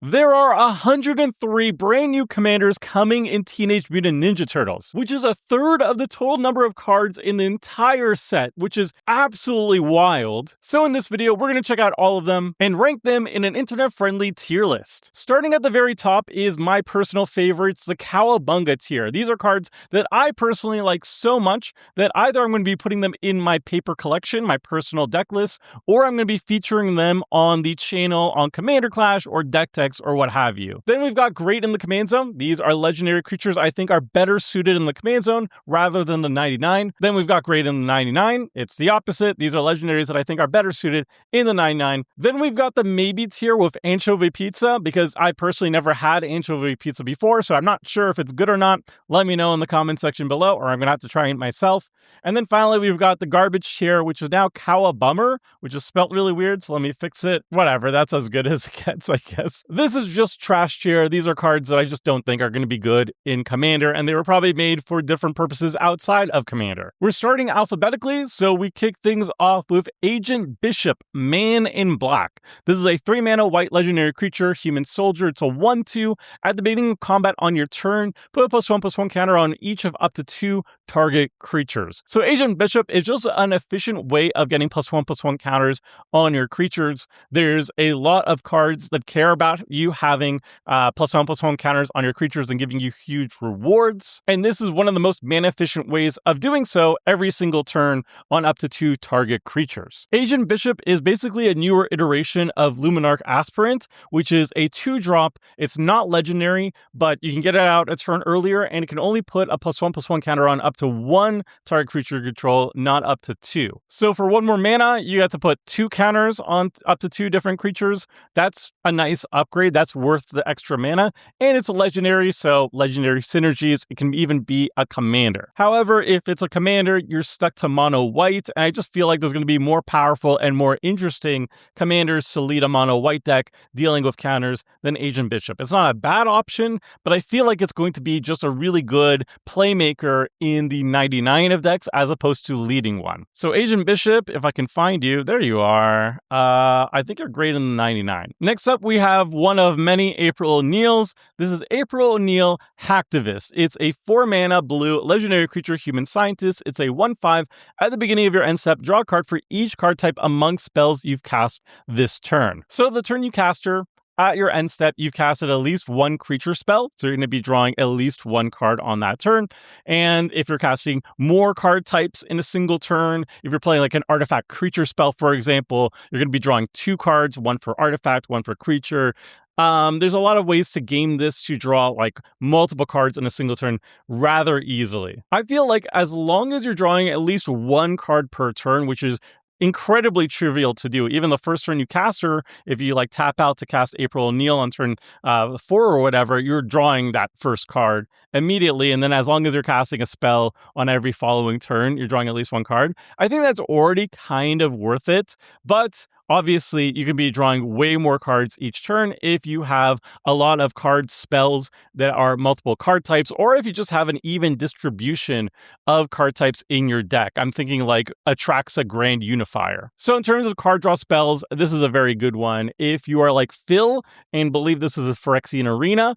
There are 103 brand new commanders coming in Teenage Mutant Ninja Turtles, which is a third of the total number of cards in the entire set, which is absolutely wild. So in this video, we're going to check out all of them and rank them in an internet-friendly tier list. Starting at the very top is my personal favorites, the Cowabunga tier. These are cards that I personally like so much that either I'm going to be putting them in my paper collection, my personal deck list, or I'm going to be featuring them on the channel on Commander Clash or Deck Tech or what have you. Then we've got Great in the Command Zone. These are legendary creatures I think are better suited in the Command Zone rather than the 99. Then we've got Great in the 99. It's the opposite. These are legendaries that I think are better suited in the 99. Then we've got the Maybe tier with Anchovy Pizza, because I personally never had Anchovy Pizza before, so I'm not sure if it's good or not. Let me know in the comment section below, or I'm going to have to try it myself. And then finally, we've got the Garbage tier, which is now Cowabummer, which is spelt really weird, so let me fix it. Whatever, that's as good as it gets, I guess. This is just trash tier. These are cards that I just don't think are going to be good in Commander, and they were probably made for different purposes outside of Commander. We're starting alphabetically, so we kick things off with Agent Bishop, Man in Black. This is a 3-mana white legendary creature, human soldier. It's a 1/2. At the beginning of combat on your turn, put a +1/+1 counter on each of up to 2 target creatures. So Agent Bishop is just an efficient way of getting +1/+1 counters on your creatures. There's a lot of cards that care about you having +1/+1 counters on your creatures and giving you huge rewards. And this is one of the most mana efficient ways of doing so every single turn on up to 2 target creatures. Agent Bishop is basically a newer iteration of Luminarch Aspirant, which is a 2-drop. It's not legendary, but you can get it out a turn earlier, and it can only put a +1/+1 counter on up to 1 target creature you control, not up to 2. So for 1 more mana, you have to put 2 counters on up to 2 different creatures. That's a nice upgrade. That's worth the extra mana, and it's a legendary, so legendary synergies. It can even be a commander. However, if it's a commander, you're stuck to mono white, and I just feel like there's going to be more powerful and more interesting commanders to lead a mono white deck dealing with counters than Agent Bishop. It's not a bad option, but I feel like it's going to be just a really good playmaker in the 99 of decks as opposed to leading one. So Agent Bishop, if I can find you, there you are. I think you're great in the 99. Next up, we have one of many April O'Neils. This is April O'Neil Hacktivist. It's a 4-mana blue legendary creature, human scientist. It's a 1/5. At the beginning of your end step, draw a card for each card type among spells you've cast this turn. So the turn you cast her, at your end step, you've casted at least 1 creature spell, so you're going to be drawing at least 1 card on that turn. And if you're casting more card types in a single turn, if you're playing like an artifact creature spell, for example, you're going to be drawing 2 cards, 1 for artifact, 1 for creature. There's a lot of ways to game this to draw like multiple cards in a single turn rather easily. I feel like as long as you're drawing at least 1 card per turn, which is incredibly trivial to do. Even the first turn you cast her, if you like tap out to cast April O'Neil on turn 4 or whatever, you're drawing that first card immediately. And then as long as you're casting a spell on every following turn, you're drawing at least 1 card. I think that's already kind of worth it. But obviously, you can be drawing way more cards each turn if you have a lot of card spells that are multiple card types, or if you just have an even distribution of card types in your deck. I'm thinking like Atraxa Grand Unifier. So in terms of card draw spells, this is a very good one. If you are like Phil and believe this is a Phyrexian Arena,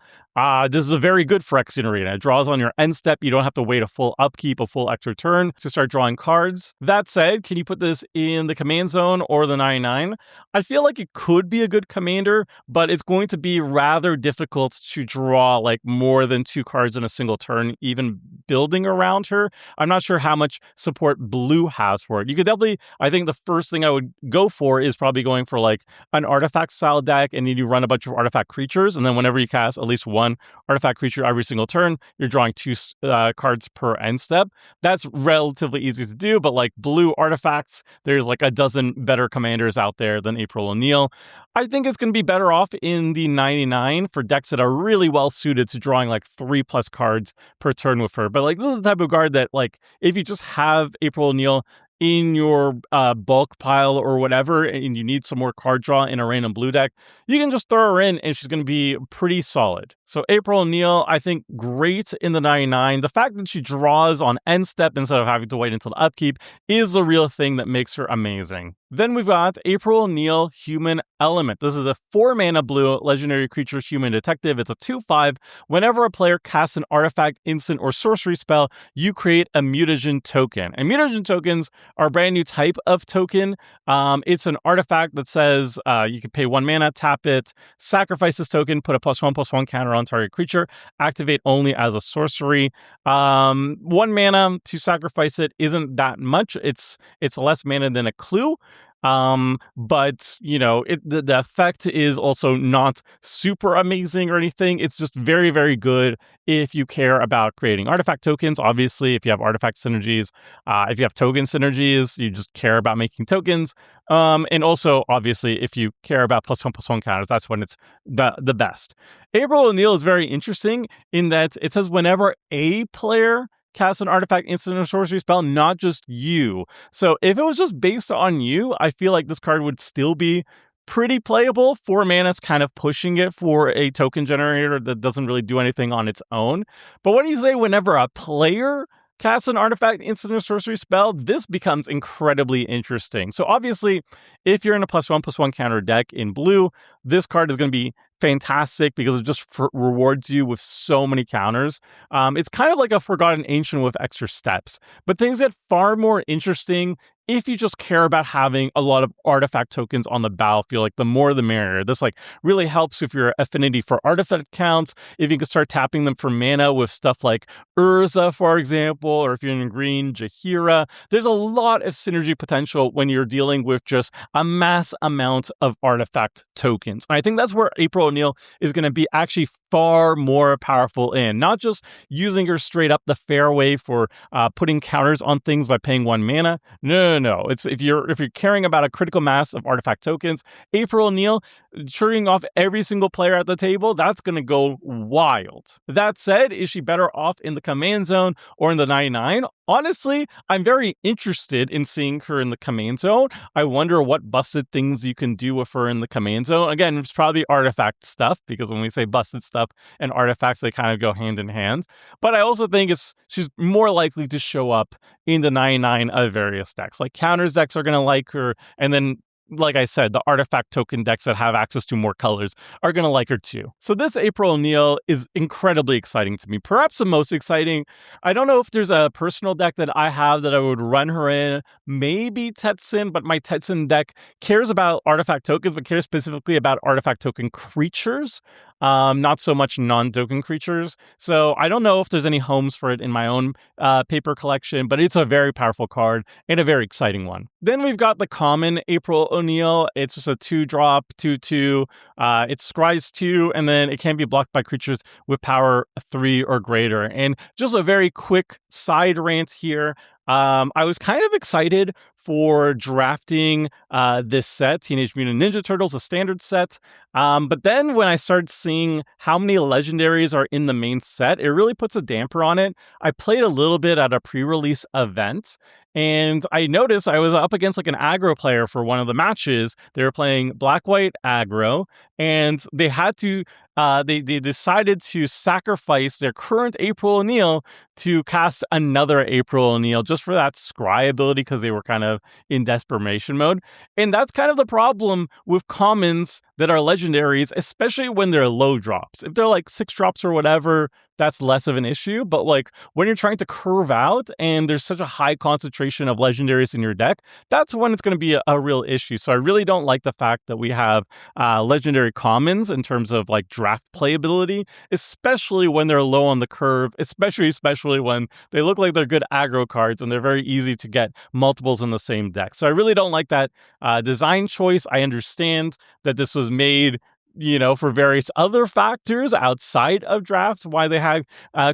this is a very good Phyrexian Arena. It draws on your end step. You don't have to wait a full upkeep, a full extra turn to start drawing cards. That said, can you put this in the Command Zone or the 99? I feel like it could be a good commander, but it's going to be rather difficult to draw like more than 2 cards in a single turn, even building around her. I'm not sure how much support blue has for it. You could definitely, I think the first thing I would go for is probably going for like an artifact style deck, and then you run a bunch of artifact creatures, and then whenever you cast at least 1 artifact creature every single turn, you're drawing 2 cards per end step. That's relatively easy to do, but like blue artifacts, there's like a dozen better commanders out there than April O'Neil. I think it's going to be better off in the 99 for decks that are really well suited to drawing like 3+ cards per turn with her. But like this is the type of card that like if you just have April O'Neil in your bulk pile or whatever, and you need some more card draw in a random blue deck, you can just throw her in and she's going to be pretty solid. So April O'Neil, I think great in the 99. The fact that she draws on end step instead of having to wait until the upkeep is the real thing that makes her amazing. Then we've got April O'Neil, Human Element. This is a 4-mana blue legendary creature human detective. It's a 2/5. Whenever a player casts an artifact, instant, or sorcery spell, you create a mutagen token. And mutagen tokens are a brand new type of token. It's an artifact that says you can pay 1 mana, tap it, sacrifice this token, put a +1/+1 counter on target creature, activate only as a sorcery. 1 mana to sacrifice it isn't that much. It's less mana than a clue. But you know, the effect is also not super amazing or anything. It's just very, very good if you care about creating artifact tokens. Obviously, if you have artifact synergies, if you have token synergies, you just care about making tokens. And also, obviously, if you care about +1/+1 counters, that's when it's the best. April O'Neil is very interesting in that it says whenever a player cast an artifact, instant, or sorcery spell, not just you. So if it was just based on you, I feel like this card would still be pretty playable. 4 mana is kind of pushing it for a token generator that doesn't really do anything on its own. But what do you say whenever a player casts an artifact, instant, or sorcery spell? This becomes incredibly interesting. So obviously, if you're in a +1/+1 counter deck in blue, this card is going to be fantastic because it just rewards you with so many counters. It's kind of like a Forgotten Ancient with extra steps, but things get far more interesting if you just care about having a lot of artifact tokens on the battlefield. Like the more the merrier. This like really helps with your affinity for artifact counts. If you can start tapping them for mana with stuff like Urza, for example, or if you're in green, Jaheira. There's a lot of synergy potential when you're dealing with just a mass amount of artifact tokens. And I think that's where April O'Neil is going to be actually far more powerful in, not just using her straight up the fairway for putting counters on things by paying 1 mana. No. It's if you're caring about a critical mass of artifact tokens, April O'Neil triggering off every single player at the table, that's going to go wild. That said, is she better off in the command zone or in the 99? Honestly, I'm very interested in seeing her in the command zone. I wonder what busted things you can do with her in the command zone. Again, it's probably artifact stuff, because when we say busted stuff and artifacts, they kind of go hand in hand. But I also think she's more likely to show up in the 99 of various decks. Like counters decks are going to like her, and then like I said, the artifact token decks that have access to more colors are going to like her too. So this April O'Neil is incredibly exciting to me. Perhaps the most exciting. I don't know if there's a personal deck that I have that I would run her in. Maybe Tetsun, but my Tetsun deck cares about artifact tokens, but cares specifically about artifact token creatures. Not so much non-token creatures. So I don't know if there's any homes for it in my own paper collection, but it's a very powerful card and a very exciting one. Then we've got the common April O'Neil. It's just a 2-drop, 2/2. It scries 2, and then it can be blocked by creatures with power 3 or greater. And just a very quick side rant here. I was kind of excited for drafting this set, Teenage Mutant Ninja Turtles, a standard set. But then when I started seeing how many legendaries are in the main set, it really puts a damper on it. I played a little bit at a pre-release event, and I noticed I was up against like an aggro player for one of the matches. They were playing black-white aggro, and they had to they decided to sacrifice their current April O'Neil to cast another April O'Neil just for that scry ability, because they were kind of in desperation mode. And that's kind of the problem with commons that are legendaries, especially when they're low drops. If they're like 6 drops or whatever, that's less of an issue. But like when you're trying to curve out and there's such a high concentration of legendaries in your deck, that's when it's going to be a real issue. So I really don't like the fact that we have legendary commons in terms of like draft playability, especially when they're low on the curve, especially when they look like they're good aggro cards and they're very easy to get multiples in the same deck. So I really don't like that design choice. I understand that this was made, for various other factors outside of draft, why they had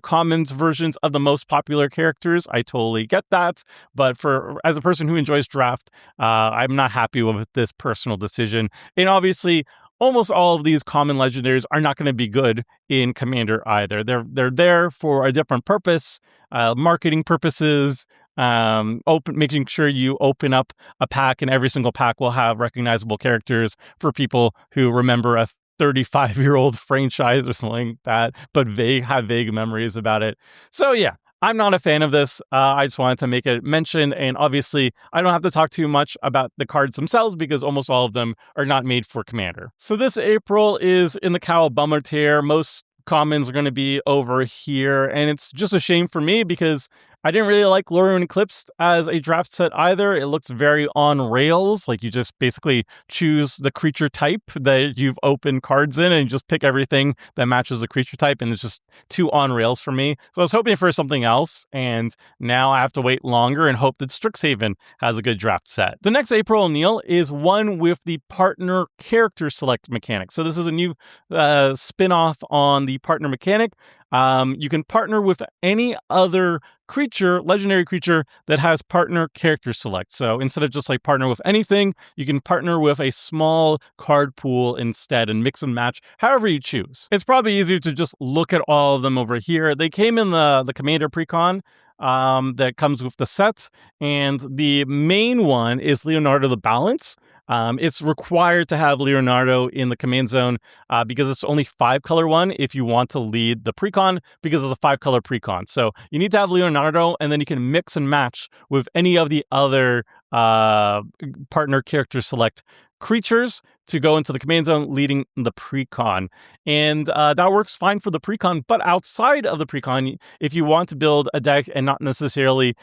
commons versions of the most popular characters. I totally get that. But as a person who enjoys draft, I'm not happy with this personal decision. And obviously, almost all of these common legendaries are not going to be good in Commander either. They're there for a different purpose, marketing purposes, making sure you open up a pack, and every single pack will have recognizable characters for people who remember 35-year-old franchise or something like that, but have vague memories about it. So yeah, I'm not a fan of this. I just wanted to make a mention, and obviously I don't have to talk too much about the cards themselves because almost all of them are not made for Commander. So this April is in the Cowabunga tier. Most commons are going to be over here, and it's just a shame for me because I didn't really like Lorien Eclipsed as a draft set either. It looks very on rails, like you just basically choose the creature type that you've opened cards in and you just pick everything that matches the creature type, and it's just too on rails for me. So I was hoping for something else, and now I have to wait longer and hope that Strixhaven has a good draft set. The next April O'Neil is one with the partner character select mechanic. So this is a new spin-off on the partner mechanic. You can partner with any other creature, legendary creature, that has partner character select. So instead of just like partner with anything, you can partner with a small card pool instead and mix and match however you choose. It's probably easier to just look at all of them over here. They came in the Commander Precon that comes with the set, and the main one is Leonardo the Balance. It's required to have Leonardo in the command zone because it's only 5-color one if you want to lead the precon, because it's a 5-color precon. So you need to have Leonardo, and then you can mix and match with any of the other partner character select creatures to go into the command zone leading the precon. And that works fine for the precon, but outside of the precon, if you want to build a deck and not necessarily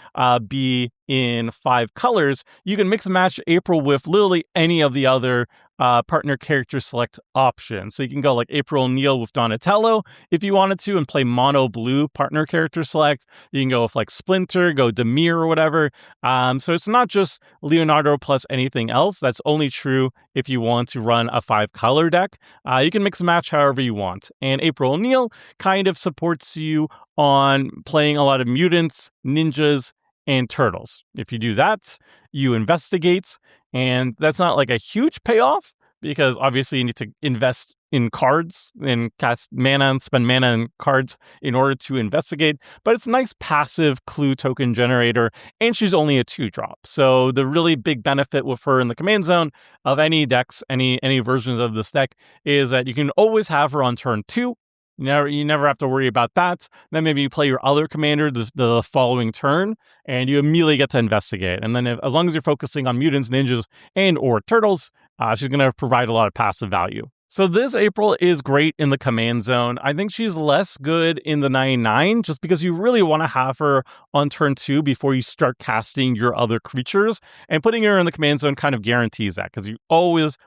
be in 5 colors, you can mix and match April with literally any of the other partner character select options. So you can go like April O'Neil with Donatello if you wanted to and play mono blue partner character select. You can go with like Splinter, go Demir or whatever. So it's not just Leonardo plus anything else. That's only true if you want to run a 5-color deck. You can mix and match however you want. And April O'Neil kind of supports you on playing a lot of mutants, ninjas, and turtles. If you do that, you investigate, and that's not like a huge payoff because obviously you need to invest in cards and cast mana and spend mana in cards in order to investigate, but it's a nice passive clue token generator, and she's only a 2-drop. So the really big benefit with her in the command zone of any decks, any versions of this deck, is that you can always have her on turn 2. You never have to worry about that. Then maybe you play your other commander the following turn, and you immediately get to investigate. And then as long as you're focusing on mutants, ninjas, and or turtles, she's going to provide a lot of passive value. So this April is great in the command zone. I think she's less good in the 99 just because you really want to have her on turn 2 before you start casting your other creatures. And putting her in the command zone kind of guarantees that because you always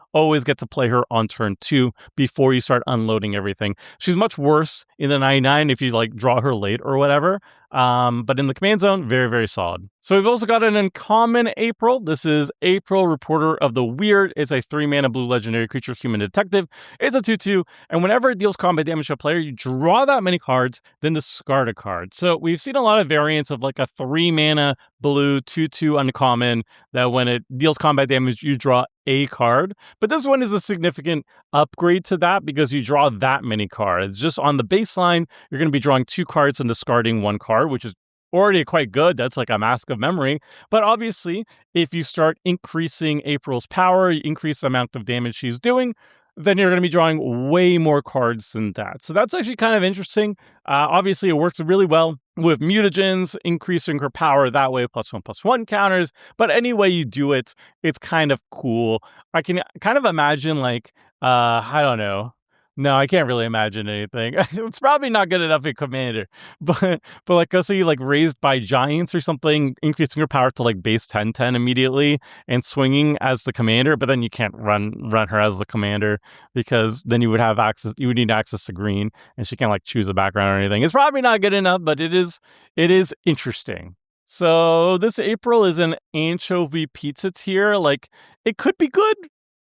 get to play her on turn 2 before you start unloading everything. She's much worse in the 99 if you like draw her late or whatever. But in the command zone, very, very solid. So we've also got an uncommon April. This is April, Reporter of the Weird. It's a 3-mana blue legendary creature, human detective. It's a 2/2, and whenever it deals combat damage to a player, you draw that many cards, then discard a card. So we've seen a lot of variants of like a 3-mana blue 2/2 uncommon that when it deals combat damage, you draw a card. But this one is a significant upgrade to that because you draw that many cards. Just on the baseline, you're going to be drawing 2 cards and discarding 1 card, which is already quite good. That's like a mask of memory. But obviously, if you start increasing April's power, you increase the amount of damage she's doing, then you're going to be drawing way more cards than that. So that's actually kind of interesting. Obviously, it works really well with mutagens, increasing her power that way, +1/+1 counters. But any way you do it, it's kind of cool. I can kind of imagine like, I don't know. No, I can't really imagine anything. It's probably not good enough in Commander, but like also you like raised by giants or something, increasing your power to like base 10/10 immediately and swinging as the commander. But then you can't run her as the commander because then you would have access. You would need access to green, and she can't like choose a background or anything. It's probably not good enough, but it is interesting. So this April is an anchovy pizza tier. Like it could be good.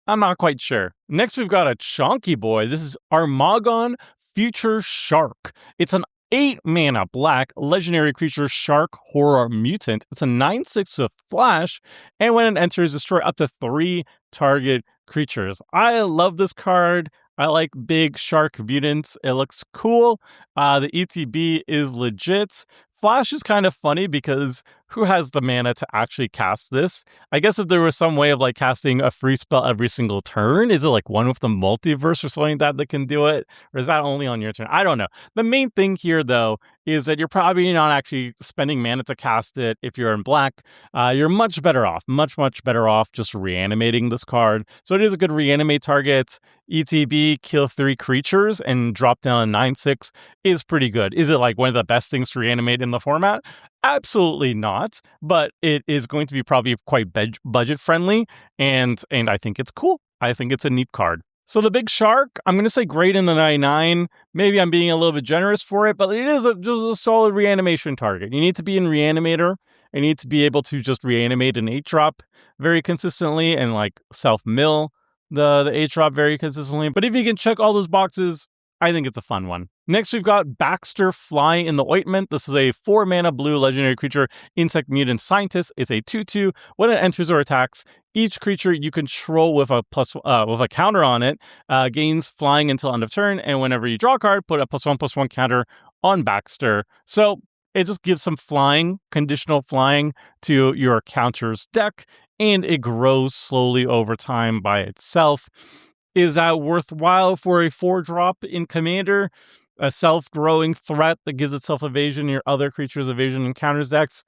I'm not quite sure. Next, we've got a chonky boy. This is Armagon Future Shark. It's an 8-mana black legendary creature shark horror mutant. It's a 9/6 with flash, and when it enters, destroy up to 3 target creatures. I love this card. I like big shark mutants. It looks cool. The ETB is legit. Flash is kind of funny because who has the mana to actually cast this? I guess if there was some way of like casting a free spell every single turn, is it like one with the multiverse or something like that can do it? Or is that only on your turn? I don't know. The main thing here, though, is that you're probably not actually spending mana to cast it if you're in black. You're much better off, much better off just reanimating this card. So it is a good reanimate target. ETB, kill 3 creatures and drop down a 9/6 is pretty good. Is it like one of the best things to reanimate in the format? Absolutely not, but it is going to be probably quite budget friendly, and I think it's cool. I think it's a neat card. So the big shark, I'm going to say great in the 99. Maybe I'm being a little bit generous for it, but it is just a solid reanimation target. You need to be in Reanimator. You need to be able to just reanimate an 8-drop very consistently and like self-mill the 8-drop very consistently. But if you can check all those boxes, I think it's a fun one. Next, we've got Baxter Fly in the Ointment. This is a 4-mana blue legendary creature, insect mutant scientist. It's a 2/2. When it enters or attacks, each creature you control with a counter on it gains flying until end of turn. And whenever you draw a card, put a +1/+1 counter on Baxter. So it just gives some flying, conditional flying to your counter's deck, and it grows slowly over time by itself. Is that worthwhile for a 4-drop in Commander? A self-growing threat that gives itself evasion, your other creature's evasion and counters decks?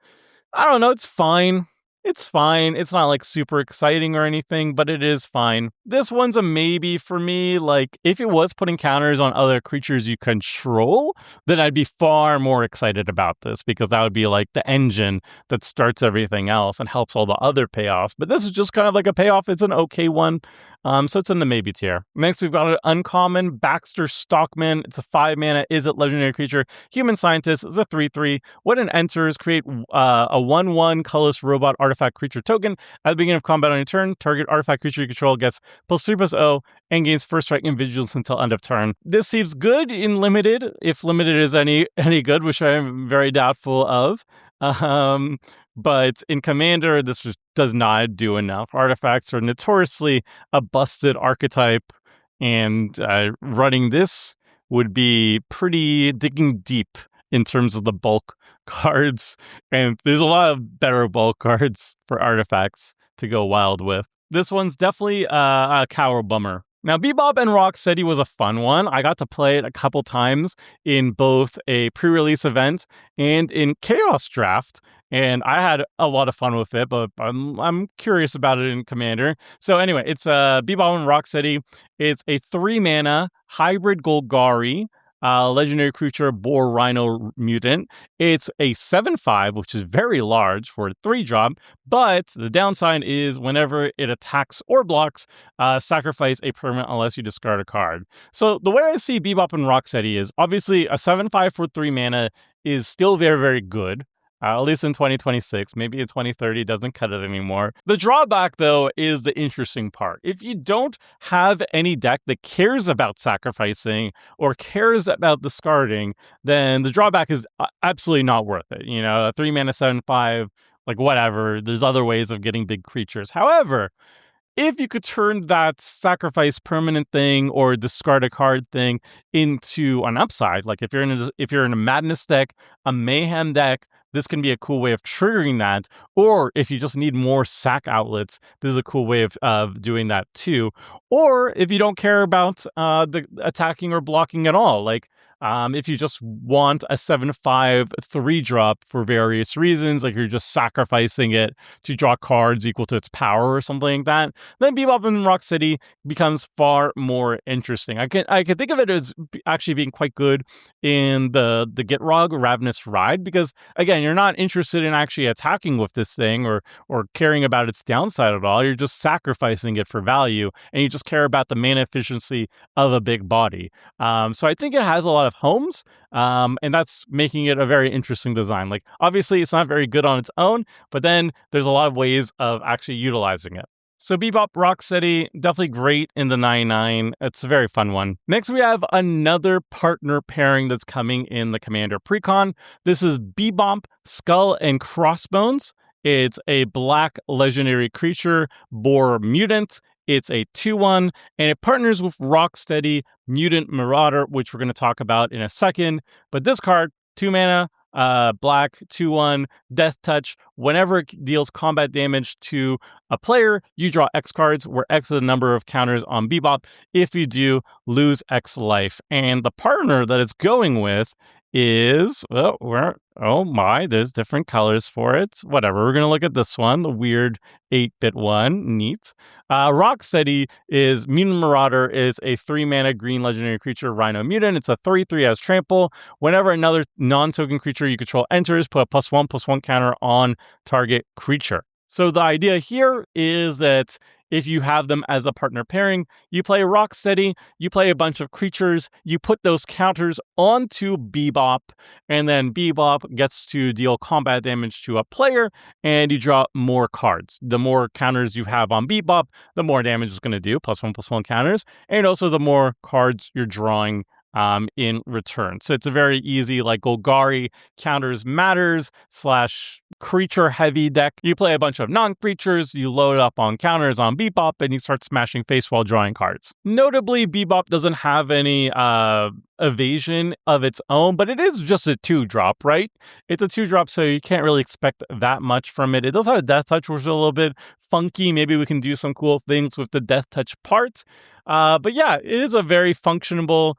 I don't know, it's fine. It's fine. It's not like super exciting or anything, but it is fine. This one's a maybe for me. Like, if it was putting counters on other creatures you control, then I'd be far more excited about this, because that would be like the engine that starts everything else and helps all the other payoffs. But this is just kind of like a payoff. It's an okay one. So it's in the maybe tier. Next, we've got an uncommon Baxter Stockman. It's a 5-mana Izzet legendary creature. Human scientist is a 3/3. When it enters, create a 1/1 colorless robot artifact creature token. At the beginning of combat on your turn, target artifact creature you control gets +3/+0 and gains first strike and vigilance until end of turn. This seems good in limited, if limited is any good, which I am very doubtful of. But in Commander, this just does not do enough. Artifacts are notoriously a busted archetype, and running this would be pretty digging deep in terms of the bulk cards. And there's a lot of better bulk cards for artifacts to go wild with. This one's definitely a cower bummer. Now, Bebop and Rocksteady was a fun one. I got to play it a couple times in both a pre-release event and in Chaos Draft, and I had a lot of fun with it, but I'm curious about it in Commander. So anyway, it's Bebop and Rocksteady. It's a 3-mana hybrid Golgari, legendary creature, Boar Rhino Mutant. It's a 7/5, which is very large for a 3-drop, but the downside is whenever it attacks or blocks, sacrifice a permanent unless you discard a card. So the way I see Bebop and Rocksteady is, obviously a 7/5 for 3 mana is still very, very good. At least in 2026, maybe in 2030 doesn't cut it anymore. The drawback, though, is the interesting part. If you don't have any deck that cares about sacrificing or cares about discarding, then the drawback is absolutely not worth it. You know, a 3-mana 7/5, like whatever, there's other ways of getting big creatures. However, if you could turn that sacrifice permanent thing or discard a card thing into an upside, like if you're in a Madness deck, a Mayhem deck, this can be a cool way of triggering that. Or if you just need more sack outlets, this is a cool way of doing that too. Or if you don't care about the attacking or blocking at all, like if you just want a 7/5 3-drop for various reasons, like you're just sacrificing it to draw cards equal to its power or something like that, then Bebop and Rocksteady becomes far more interesting. I can think of it as actually being quite good in the Gitrog Ravenous Ride, because again, you're not interested in actually attacking with this thing or caring about its downside at all. You're just sacrificing it for value, and you just care about the mana efficiency of a big body. So I think it has a lot of homes, and that's making it a very interesting design. Like, obviously, it's not very good on its own, but then there's a lot of ways of actually utilizing it. So Bebop Rocksteady, definitely great in the 99. It's a very fun one. Next, we have another partner pairing that's coming in the Commander Precon. This is Bebop Skull and Crossbones. It's a black legendary creature, Boar Mutant. It's a 2/1, and it partners with Rocksteady Mutant Marauder, which we're going to talk about in a second. But this card, 2 mana, black, 2/1, death touch. Whenever it deals combat damage to a player, you draw X cards, where X is the number of counters on Bebop. If you do, lose X life. And the partner that it's going with is, oh my, there's different colors for it. Whatever, we're going to look at this one, the weird 8-bit one. Neat. Rocksteady is Mutant Marauder, is a 3-mana green legendary creature, Rhino Mutant. It's a 3/3 as trample. Whenever another non-token creature you control enters, put a +1/+1 counter on target creature. So the idea here is that if you have them as a partner pairing, you play Rocksteady, you play a bunch of creatures, you put those counters onto Bebop, and then Bebop gets to deal combat damage to a player, and you draw more cards. The more counters you have on Bebop, the more damage it's going to do, +1/+1 counters, and also the more cards you're drawing in return. So it's a very easy, like Golgari counters matters / creature heavy deck. You play a bunch of non-creatures, you load up on counters on Bebop, and you start smashing face while drawing cards. Notably, Bebop doesn't have any evasion of its own, but it is just a 2-drop, right? It's a 2-drop, so you can't really expect that much from it. It does have a death touch, which is a little bit funky. Maybe we can do some cool things with the death touch part. But yeah, it is a very functionable,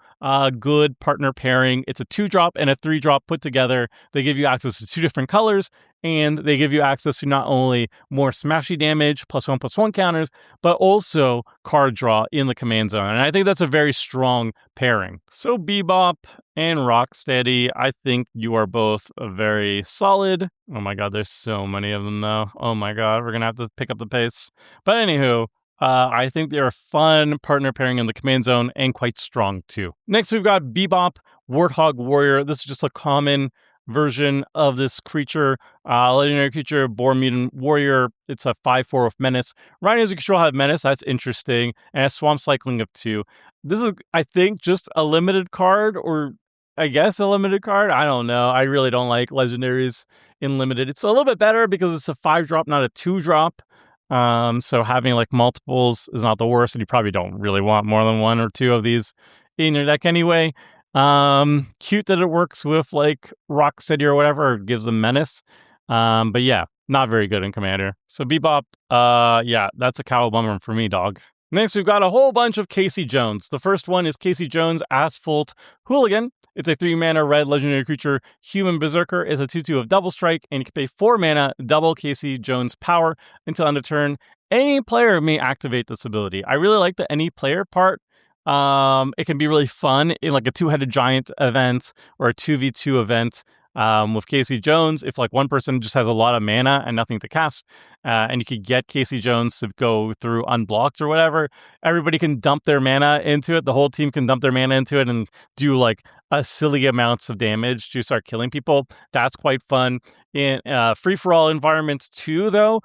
good partner pairing. It's a 2-drop and a 3-drop put together. They give you access to 2 different colors, and they give you access to not only more smashy damage, +1/+1 counters, but also card draw in the command zone. And I think that's a very strong pairing. So Bebop and Rocksteady, I think you are both very solid. Oh my god, there's so many of them though. Oh my god, we're gonna have to pick up the pace. But anywho, I think they're a fun partner pairing in the command zone and quite strong too. Next, we've got Bebop, Warthog Warrior. This is just a common version of this creature. Legendary creature, Boar Mutant Warrior. It's a 5/4 with Menace. Rhinos you control have Menace. That's interesting. And a Swamp Cycling of 2. This is, I think, just a limited card, or I guess a limited card. I don't know. I really don't like legendaries in limited. It's a little bit better because it's a 5-drop, not a 2-drop. So having like multiples is not the worst, and you probably don't really want more than 1 or 2 of these in your deck anyway. Cute that it works with like Rocksteady or whatever, it gives them Menace. But yeah, not very good in Commander. So Bebop, yeah, that's a cow bummer for me, dog. Next, we've got a whole bunch of Casey Jones. The first one is Casey Jones, Asphalt Hooligan. It's a 3-mana red legendary creature. Human Berserker is a 2/2 of double strike, and you can pay 4 mana, double Casey Jones power until end of turn. Any player may activate this ability. I really like the any player part. It can be really fun in like a 2-headed giant event or a 2v2 event. With Casey Jones, if like one person just has a lot of mana and nothing to cast, and you could get Casey Jones to go through unblocked or whatever, everybody can dump their mana into it. The whole team can dump their mana into it and do like a silly amounts of damage to start killing people. That's quite fun. In free-for-all environments too, though,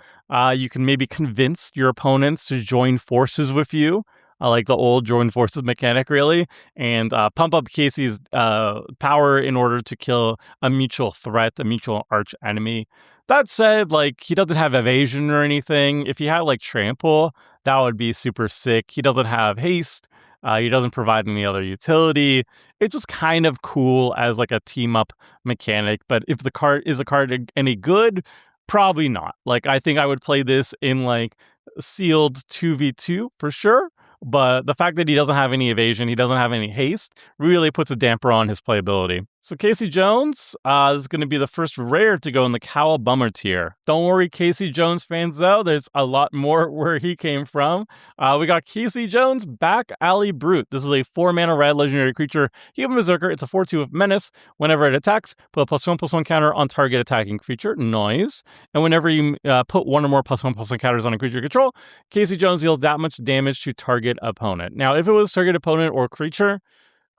you can maybe convince your opponents to join forces with you. I like the old join forces mechanic, really, and pump up Casey's power in order to kill a mutual threat, a mutual arch enemy. That said, like, he doesn't have evasion or anything. If he had like trample, that would be super sick. He doesn't have haste. He doesn't provide any other utility. It's just kind of cool as like a team up mechanic. But if the card is a card any good, probably not. Like, I think I would play this in like sealed 2v2 for sure. But the fact that he doesn't have any evasion, he doesn't have any haste, really puts a damper on his playability. So Casey Jones is going to be the first rare to go in the Cowl Bummer tier. Don't worry, Casey Jones fans, though. There's a lot more where he came from. We got Casey Jones, Back Alley Brute. This is a 4-mana red legendary creature, Human Berserker. It's a 4/2 of Menace. Whenever it attacks, put a +1/+1 counter on target attacking creature. Nice. And whenever you put 1 or more +1/+1 counters on a creature control, Casey Jones deals that much damage to target opponent. Now, if it was target opponent or creature,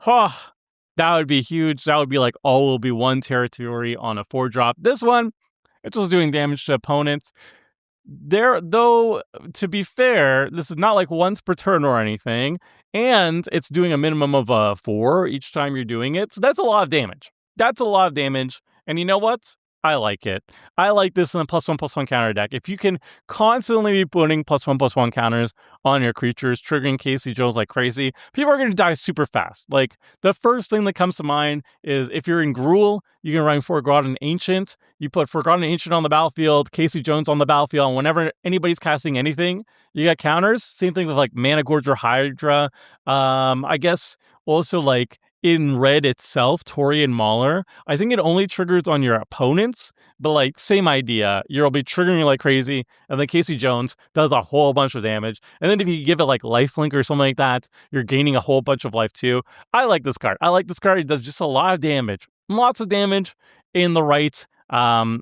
that would be huge. That would be like all will be 1 territory on a 4-drop. This one, it's just doing damage to opponents. Though, to be fair, this is not like once per turn or anything, and it's doing a minimum of 4 each time you're doing it. So that's a lot of damage. That's a lot of damage. And you know what? I like it. I like this in a +1/+1 counter deck. If you can constantly be putting +1/+1 counters on your creatures, triggering Casey Jones like crazy, people are going to die super fast. Like, the first thing that comes to mind is if you're in Gruul, you can run Forgotten Ancient. You put Forgotten Ancient on the battlefield, Casey Jones on the battlefield, and whenever anybody's casting anything, you got counters. Same thing with like Mana Gorge or Hydra. I guess also like in red itself, Tori and Mauler, I think it only triggers on your opponents, but like same idea. You'll be triggering like crazy, and then Casey Jones does a whole bunch of damage. And then if you give it like lifelink or something like that, you're gaining a whole bunch of life too. I like this card. I like this card. It does just a lot of damage. Lots of damage in the right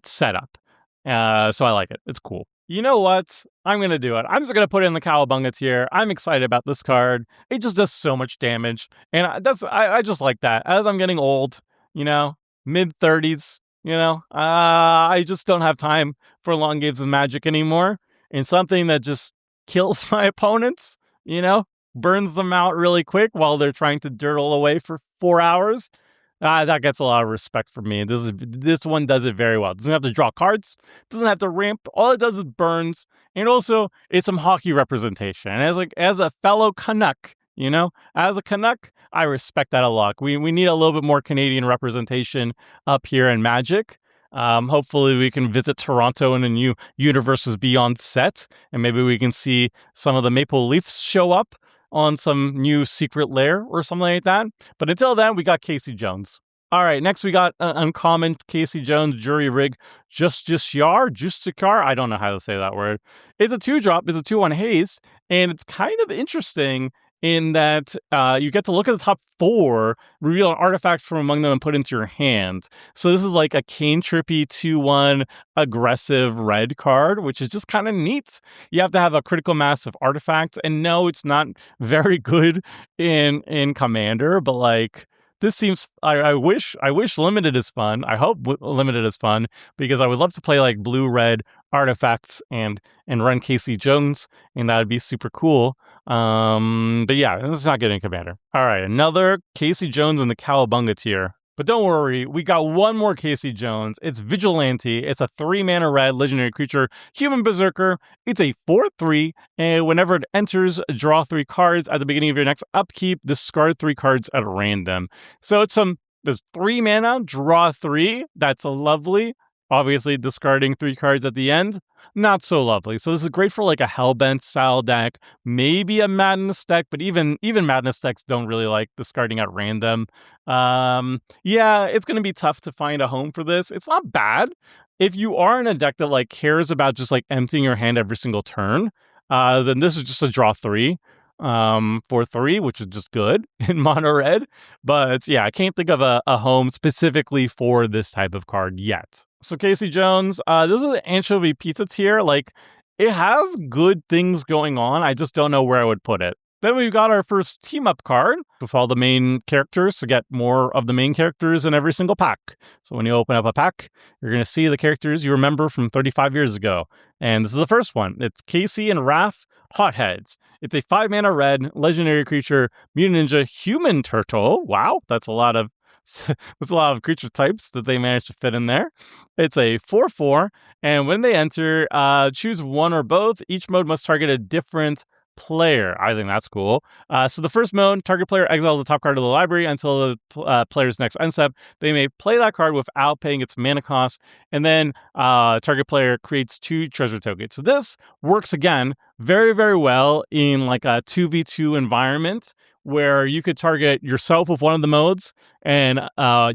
setup. So I like it. It's cool. You know what? I'm going to do it. I'm just going to put it in the Cowabunga tier. I'm excited about this card. It just does so much damage. And I just like that. As I'm getting old, mid-30s, I just don't have time for long games of Magic anymore. And something that just kills my opponents, burns them out really quick while they're trying to dirtle away for 4 hours. That gets a lot of respect from me. This one does it very well. It doesn't have to draw cards. Doesn't have to ramp. All it does is burns. And also, it's some hockey representation. And as a fellow Canuck, as a Canuck, I respect that a lot. We need a little bit more Canadian representation up here in Magic. Hopefully we can visit Toronto in a new Universes Beyond set, and maybe we can see some of the Maple Leafs show up on some new secret lair or something like that. But until then, we got Casey Jones. All right, next we got an uncommon Casey Jones Jury Rig Justikar. I don't know how to say that word. It's a 2-drop. It's a 2/1 haste, and it's kind of interesting in that you get to look at the top 4, reveal an artifact from among them, and put into your hand. So this is like a Cane Trippy 2/1 aggressive red card, which is just kind of neat. You have to have a critical mass of artifacts, and no, it's not very good in Commander, but like this seems. I wish limited is fun. I hope limited is fun because I would love to play like blue-red artifacts and run Casey Jones, and that would be super cool. But yeah, this is not good in Commander. All right, another Casey Jones in the Cowabunga tier. But don't worry, we got one more Casey Jones. It's Vigilante. It's a 3-mana red legendary creature, Human Berserker. It's a 4/3, and whenever it enters, draw 3 cards. At the beginning of your next upkeep, discard 3 cards at random. So there's 3 mana, draw 3. That's lovely. Obviously, discarding 3 cards at the end, not so lovely. So this is great for like a Hellbent style deck, maybe a Madness deck, but even Madness decks don't really like discarding at random. Yeah, it's going to be tough to find a home for this. It's not bad. If you are in a deck that like cares about just like emptying your hand every single turn, then this is just a draw 3. 4/3, which is just good in mono red. But yeah, I can't think of a home specifically for this type of card yet. So Casey Jones, this is an anchovy pizza tier. Like, it has good things going on. I just don't know where I would put it. Then we've got our first team-up card with all the main characters to get more of the main characters in every single pack. So when you open up a pack, you're going to see the characters you remember from 35 years ago. And this is the first one. It's Casey and Raph Hotheads. It's a 5-mana red legendary creature, mutant ninja human turtle. Wow, that's a lot of creature types that they managed to fit in there. It's a 4/4, and when they enter, choose one or both. Each mode must target a different player. I think that's cool. So the first mode, target player exiles the top card of the library until the player's next end step. They may play that card without paying its mana cost, and then target player creates 2 treasure tokens. So this works again very, very well in like a 2v2 environment where you could target yourself with one of the modes and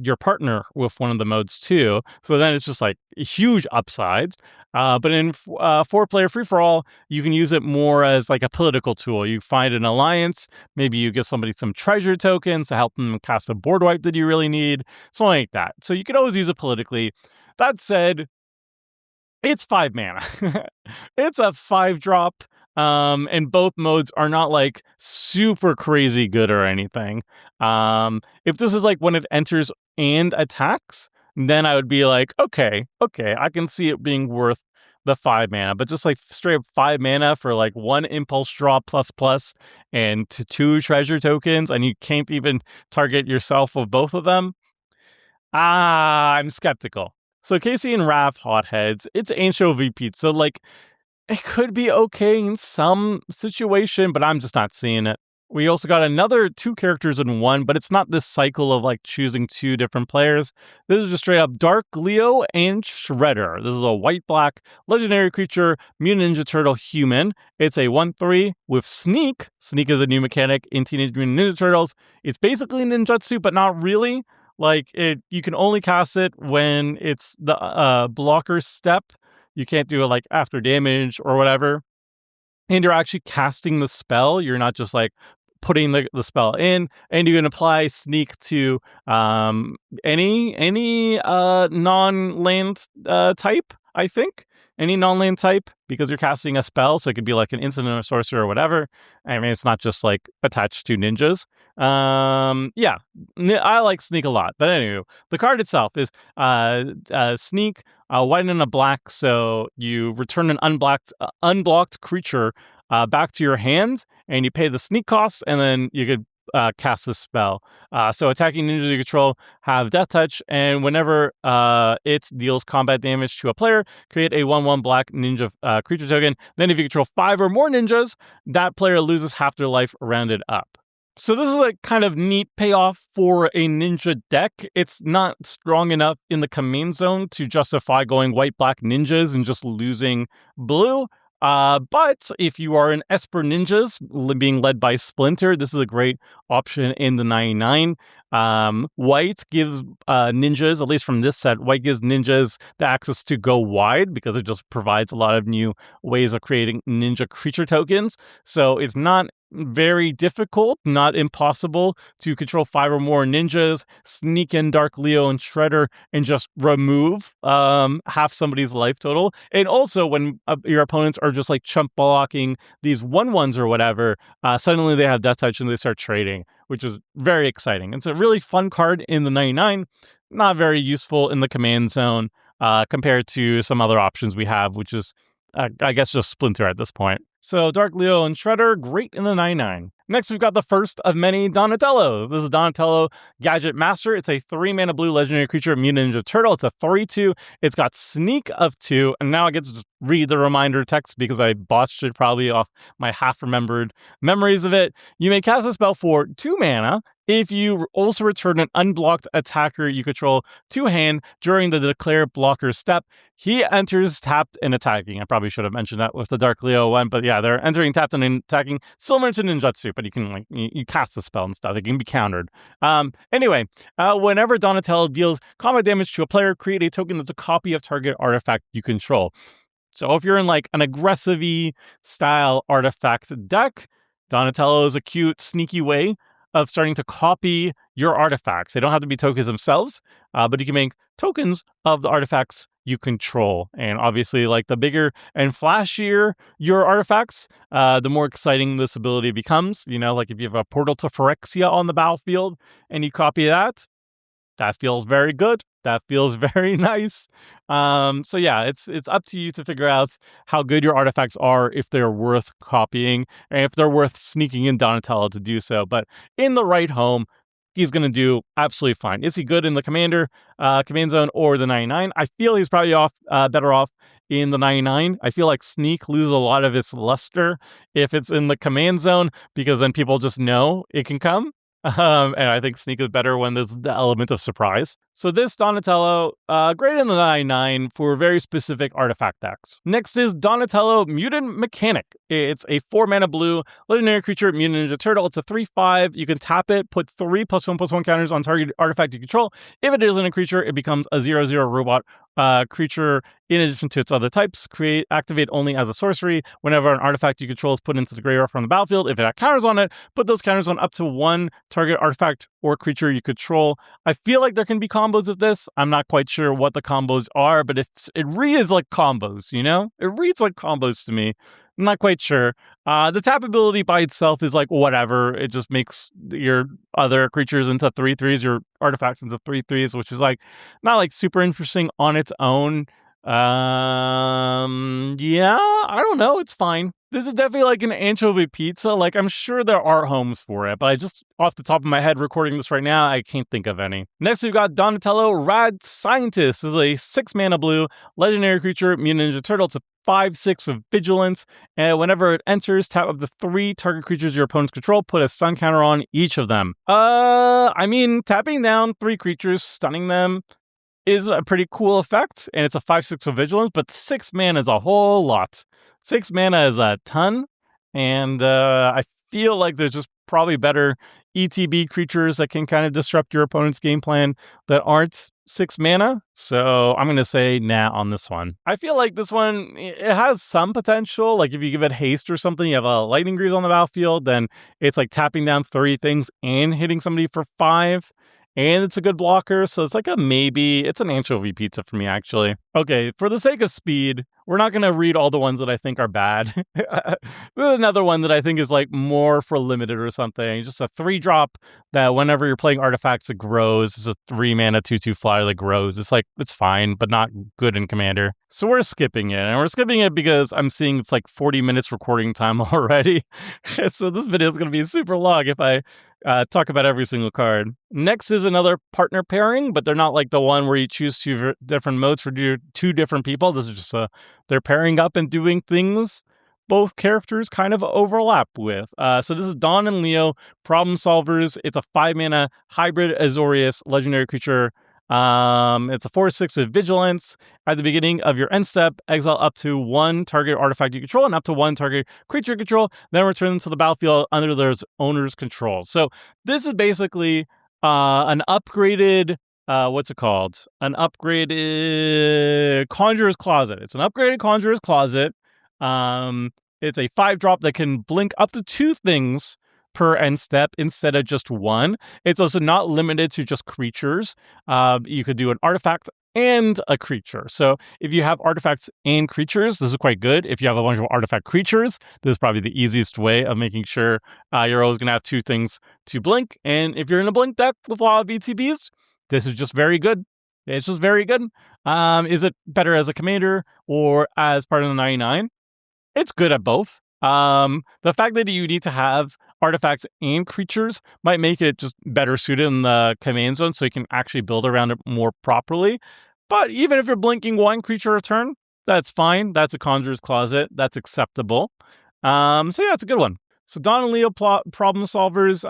your partner with one of the modes too. So then it's just like huge upsides. But in 4-player free-for-all, you can use it more as like a political tool. You find an alliance, maybe you give somebody some treasure tokens to help them cast a board wipe that you really need, something like that. So you could always use it politically. That said, it's 5 mana. It's a 5-drop. And both modes are not like super crazy good or anything. If this is like when it enters and attacks, then I would be like, okay, I can see it being worth the 5 mana, but just like straight up 5 mana for like 1 impulse draw plus and 2 treasure tokens, and you can't even target yourself with both of them. I'm skeptical. So Casey and Raph hotheads, it's anchovy pizza. Like, it could be okay in some situation, but I'm just not seeing it. We also got another 2 characters in one, but it's not this cycle of like choosing 2 different players. This is just straight up Dark Leo and Shredder. This is a white-black legendary creature, mutant ninja turtle human. It's a 1/3 with Sneak. Sneak is a new mechanic in Teenage Mutant Ninja Turtles. It's basically ninjutsu, but not really. Like, you can only cast it when it's the blocker step. You can't do it like after damage or whatever. And you're actually casting the spell. You're not just like putting the spell in, and you can apply sneak to any non-land type, I think. Any non-land type, because you're casting a spell, so it could be like an instant or sorcerer or whatever. I mean, it's not just like attached to ninjas. Yeah, I like Sneak a lot. But anyway, the card itself is Sneak, white and a black, so you return an unblocked creature back to your hand, and you pay the Sneak cost, and then you could cast this spell. So attacking ninjas you control have Death Touch, and whenever it deals combat damage to a player, create a 1/1 black ninja creature token. Then if you control 5 or more ninjas, that player loses half their life rounded up. So this is a kind of neat payoff for a ninja deck. It's not strong enough in the command zone to justify going white-black ninjas and just losing blue. But if you are an Esper Ninjas being led by Splinter, this is a great option in the 99. White gives ninjas, at least from this set, white gives ninjas the access to go wide because it just provides a lot of new ways of creating ninja creature tokens. So it's not very difficult, not impossible, to control 5 or more ninjas, sneak in Dark Leo and Shredder, and just remove half somebody's life total. And also, when your opponents are just like chump blocking these 1/1s or whatever, suddenly they have Death Touch and they start trading, which is very exciting. It's a really fun card in the 99, not very useful in the command zone compared to some other options we have, which is, I guess, just Splinter at this point. So Dark Leo and Shredder, great in the 99. Next, we've got the first of many Donatello. This is Donatello Gadget Master. It's a 3-mana blue legendary creature, Mutant Ninja Turtle. It's a 3/2. It's got Sneak of 2. And now I get to just read the reminder text because I botched it probably off my half-remembered memories of it. You may cast a spell for 2 mana if you also return an unblocked attacker you control to hand during the declare blocker step. He enters tapped and attacking. I probably should have mentioned that with the Dark Leo one, but yeah, they're entering tapped and attacking, similar to ninjutsu, but you can like you cast the spell and stuff. It can be countered. Anyway, whenever Donatello deals combat damage to a player, create a token that's a copy of target artifact you control. So if you're in like an aggressive-y style artifact deck, Donatello is a cute, sneaky way of starting to copy your artifacts. They don't have to be tokens themselves, but you can make tokens of the artifacts you control. And obviously, like the bigger and flashier your artifacts, the more exciting this ability becomes. You know, like if you have a portal to Phyrexia on the battlefield and you copy that, that feels very good. That feels very nice. So yeah, it's up to you to figure out how good your artifacts are, if they're worth copying, and if they're worth sneaking in Donatello to do so. But in the right home, he's going to do absolutely fine. Is he good in the command zone or the 99? I feel he's probably better off in the 99. I feel like Sneak loses a lot of its luster if it's in the command zone, because then people just know it can come. And I think Sneak is better when there's the element of surprise. So this Donatello, great in the 99 for very specific artifact decks. Next is Donatello Mutant Mechanic. It's a 4-mana blue legendary creature, Mutant Ninja Turtle. It's a 3/5. You can tap it, put 3 +1/+1 counters on target artifact you control. If it isn't a creature, it becomes a 0/0 robot creature in addition to its other types. Activate only as a sorcery. Whenever an artifact you control is put into the graveyard from the battlefield, if it has counters on it, put those counters on up to 1 target artifact or creature you control. I feel like there can be combos of this. I'm not quite sure what the combos are, but it reads like combos, you know? It reads like combos to me. I'm not quite sure. The tap ability by itself is like whatever. It just makes your other creatures into 3/3s, your artifacts into 3/3s, which is like not like super interesting on its own. Yeah, I don't know. It's fine. This is definitely like an anchovy pizza. Like, I'm sure there are homes for it, but I just, off the top of my head, recording this right now, I can't think of any. Next, we've got Donatello Rad Scientist. This is a 6-mana blue legendary creature, Mutant Ninja Turtle. It's a 5/6 with vigilance, and whenever it enters, tap up to 3 target creatures your opponents control, put a stun counter on each of them. I mean, tapping down 3 creatures, stunning them, is a pretty cool effect, and it's a 5/6 of vigilance, but 6 mana is a whole lot. 6 mana is a ton, and I feel like there's just probably better ETB creatures that can kind of disrupt your opponent's game plan that aren't 6 mana. So I'm going to say nah on this one. I feel like this one, it has some potential. Like if you give it haste or something, you have a lightning grease on the battlefield, then it's like tapping down 3 things and hitting somebody for 5. And it's a good blocker, so it's like a maybe. It's an anchovy pizza for me, actually. Okay, for the sake of speed, we're not going to read all the ones that I think are bad. There's another one that I think is like more for limited or something. Just a 3-drop that whenever you're playing artifacts, it grows. It's a 3-mana 2/2 flyer that grows. It's like, it's fine, but not good in Commander. So we're skipping it. And we're skipping it because I'm seeing it's like 40 minutes recording time already. So this video is going to be super long if I talk about every single card. Next is another partner pairing, but they're not like the one where you choose 2 different modes for 2 different people. This is just they're pairing up and doing things both characters kind of overlap with. So this is Dawn and Leo, Problem Solvers. It's a 5-mana hybrid Azorius legendary creature. It's a 4/6 with vigilance. At the beginning of your end step, exile up to 1 target artifact you control and up to 1 target creature you control, then return them to the battlefield under their owner's control. So this is basically an upgraded, what's it called? An upgraded Conjurer's Closet. It's an upgraded Conjurer's Closet. It's a 5-drop that can blink up to 2 things per end step instead of just 1. It's also not limited to just creatures. You could do an artifact and a creature. So if you have artifacts and creatures, this is quite good. If you have a bunch of artifact creatures, this is probably the easiest way of making sure you're always going to have 2 things to blink. And if you're in a blink deck with a lot of ETBs, this is just very good. It's just very good. Is it better as a commander or as part of the 99? It's good at both. The fact that you need to have artifacts and creatures might make it just better suited in the command zone so you can actually build around it more properly. But even if you're blinking 1 creature a turn, that's fine. That's a Conjurer's Closet. That's acceptable. So yeah, it's a good one. So Dawn and Leo Problem Solvers,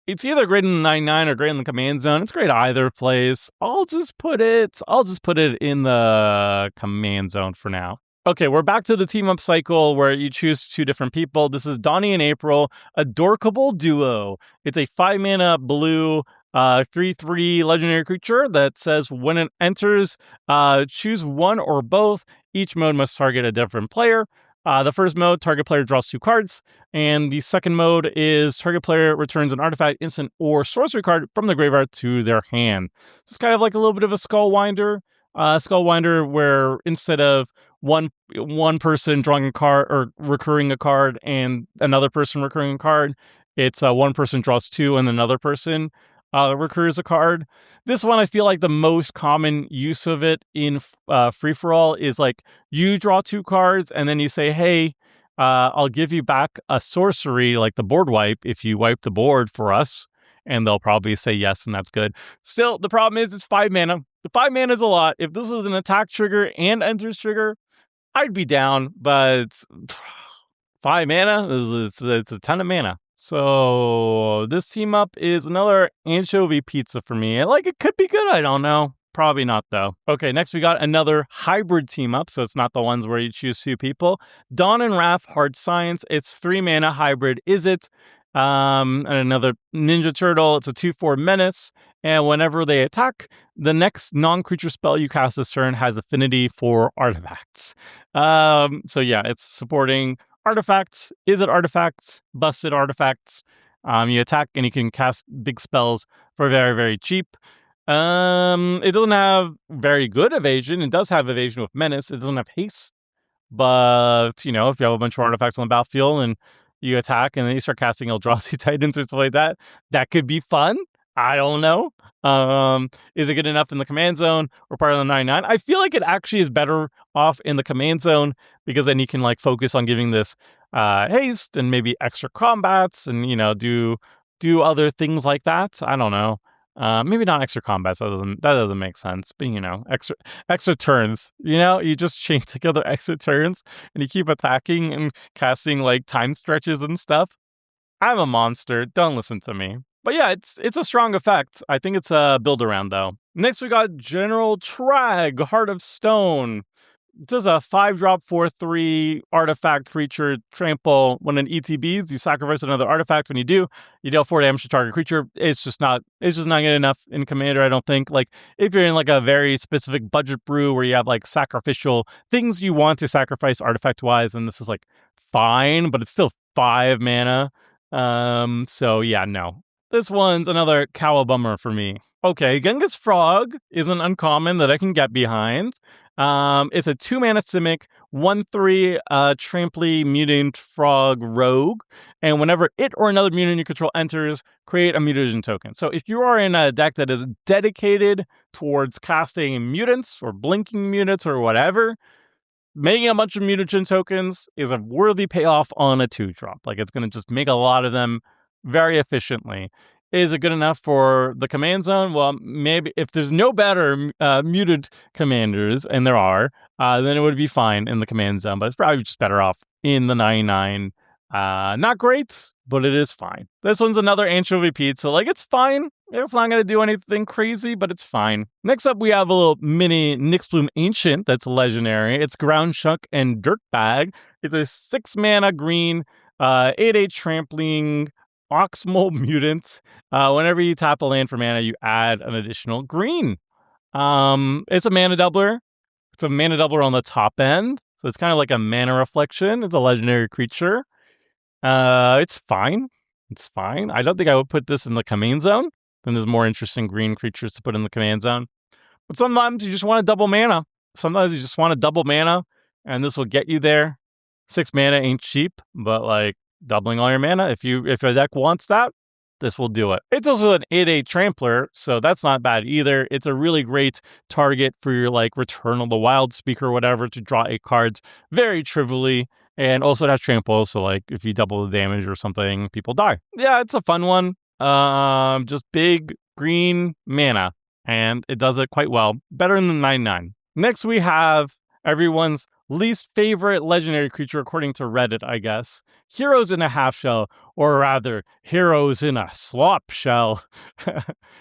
it's either great in the 99 or great in the command zone. It's great either place. I'll just put it in the command zone for now. Okay, we're back to the team-up cycle where you choose 2 different people. This is Donnie and April, a Dorkable Duo. It's a 5-mana blue 3/3 legendary creature that says when it enters, choose 1 or both. Each mode must target a different player. The first mode, target player draws 2 cards, and the second mode is target player returns an artifact, instant, or sorcery card from the graveyard to their hand. It's kind of like a little bit of a Skullwinder. Skullwinder where instead of one person drawing a card or recurring a card and another person recurring a card, it's one person draws 2 and another person recurs a card. This one, I feel like the most common use of it in free-for-all is like you draw 2 cards and then you say, hey, I'll give you back a sorcery like the board wipe if you wipe the board for us. And they'll probably say yes, and that's good. Still, the problem is it's 5 mana. The 5 mana is a lot. If this was an attack trigger and enters trigger, I'd be down, but 5 mana it's a ton of mana. So this team up is another anchovy pizza for me. Like, it could be good. I don't know. Probably not, though. Okay, next we got another hybrid team up, so it's not the ones where you choose 2 people. Dawn and Wrath Hard Science. It's 3 mana hybrid. Is it? And another Ninja Turtle. It's a 2/4 menace. And whenever they attack, the next non-creature spell you cast this turn has affinity for artifacts. So yeah, it's supporting artifacts. Is it artifacts? Busted artifacts. You attack and you can cast big spells for very, very cheap. It doesn't have very good evasion. It does have evasion with menace. It doesn't have haste. But, you know, if you have a bunch of artifacts on the battlefield and you attack and then you start casting Eldrazi Titans or stuff like that, that could be fun. I don't know. Is it good enough in the command zone or part of the 99? I feel like it actually is better off in the command zone because then you can like focus on giving this haste and maybe extra combats and do other things like that. I don't know. Maybe not extra combats. That doesn't make sense. But extra turns. You just chain together extra turns and you keep attacking and casting like time stretches and stuff. I'm a monster. Don't listen to me. But yeah, it's a strong effect. I think it's a build around though. Next we got General Trag, Heart of Stone. Does a 5-drop 4/3 artifact creature trample. When an ETBs, you sacrifice another artifact. When you do, you deal 4 damage to target creature. It's just not good enough in Commander, I don't think. Like if you're in like a very specific budget brew where you have like sacrificial things you want to sacrifice artifact wise, then this is like fine, but it's still 5 mana. So yeah, no. This one's another cowabummer for me. Okay, Genghis Frog isn't uncommon that I can get behind. It's a 2-mana Simic, 1/3 Trampley Mutant Frog Rogue, and whenever it or another mutant you control enters, create a mutagen token. So if you are in a deck that is dedicated towards casting mutants or blinking mutants or whatever, making a bunch of mutagen tokens is a worthy payoff on a 2-drop. Like it's going to just make a lot of them very efficiently. Is it good enough for the command zone? Well, maybe if there's no better muted commanders, and there are, then it would be fine in the command zone, but it's probably just better off in the 99. Not great, but it is fine. This one's another anchovy pizza. Like, it's fine. It's not going to do anything crazy, but it's fine. Next up, we have a little mini Nyxbloom Ancient that's legendary. It's Ground Chuck and Dirtbag. It's a 6-mana green, 8/8 trampling Oxmole mutant. Whenever you tap a land for mana, you add an additional green. It's a mana doubler. It's a mana doubler on the top end. So it's kind of like a mana reflection. It's a legendary creature. It's fine. It's fine. I don't think I would put this in the command zone. Then there's more interesting green creatures to put in the command zone. But sometimes you just want to double mana. And this will get you there. 6 mana ain't cheap, but like doubling all your mana, if your deck wants that, this will do it. It's also an 8/8 trampler, so that's not bad either. It's a really great target for your like Return of the Wild Speaker or whatever to draw 8 cards very trivially. And also it has trample, so like if you double the damage or something, people die. Yeah, it's a fun one. Just big green mana, and it does it quite well. Better than the 9/9. Next we have everyone's least favorite legendary creature according to Reddit, I guess. Heroes in a Half Shell, or rather, Heroes in a Slop Shell.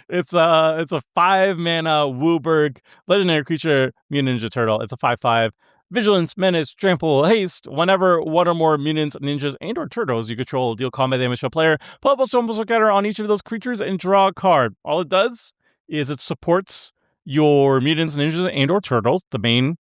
It's a 5-mana Wooburg legendary creature, Mutant Ninja Turtle. It's a 5/5. Vigilance, Menace, Trample, Haste. Whenever one or more mutants, ninjas, and or turtles you control deal combat damage to a player, put a +1/+1 counter on each of those creatures and draw a card. All it does is it supports your mutants, ninjas, and or turtles, the main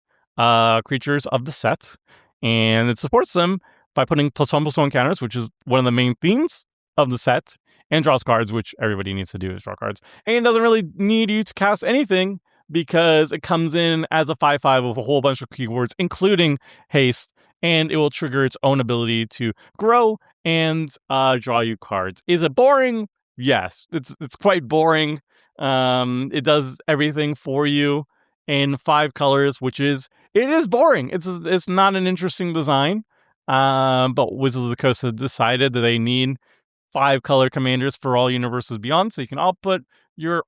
creatures of the set, and it supports them by putting +1/+1 counters, which is one of the main themes of the set, and draws cards, which everybody needs to do is draw cards. And it doesn't really need you to cast anything because it comes in as a 5/5 with a whole bunch of keywords, including haste, and it will trigger its own ability to grow and draw you cards. Is it boring? Yes, it's quite boring. It does everything for you in 5 colors, it is boring. It's not an interesting design. But Wizards of the Coast has decided that they need 5 color commanders for all universes beyond, so you can all put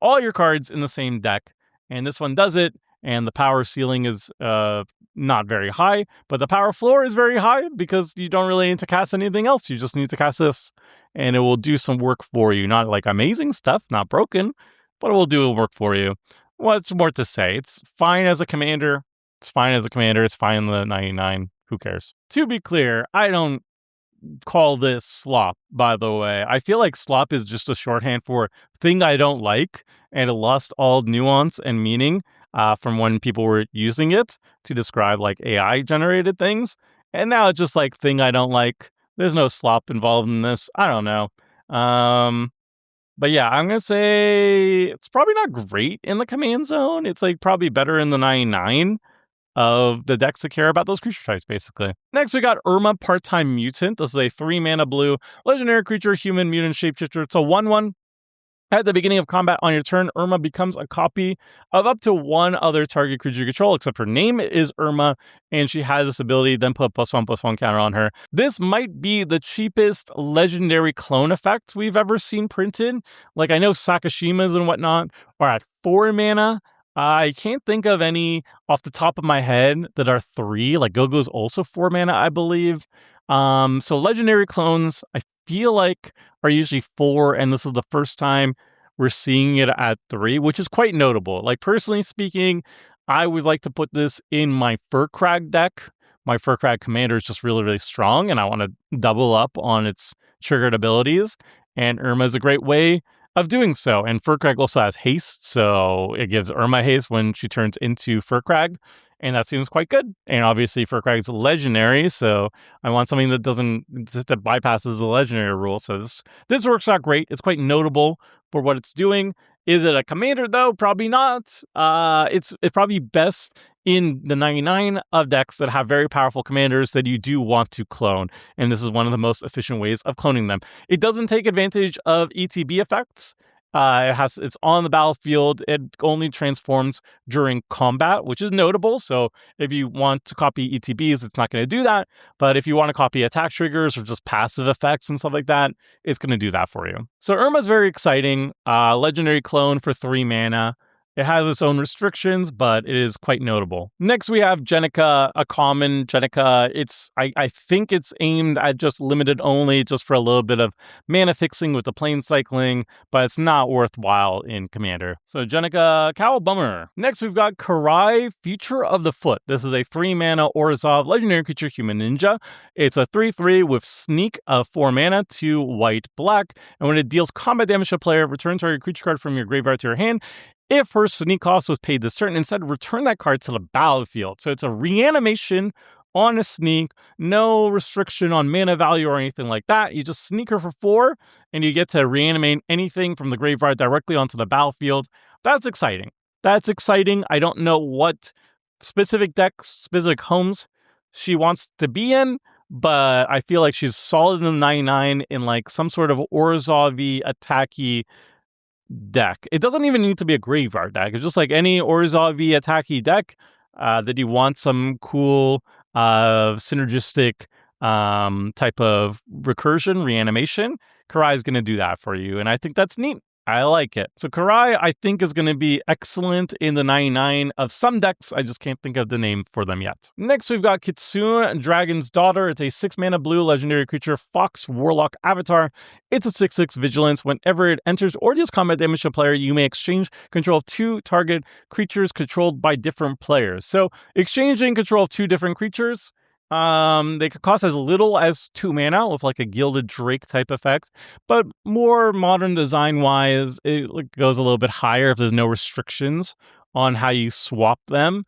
all your cards in the same deck. And this one does it, and the power ceiling is not very high, but the power floor is very high because you don't really need to cast anything else. You just need to cast this, and it will do some work for you. Not like amazing stuff, not broken, but it will do work for you. What's more to say? It's fine as a commander. It's fine in the 99. Who cares? To be clear, I don't call this slop, by the way. I feel like slop is just a shorthand for thing I don't like, and it lost all nuance and meaning from when people were using it to describe like AI generated things. And now it's just like thing I don't like. There's no slop involved in this. I don't know. But yeah, I'm going to say it's probably not great in the command zone. It's like probably better in the 99 of the decks that care about those creature types, basically. Next, we got Irma Part-Time Mutant. This is a 3-mana blue legendary creature, human mutant shapeshifter. It's a 1/1. At the beginning of combat on your turn, Irma becomes a copy of up to one other target creature you control, except her name is Irma, and she has this ability, then put +1/+1 counter on her. This might be the cheapest legendary clone effect we've ever seen printed. Like, I know Sakashima's and whatnot are at 4 mana. I can't think of any off the top of my head that are 3. Like, Gogo's also 4 mana, I believe. So legendary clones, I feel like, are usually 4, and this is the first time we're seeing it at 3, which is quite notable. Like, personally speaking, I would like to put this in my Furkrag deck. My Furkrag commander is just really, really strong, and I want to double up on its triggered abilities, and Irma is a great way of doing so. And Furkrag also has haste, so it gives Irma haste when she turns into Furkrag, and that seems quite good. And obviously Furkrag's legendary, so I want something that that bypasses the legendary rule. So this works out great. It's quite notable for what it's doing. Is it a commander though? Probably not. It's probably best in the 99 of decks that have very powerful commanders that you do want to clone, and this is one of the most efficient ways of cloning them. It doesn't take advantage of ETB effects. It's on the battlefield. It only transforms during combat, which is notable. So if you want to copy ETBs, it's not going to do that. But if you want to copy attack triggers or just passive effects and stuff like that, it's going to do that for you. So Irma's very exciting. Legendary clone for 3 mana. It has its own restrictions, but it is quite notable. Next, we have Jenica, a common Jenica. I think it's aimed at just limited only, just for a little bit of mana fixing with the plane cycling, but it's not worthwhile in Commander. So Jenica, Cowl Bummer. Next, we've got Karai, Future of the Foot. This is a 3 mana Orzhov legendary creature human ninja. It's a 3/3 with Sneak of 4 mana, 2 white, black, and when it deals combat damage to a player, return target creature card from your graveyard to your hand. If her Sneak cost was paid this turn, instead return that card to the battlefield. So it's a reanimation on a Sneak, no restriction on mana value or anything like that. You just sneak her for 4, and you get to reanimate anything from the graveyard directly onto the battlefield. That's exciting. I don't know what specific decks, specific homes she wants to be in, but I feel like she's solid in the 99 in like some sort of Orzhov-y, attacky deck. It doesn't even need to be a graveyard deck. It's just like any Orzhov-y attacky deck that you want some cool synergistic type of recursion, reanimation. Karai is going to do that for you, and I think that's neat. I like it. So Karai, I think, is going to be excellent in the 99 of some decks. I just can't think of the name for them yet. Next, we've got Kitsune, Dragon's Daughter. It's a 6 mana blue legendary creature, Fox Warlock Avatar. It's a 6/6 vigilance. Whenever it enters or deals combat damage to a player, you may exchange control of 2 target creatures controlled by different players. So exchanging control of 2 different creatures, they could cost as little as 2 mana with like a Gilded Drake type effect, but more modern design wise, it goes a little bit higher if there's no restrictions on how you swap them,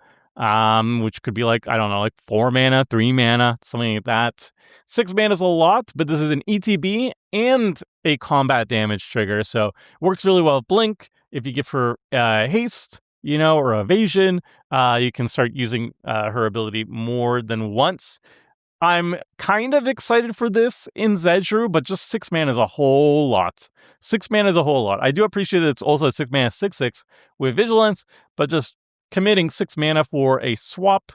which could be like, I don't know, like 4 mana, 3 mana, something like that. 6 mana is a lot, but this is an ETB and a combat damage trigger, so works really well with Blink. If you give her haste, or evasion, you can start using her ability more than once. I'm kind of excited for this in Zedru, but just 6 mana is a whole lot. 6 mana is a whole lot. I do appreciate that it's also a 6 mana 6/6 with vigilance, but just committing 6 mana for a swap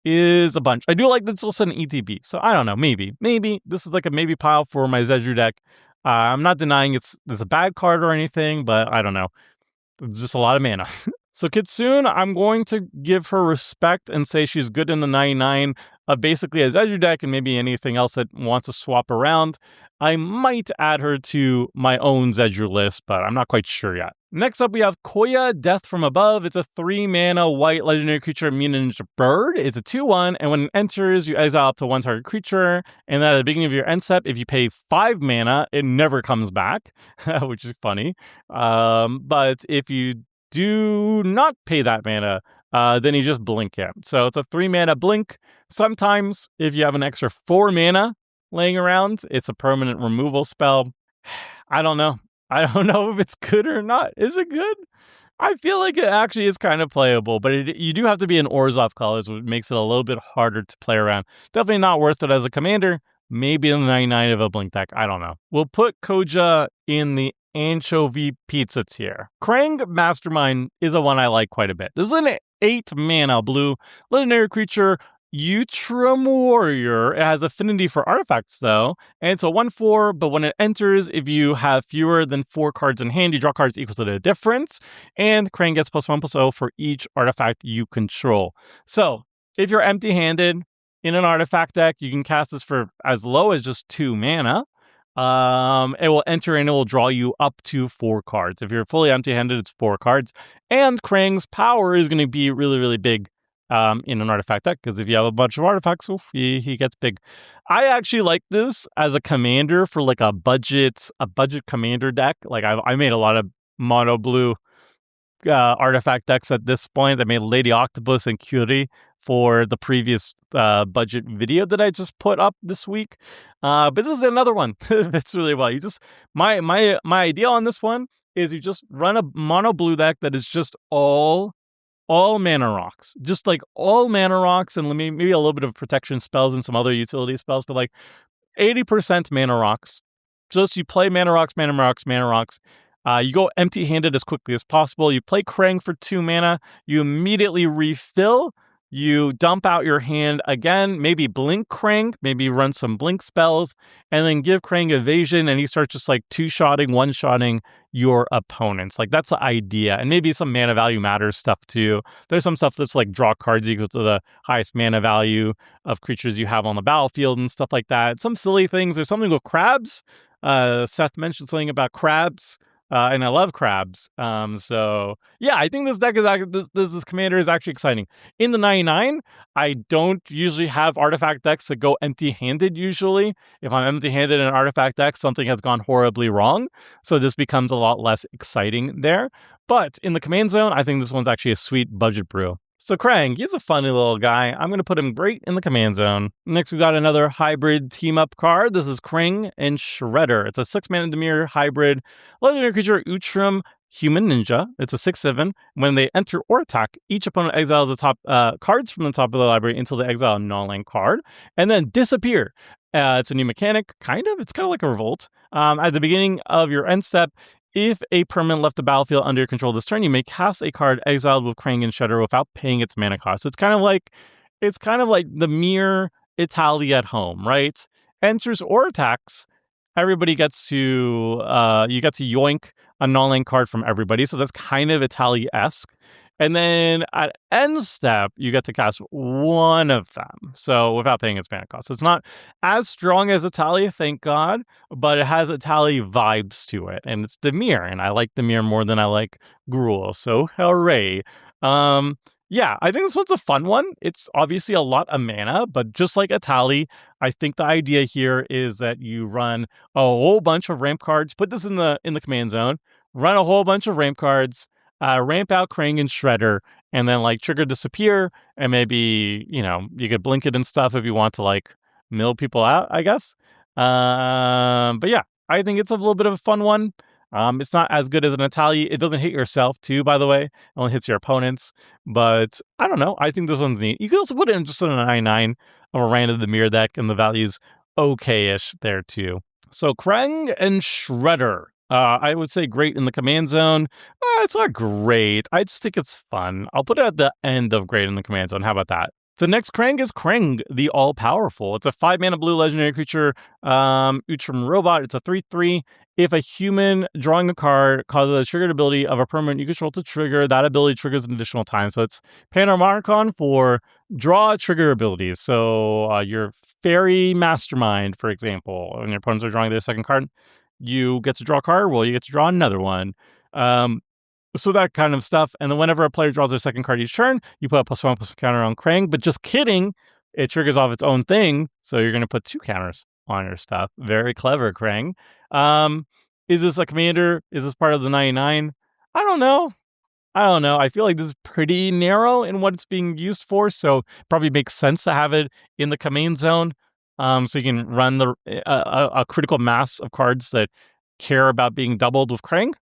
is a bunch. I do like that it's also an ETB, so I don't know, maybe this is like a maybe pile for my Zedru deck. I'm not denying it's a bad card or anything, but I don't know. It's just a lot of mana. So Kitsune, I'm going to give her respect and say she's good in the 99 of basically a Zedru deck and maybe anything else that wants to swap around. I might add her to my own Zedru list, but I'm not quite sure yet. Next up, we have Koya, Death from Above. It's a 3 mana white legendary creature, Mutant Bird. It's a 2/1, and when it enters, you exile up to 1 target creature, and at the beginning of your end step, if you pay 5 mana, it never comes back, which is funny. But if you do not pay that mana, then you just blink it. So it's a 3 mana blink. Sometimes, if you have an extra 4 mana laying around, it's a permanent removal spell. I don't know if it's good or not. Is it good? I feel like it actually is kind of playable, but you do have to be in Orzhov colors, which makes it a little bit harder to play around. Definitely not worth it as a commander. Maybe in the 99 of a blink deck. I don't know. We'll put Koja in the anchovy pizza tier. Krang Mastermind is a one I like quite a bit. This is an 8 mana blue legendary creature, Utrum Warrior. It has affinity for artifacts though, and it's a 1/4, but when it enters, if you have fewer than 4 cards in hand, you draw cards equal to the difference, and Krang gets +1/+0 for each artifact you control. So, if you're empty-handed in an artifact deck, you can cast this for as low as just 2 mana. It will enter and it will draw you up to 4 cards. If you're fully empty-handed, it's 4 cards. And Krang's power is going to be really, really big in an artifact deck, because if you have a bunch of artifacts, he gets big. I actually like this as a commander for like a budget commander deck. Like I made a lot of mono blue artifact decks at this point. I made Lady Octopus and Curie for the previous budget video that I just put up this week. But this is another one. It's really well. You just my idea on this one is you just run a mono blue deck that is just all mana rocks. Just like all mana rocks, and maybe a little bit of protection spells and some other utility spells, but like 80% mana rocks. Just you play mana rocks, mana rocks, mana rocks. You go empty-handed as quickly as possible. You play Krang for 2 mana. You immediately refill. You dump out your hand again. Maybe blink Krang. Maybe run some blink spells. And then give Krang evasion. And he starts just like 2-shotting, 1-shotting your opponents. Like that's the idea. And maybe some mana value matters stuff too. There's some stuff that's like draw cards equal to the highest mana value of creatures you have on the battlefield and stuff like that. Some silly things. There's something with crabs. Seth mentioned something about crabs. And I love crabs. So yeah, I think this deck is this commander is actually exciting. In the 99, I don't usually have artifact decks that go empty-handed usually. If I'm empty-handed in an artifact deck, something has gone horribly wrong. So this becomes a lot less exciting there. But in the command zone, I think this one's actually a sweet budget brew. So Krang, he's a funny little guy. I'm going to put him great in the command zone. Next, we got another hybrid team-up card. This is Krang and Shredder. It's a 6-mana Dimir hybrid legendary creature, Utrum Human Ninja. It's a 6/7. When they enter or attack, each opponent exiles the top cards from the top of the library until they exile a non-land card, and then disappear. It's a new mechanic, kind of. It's kind of like a revolt. At the beginning of your end step, if a permanent left the battlefield under your control this turn, you may cast a card exiled with Krang and Shredder without paying its mana cost. So it's kind of like the mere Italy at home, right? Enters or attacks, everybody gets to you get to yoink a non-land card from everybody. So that's kind of Italy-esque. And then at end step, you get to cast one of them. So without paying its mana cost. It's not as strong as Italy, thank God, but it has Italy vibes to it. And it's Dimir, and I like Dimir more than I like Gruul. So hooray. Yeah, I think this one's a fun one. It's obviously a lot of mana, but just like Italy, I think the idea here is that you run a whole bunch of ramp cards, put this in the command zone, run a whole bunch of ramp cards, ramp out Krang and Shredder, and then like trigger disappear, and maybe, you could blink it and stuff if you want to like mill people out, I guess. But yeah, I think it's a little bit of a fun one. It's not as good as an Italy. It doesn't hit yourself too, by the way. It only hits your opponents. But I don't know. I think this one's neat. You can also put it in just on a 9/9 of a random Dimir deck, and the value's okay-ish there too. So Krang and Shredder. I would say great in the command zone. It's not great. I just think it's fun. I'll put it at the end of great in the command zone. How about that? The next Krang is Krang, the All-Powerful. It's a 5-mana blue legendary creature, Utrum Robot. It's a 3/3. If a human drawing a card causes a triggered ability of a permanent you control to trigger, that ability triggers an additional time. So it's Panarmarcon for draw trigger abilities. So your Fairy Mastermind, for example, when your opponents are drawing their second card, you get to draw a card, well, you get to draw another one. So that kind of stuff. And then whenever a player draws their second card each turn, you put a +1/+1 counter on Krang. But just kidding, it triggers off its own thing. So you're going to put 2 counters on your stuff. Very clever, Krang. Is this a commander? Is this part of the 99? I don't know. I feel like this is pretty narrow in what it's being used for. So probably makes sense to have it in the command zone. So you can run a critical mass of cards that care about being doubled with Krang.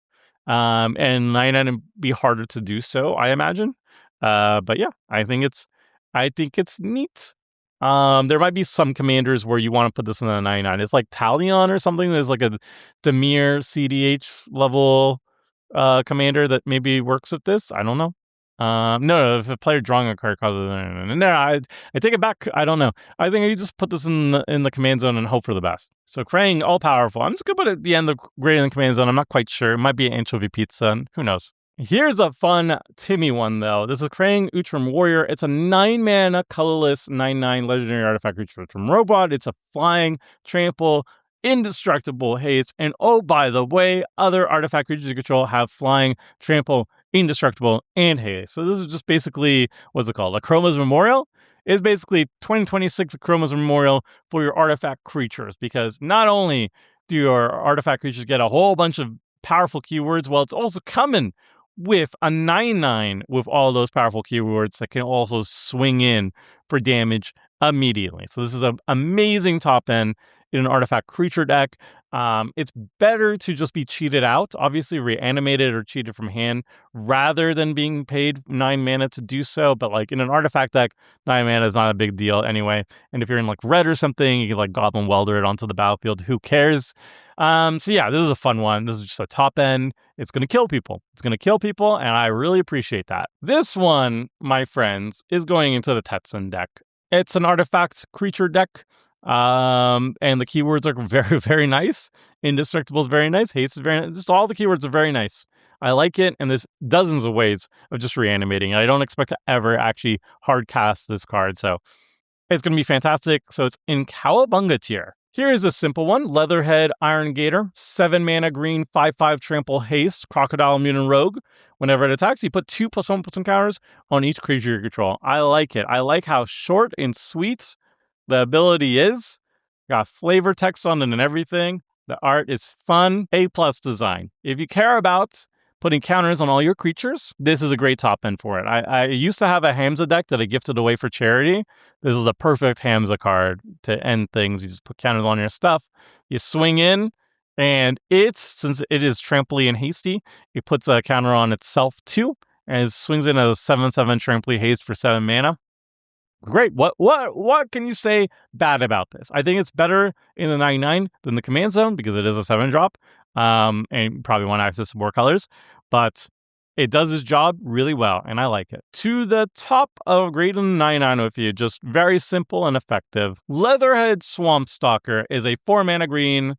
And 99 would be harder to do so, I imagine. But yeah, I think it's neat. There might be some commanders where you want to put this in the 99. It's like Talion or something. There's like a Demir CDH level commander that maybe works with this. I don't know. No, if a player drawing a card causes no, I take it back. I don't know. I think you just put this in the command zone and hope for the best. So Krang, all powerful. I'm just gonna put it at the end of greater than command zone. I'm not quite sure. It might be an anchovy pizza. Who knows? Here's a fun Timmy one, though. This is Krang Utrum Warrior. It's a 9-mana, colorless, 9/9 legendary artifact creature from robot. It's a flying, trample, indestructible haste. And oh, by the way, other artifact creatures you control have flying, trample, indestructible, and haste. So this is just basically, what's it called? A Chroma's Memorial? It's basically 2026 Chroma's Memorial for your artifact creatures, because not only do your artifact creatures get a whole bunch of powerful keywords, well, it's also coming with a 9/9 with all those powerful keywords that can also swing in for damage immediately. So this is an amazing top end in an artifact creature deck. It's better to just be cheated out, obviously reanimated or cheated from hand, rather than being paid 9 mana to do so. But like in an artifact deck, 9 mana is not a big deal anyway. And if you're in like red or something, you can like Goblin Welder it onto the battlefield. Who cares? So yeah, this is a fun one. This is just a top end. It's going to kill people. It's going to kill people, and I really appreciate that. This one, my friends, is going into the Tetsun deck. It's an artifact creature deck, and the keywords are very, very nice. Indestructible is very nice. Haste is very nice. Just all the keywords are very nice. I like it, and there's dozens of ways of just reanimating. I don't expect to ever actually hard cast this card, so it's going to be fantastic. So it's in Cowabunga tier. Here is a simple one. Leatherhead Iron Gator, 7 mana green, 5/5 trample haste, Crocodile Mutant Rogue. Whenever it attacks, you put 2+1/+1 counters on each creature you control. I like it. I like how short and sweet the ability is. Got flavor text on it and everything. The art is fun. A+ design. If you care about putting counters on all your creatures, this is a great top end for it. I used to have a Hamza deck that I gifted away for charity. This is the perfect Hamza card to end things. You just put counters on your stuff. You swing in, and since it is tramply and hasty, it puts a counter on itself too, and it swings in as a 7/7 tramply haste for 7 mana. Great. What can you say bad about this? I think it's better in the 99 than the command zone because it is a 7-drop. And you probably want access to more colors, but it does its job really well, and I like it. To the top of greater than 99 with you, just very simple and effective. Leatherhead Swamp Stalker is a 4-mana green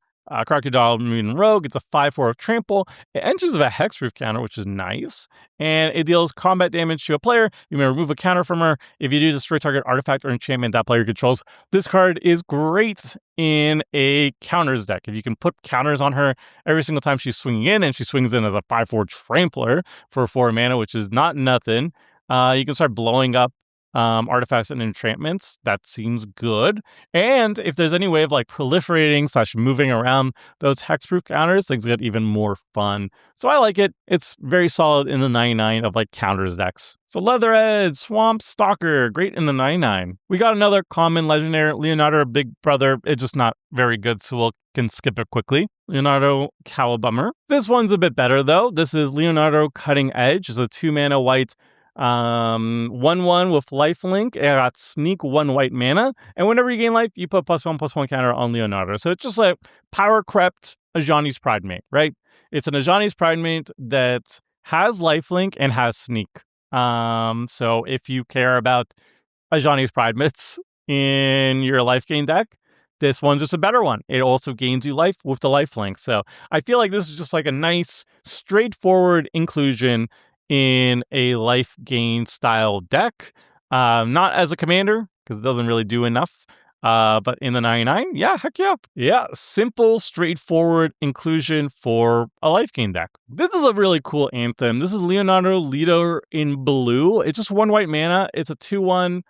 Crocodile Mutant Rogue. It's a 5/4 of trample. It enters with a hexproof counter, which is nice, and it deals combat damage to a player. You may remove a counter from her. If you do, destroy target artifact or enchantment that player controls. This card is great in a counters deck. If you can put counters on her every single time she's swinging in, and she swings in as a 5/4 trampler for 4 mana, which is not nothing, you can start blowing up artifacts and enchantments. That seems good. And if there's any way of like proliferating / moving around those hexproof counters, things get even more fun. So I like it. It's very solid in the 99 of like counters decks. So Leatherhead Swamp Stalker, great in the 99. We got another common legendary, Leonardo Big Brother. It's just not very good, so we can skip it quickly. Leonardo Cowabummer. This one's a bit better though. This is Leonardo Cutting Edge. It's a 2-mana white 1/1 with lifelink. It got sneak 1 white mana, and whenever you gain life, you put +1/+1 counter on Leonardo. So it's just like power crept Ajani's Pridemate, right? It's an Ajani's Pridemate that has lifelink and has sneak. So if you care about Ajani's Pridemates in your life gain deck, this one's just a better one. It also gains you life with the lifelink. So I feel like this is just like a nice, straightforward inclusion in a life gain style deck. Not as a commander, because it doesn't really do enough. But in the 99, yeah, heck yeah. Yeah, simple, straightforward inclusion for a life gain deck. This is a really cool anthem. This is Leonardo Leader in blue. It's just 1 white mana. It's a 2/1.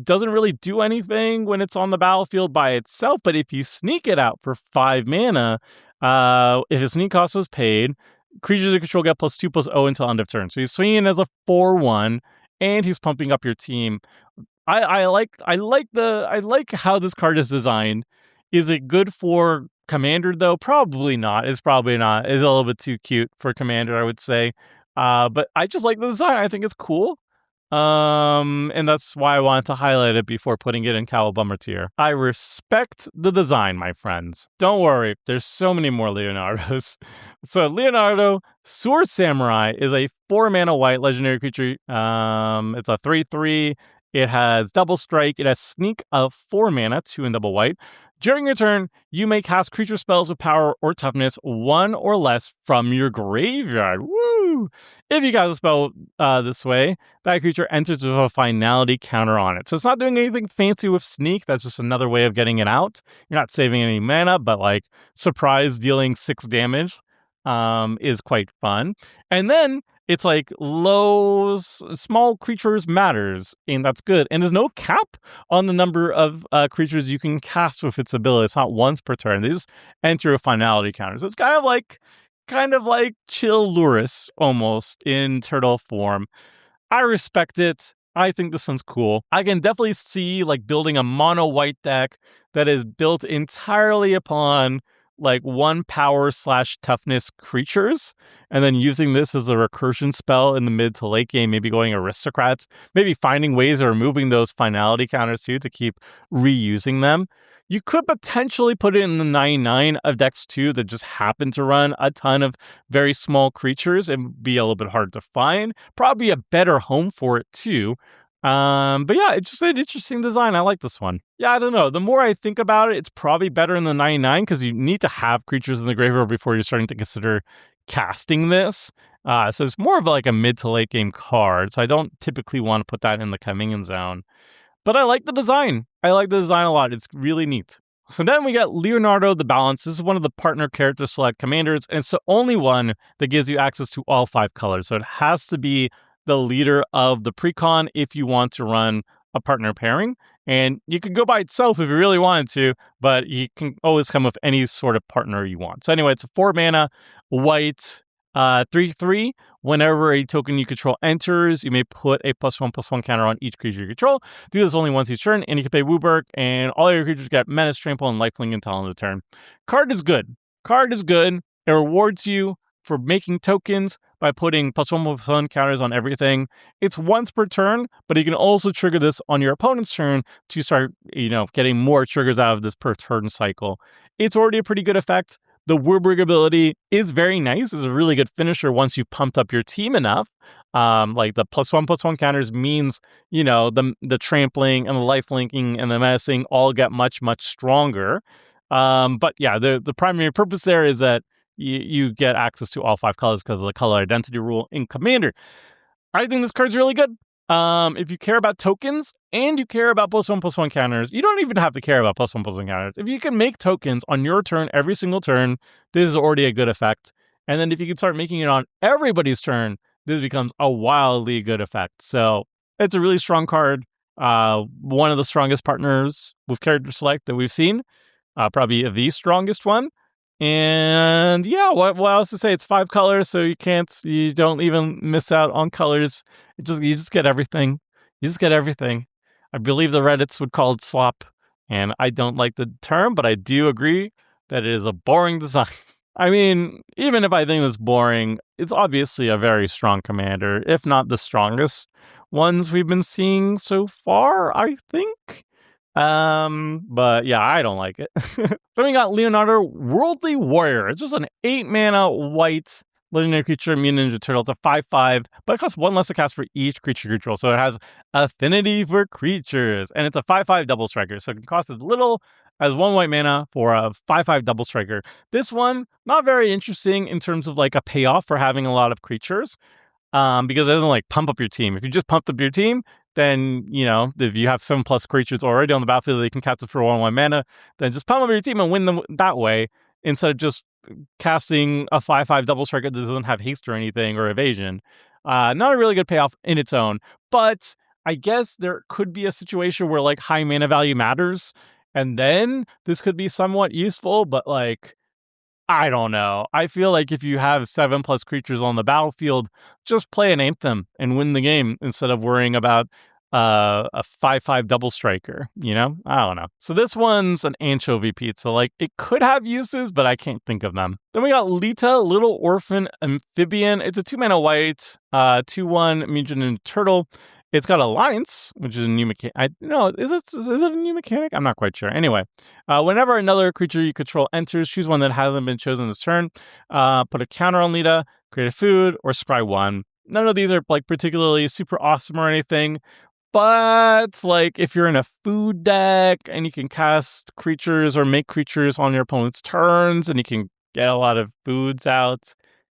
Doesn't really do anything when it's on the battlefield by itself, but if you sneak it out for 5 mana, if a sneak cost was paid, creatures you control get +2/+0 until end of turn. So he's swinging as a 4/1, and he's pumping up your team. I like how this card is designed. Is it good for Commander though? Probably not. It's probably not. It's a little bit too cute for Commander, I would say. But I just like the design. I think it's cool. And that's why I wanted to highlight it before putting it in Cowabunga tier. I respect the design, my friends. Don't worry, there's so many more Leonardos. So Leonardo, Sword Samurai, is a 4-mana white legendary creature. It's a 3/3. It has double strike. It has sneak of 4 mana, 2 and double white. During your turn, you may cast creature spells with power or toughness 1 or less from your graveyard. Woo! If you cast a spell this way, that creature enters with a finality counter on it. So it's not doing anything fancy with sneak. That's just another way of getting it out. You're not saving any mana, but like surprise dealing 6 damage is quite fun. And then it's like small creatures matters, and that's good. And there's no cap on the number of creatures you can cast with its ability. It's not once per turn. They just enter a finality counter. So it's kind of like chill Lurrus almost in turtle form. I respect it. I think this one's cool. I can definitely see like building a mono white deck that is built entirely upon like 1 power / toughness creatures, and then using this as a recursion spell in the mid to late game, maybe going aristocrats, maybe finding ways of removing those finality counters too to keep reusing them. You could potentially put it in the 99 of decks too that just happen to run a ton of very small creatures and be a little bit hard to find. Probably a better home for it too. But yeah, it's just an interesting design. I like this one. Yeah, I don't know. The more I think about it, it's probably better in the 99 because you need to have creatures in the graveyard before you're starting to consider casting this. So it's more of like a mid to late game card. So I don't typically want to put that in the coming in zone. But I like the design. I like the design a lot. It's really neat. So then we got Leonardo the Balance. This is one of the partner character select commanders, and it's the only one that gives you access to all 5 colors. So it has to be the leader of the precon if you want to run a partner pairing. And you can go by itself if you really wanted to, but you can always come with any sort of partner you want. So anyway, it's a 4 mana white 3/3. Whenever a token you control enters, you may put a +1/+1 counter on each creature you control. Do this only once each turn, and you can pay Wooburg, and all your creatures get Menace, Trample, and Lifelink until end of the turn. Card is good. It rewards you for making tokens by putting +1/+1 counters on everything. It's once per turn, but you can also trigger this on your opponent's turn to start, getting more triggers out of this per turn cycle. It's already a pretty good effect. The Wurburg ability is very nice. It's a really good finisher once you've pumped up your team enough. Like the +1/+1 counters means, the trampling and the lifelinking and the menacing all get much, much stronger. But yeah, the primary purpose there is that you get access to all 5 colors because of the color identity rule in Commander. I think this card's really good. If you care about tokens and you care about +1/+1 counters, you don't even have to care about +1/+1 counters. If you can make tokens on your turn every single turn, this is already a good effect. And then if you can start making it on everybody's turn, this becomes a wildly good effect. So it's a really strong card. One of the strongest partners with character select that we've seen. Probably the strongest one. And yeah, what else to say? It's 5 colors, so you don't even miss out on colors. You just get everything. I believe the Reddits would call it slop, and I don't like the term, but I do agree that it is a boring design. I mean, even if I think it's boring, it's obviously a very strong commander, if not the strongest ones we've been seeing so far, I think. But yeah, I don't like it. Then we got Leonardo Worldly Warrior. It's just an 8 mana white legendary creature, Mutant Ninja Turtle. It's a 5/5, but it costs 1 less to cast for each creature you control. So it has affinity for creatures, and it's a 5/5 double striker. So it can cost as little as 1 white mana for a 5/5 double striker. This one, not very interesting in terms of like a payoff for having a lot of creatures. Because it doesn't like pump up your team. If you just pumped up your team, then, if you have 7+ creatures already on the battlefield that you can cast it for 1 white mana, then just pump up your team and win them that way instead of just casting a 5/5 double striker that doesn't have haste or anything or evasion. Not a really good payoff in its own, but I guess there could be a situation where like high mana value matters, and then this could be somewhat useful, but like, I don't know. I feel like if you have 7+ creatures on the battlefield, just play an Anthem and win the game instead of worrying about a 5/5 double striker, I don't know. So this one's an anchovy pizza. Like, it could have uses, but I can't think of them. Then we got Lita, Little Orphan Amphibian. It's a 2 mana white, 2/1 Mutant Ninja Turtle. It's got Alliance, which is a new mechanic. No, is it a new mechanic? I'm not quite sure. Anyway, whenever another creature you control enters, choose one that hasn't been chosen this turn. Put a counter on Lita, create a food, or scry one. None of these are like particularly super awesome or anything. But like if you're in a food deck and you can cast creatures or make creatures on your opponent's turns and you can get a lot of foods out,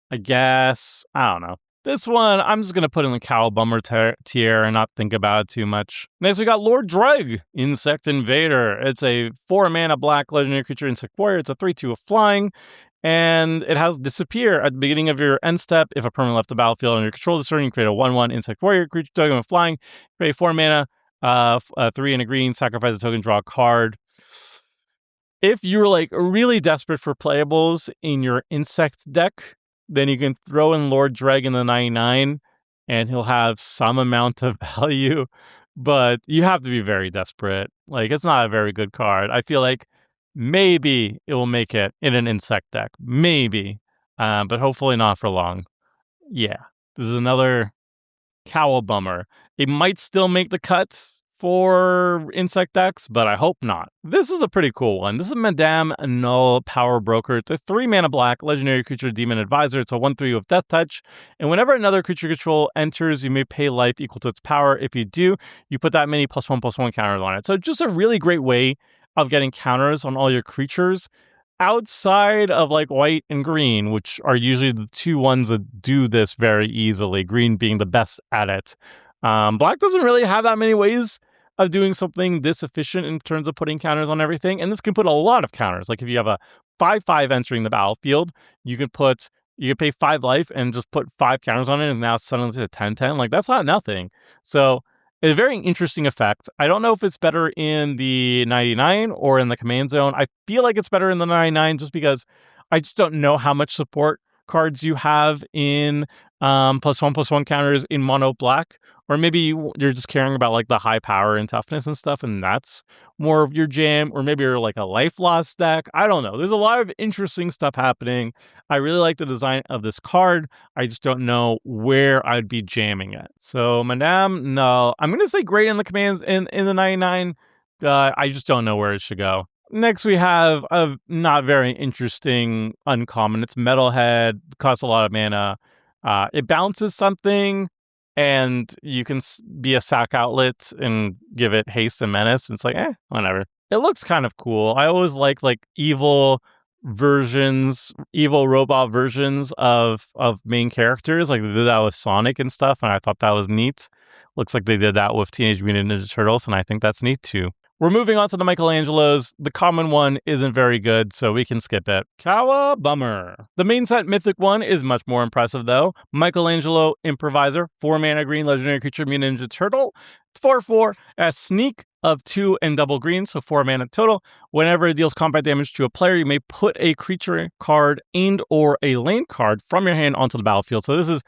I guess. I don't know. This one, I'm just going to put in the Cow Bummer tier and not think about it too much. Next, we got Lord Dreg, Insect Invader. It's a 4-mana black legendary creature insect warrior. It's a 3/2 of flying, and it has Disappear. At the beginning of your end step, if a permanent left the battlefield under your control this turn, you create a 1/1 insect warrior creature token with flying. Pay 4 mana, 3 and a green, sacrifice a token, draw a card. If you're like really desperate for playables in your insect deck, then you can throw in Lord Dreg in the 99 and he'll have some amount of value, but you have to be very desperate. Like, it's not a very good card. I feel like maybe it will make it in an insect deck. Maybe. But hopefully not for long. Yeah. This is another Cowl Bummer. It might still make the cut for insect decks, but I hope not. This is a pretty cool one. This is Madame Null Power Broker. It's a 3-mana black legendary creature demon advisor. It's a 1/3 with Death Touch. And whenever another creature control enters, you may pay life equal to its power. If you do, you put that many +1/+1 counters on it. So just a really great way of getting counters on all your creatures outside of like white and green, which are usually the two ones that do this very easily, green being the best at it. Black doesn't really have that many ways of doing something this efficient in terms of putting counters on everything. And this can put a lot of counters. Like if you have a 5/5 entering the battlefield, you can pay 5 life and just put 5 counters on it, and now suddenly it's a 10/10. Like, that's not nothing. So it's a very interesting effect. I don't know if it's better in the 99 or in the command zone. I feel like it's better in the 99 just because I just don't know how much support cards you have in +1/+1 counters in mono black. Or maybe you're just caring about like the high power and toughness and stuff, and that's more of your jam. Or maybe you're like a life loss deck. I don't know. There's a lot of interesting stuff happening. I really like the design of this card. I just don't know where I'd be jamming it. So Madame, no. I'm going to say great in the commands in the 99. I just don't know where it should go. Next, we have a not very interesting uncommon. It's Metalhead. Costs a lot of mana. It bounces something, and you can be a sack outlet and give it haste and menace. It's like, whatever. It looks kind of cool. I always like evil robot versions of main characters. Like they did that with Sonic and stuff, and I thought that was neat. Looks like they did that with Teenage Mutant Ninja Turtles, and I think that's neat too. We're moving on to the Michelangelos. The common one isn't very good, so we can skip it. Kawa Bummer. The main set mythic one is much more impressive, though. Michelangelo Improviser, 4-mana green legendary creature mutant ninja turtle. It's 4/4, a sneak of 2 and double green, so 4 mana total. Whenever it deals combat damage to a player, you may put a creature card and or a land card from your hand onto the battlefield. So this is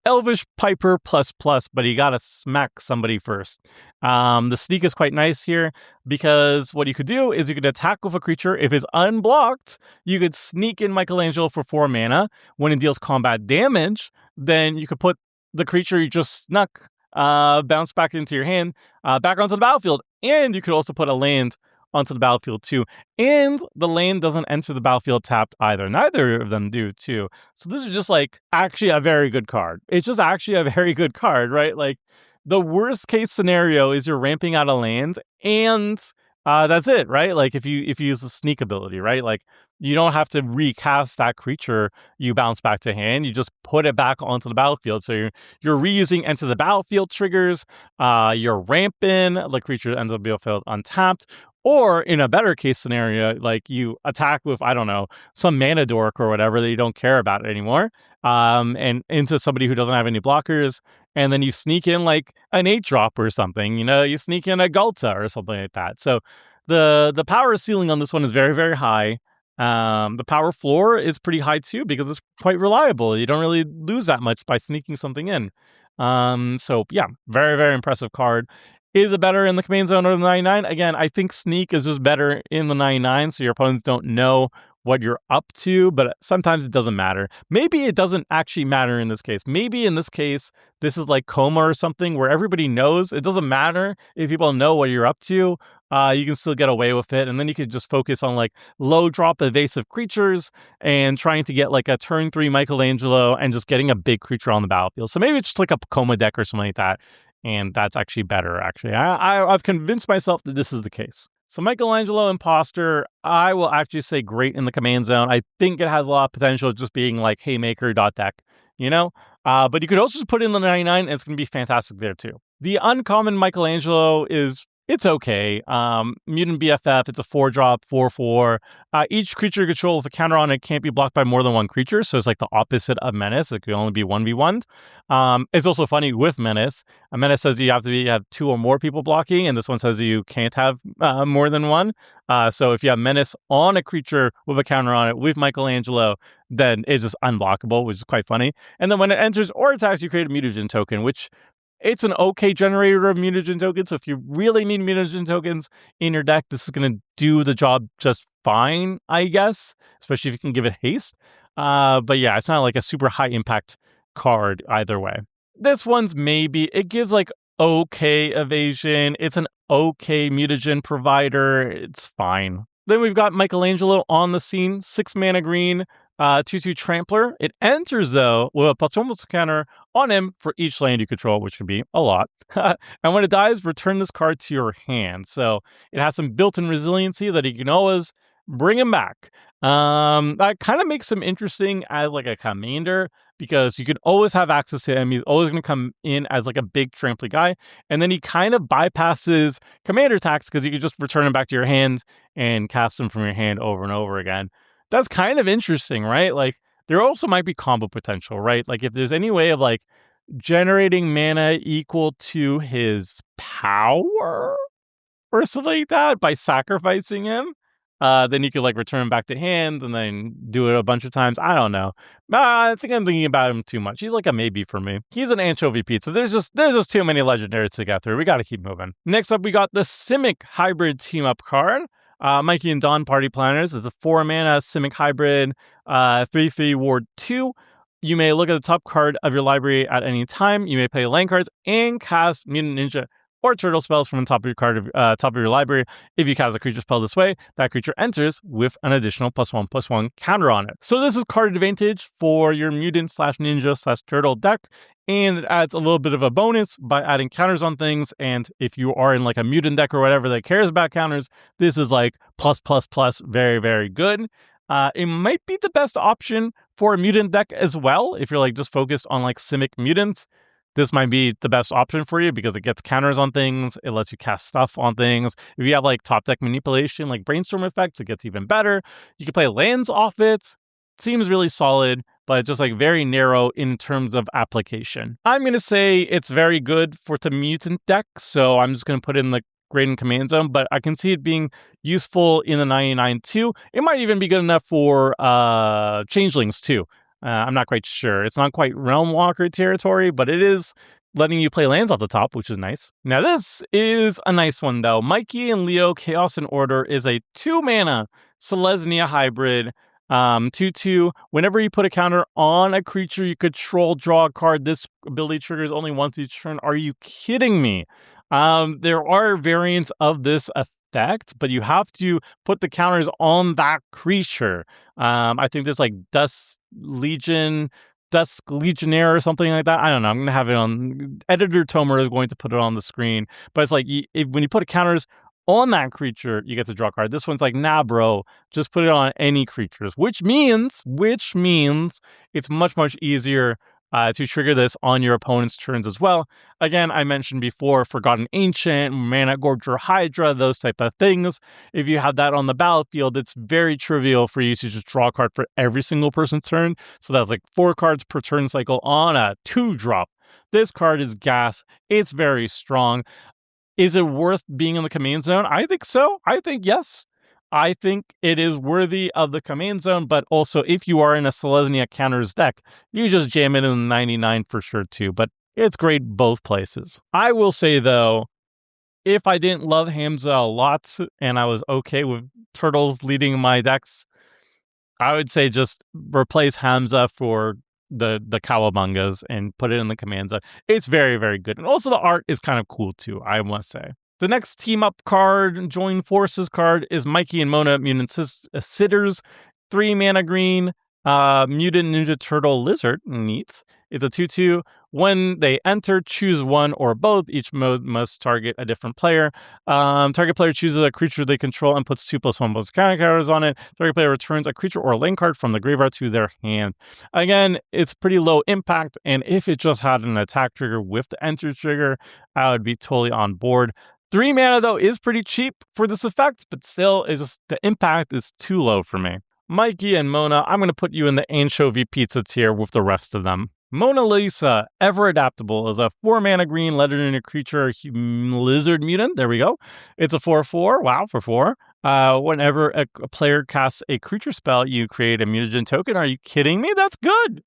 Elvish Piper ++, but you gotta smack somebody first. The sneak is quite nice here because what you could do is you could attack with a creature. If it's unblocked, you could sneak in Michelangelo for 4 mana. When it deals combat damage, then you could put the creature you just snuck bounce back into your hand, back onto the battlefield. And you could also put a land onto the battlefield too. And the land doesn't enter the battlefield tapped either. Neither of them do too. So this is just like actually a very good card. It's just actually a very good card, right? Like the worst case scenario is you're ramping out a land and that's it, right? Like if you use the sneak ability, right? Like you don't have to recast that creature you bounce back to hand. You just put it back onto the battlefield. So you're reusing enter the battlefield triggers. You're ramping, the creature ends up being untapped. Or in a better case scenario, like you attack with, I don't know, some mana dork or whatever that you don't care about anymore, and into somebody who doesn't have any blockers, and then you sneak in like an 8-drop or something, you sneak in a Galta or something like that. So the power ceiling on this one is very, very high. The power floor is pretty high too because it's quite reliable. You don't really lose that much by sneaking something in. So yeah, very, very impressive card. Is it better in the command zone or the 99? Again, I think sneak is just better in the 99, so your opponents don't know what you're up to, but sometimes it doesn't matter. Maybe it doesn't actually matter in this case. Maybe in this case, this is like Coma or something where everybody knows. It doesn't matter if people know what you're up to. You can still get away with it. And then you could just focus on like low drop evasive creatures and trying to get like a turn 3 Michelangelo and just getting a big creature on the battlefield. So maybe it's just like a Coma deck or something like that. And that's actually better, actually. I've convinced myself that this is the case. So Michelangelo Imposter, I will actually say great in the command zone. I think it has a lot of potential just being like Haymaker deck, you know? But you could also just put in the 99 and it's going to be fantastic there too. The uncommon Michelangelo it's okay. Mutant BFF, it's a 4-drop, 4/4. Each creature you control with a counter on it can't be blocked by more than one creature, so it's like the opposite of Menace. It can only be 1v1. It's also funny with Menace. A Menace says you have to have 2 or more people blocking, and this one says you can't have more than one. So if you have Menace on a creature with a counter on it with Michelangelo, then it's just unblockable, which is quite funny. And then when it enters or attacks, you create a mutagen token, which it's an okay generator of mutagen tokens. So if you really need mutagen tokens in your deck, this is going to do the job just fine, I guess, especially if you can give it haste. But yeah, it's not like a super high impact card either way. This one's maybe, it gives like okay evasion. It's an okay mutagen provider. It's fine. Then we've got Michelangelo on the scene, 6 mana green, 2/2 Trampler. It enters, though, with a +1/+1 counter on him for each land you control, which could be a lot. And when it dies, return this card to your hand. So it has some built-in resiliency that you can always bring him back. That kind of makes him interesting as like a commander because you can always have access to him. He's always going to come in as like a big tramply guy. And then he kind of bypasses commander attacks because you can just return him back to your hand and cast him from your hand over and over again. That's kind of interesting, right? Like there also might be combo potential, right? Like if there's any way of like generating mana equal to his power or something like that by sacrificing him, then you could like return him back to hand and then do it a bunch of times. I don't know. I think I'm thinking about him too much. He's like a maybe for me. He's an anchovy pizza. There's just too many legendaries to get through. We got to keep moving. Next up, we got the Simic hybrid team up card. Mikey and Dawn Party Planners is a 4-mana Simic hybrid, 3/3 Ward 2. You may look at the top card of your library at any time. You may play land cards and cast Mutant Ninja or Turtle spells from the top of your library. If you cast a creature spell this way, that creature enters with an additional +1/+1 counter on it. So this is card advantage for your Mutant/Ninja/Turtle deck. And it adds a little bit of a bonus by adding counters on things. And if you are in like a mutant deck or whatever that cares about counters, this is like +++, very, very good. It might be the best option for a mutant deck as well. If you're like just focused on like Simic mutants, this might be the best option for you because it gets counters on things. It lets you cast stuff on things. If you have like top deck manipulation, like brainstorm effects, it gets even better. You can play lands off it. Seems really solid, but it's just like very narrow in terms of application. I'm going to say it's very good for the mutant deck, so I'm just going to put in the great in command zone, but I can see it being useful in the 99 too. It might even be good enough for changelings too. I'm not quite sure. It's not quite Realm Walker territory, but it is letting you play lands off the top, which is nice. Now this is a nice one though. Mikey and Leo Chaos and Order is a 2-mana Selesnya hybrid. 2/2. Whenever you put a counter on a creature you control, draw a card. This ability triggers only once each turn. Are you kidding me? There are variants of this effect, but you have to put the counters on that creature. I think there's like Dusk Legionnaire or something like that. I don't know. I'm going to have it on. Editor Tomer is going to put it on the screen. But it's like when you put counters on that creature, you get to draw a card. This one's like, nah, bro, just put it on any creatures, which means it's much, much easier to trigger this on your opponent's turns as well. Again, I mentioned before, Forgotten Ancient, Mana Gorger Hydra, those type of things. If you have that on the battlefield, it's very trivial for you to just draw a card for every single person's turn. So that's like 4 cards per turn cycle on a 2-drop. This card is gas. It's very strong. Is it worth being in the command zone? I think so. I think yes. I think it is worthy of the command zone, but also if you are in a Selesnya counters deck, you just jam it in the 99 for sure too, but it's great both places. I will say though, if I didn't love Hamza a lot and I was okay with turtles leading my decks, I would say just replace Hamza for the Kawabangas and put it in the command zone. It's very, very good. And also the art is kind of cool too, I must say. The next team up card, join forces card, is Mikey and Mona, Mutant Sitters. 3 mana green, Mutant Ninja Turtle Lizard. Neat. It's a 2/2. When they enter, choose one or both. Each mode must target a different player. Target player chooses a creature they control and puts 2+1+ counter counters on it. Target player returns a creature or lane card from the graveyard to their hand. Again, it's pretty low impact, and if it just had an attack trigger with the enter trigger, I would be totally on board. 3 mana, though, is pretty cheap for this effect, but still, it's just the impact is too low for me. Mikey and Mona, I'm going to put you in the anchovy pizza tier with the rest of them. Mona Lisa, Ever Adaptable, is a 4 mana green legendary creature lizard mutant. There we go. It's a 4/4. Wow, for 4. Whenever a player casts a creature spell, you create a mutagen token. Are you kidding me? That's good.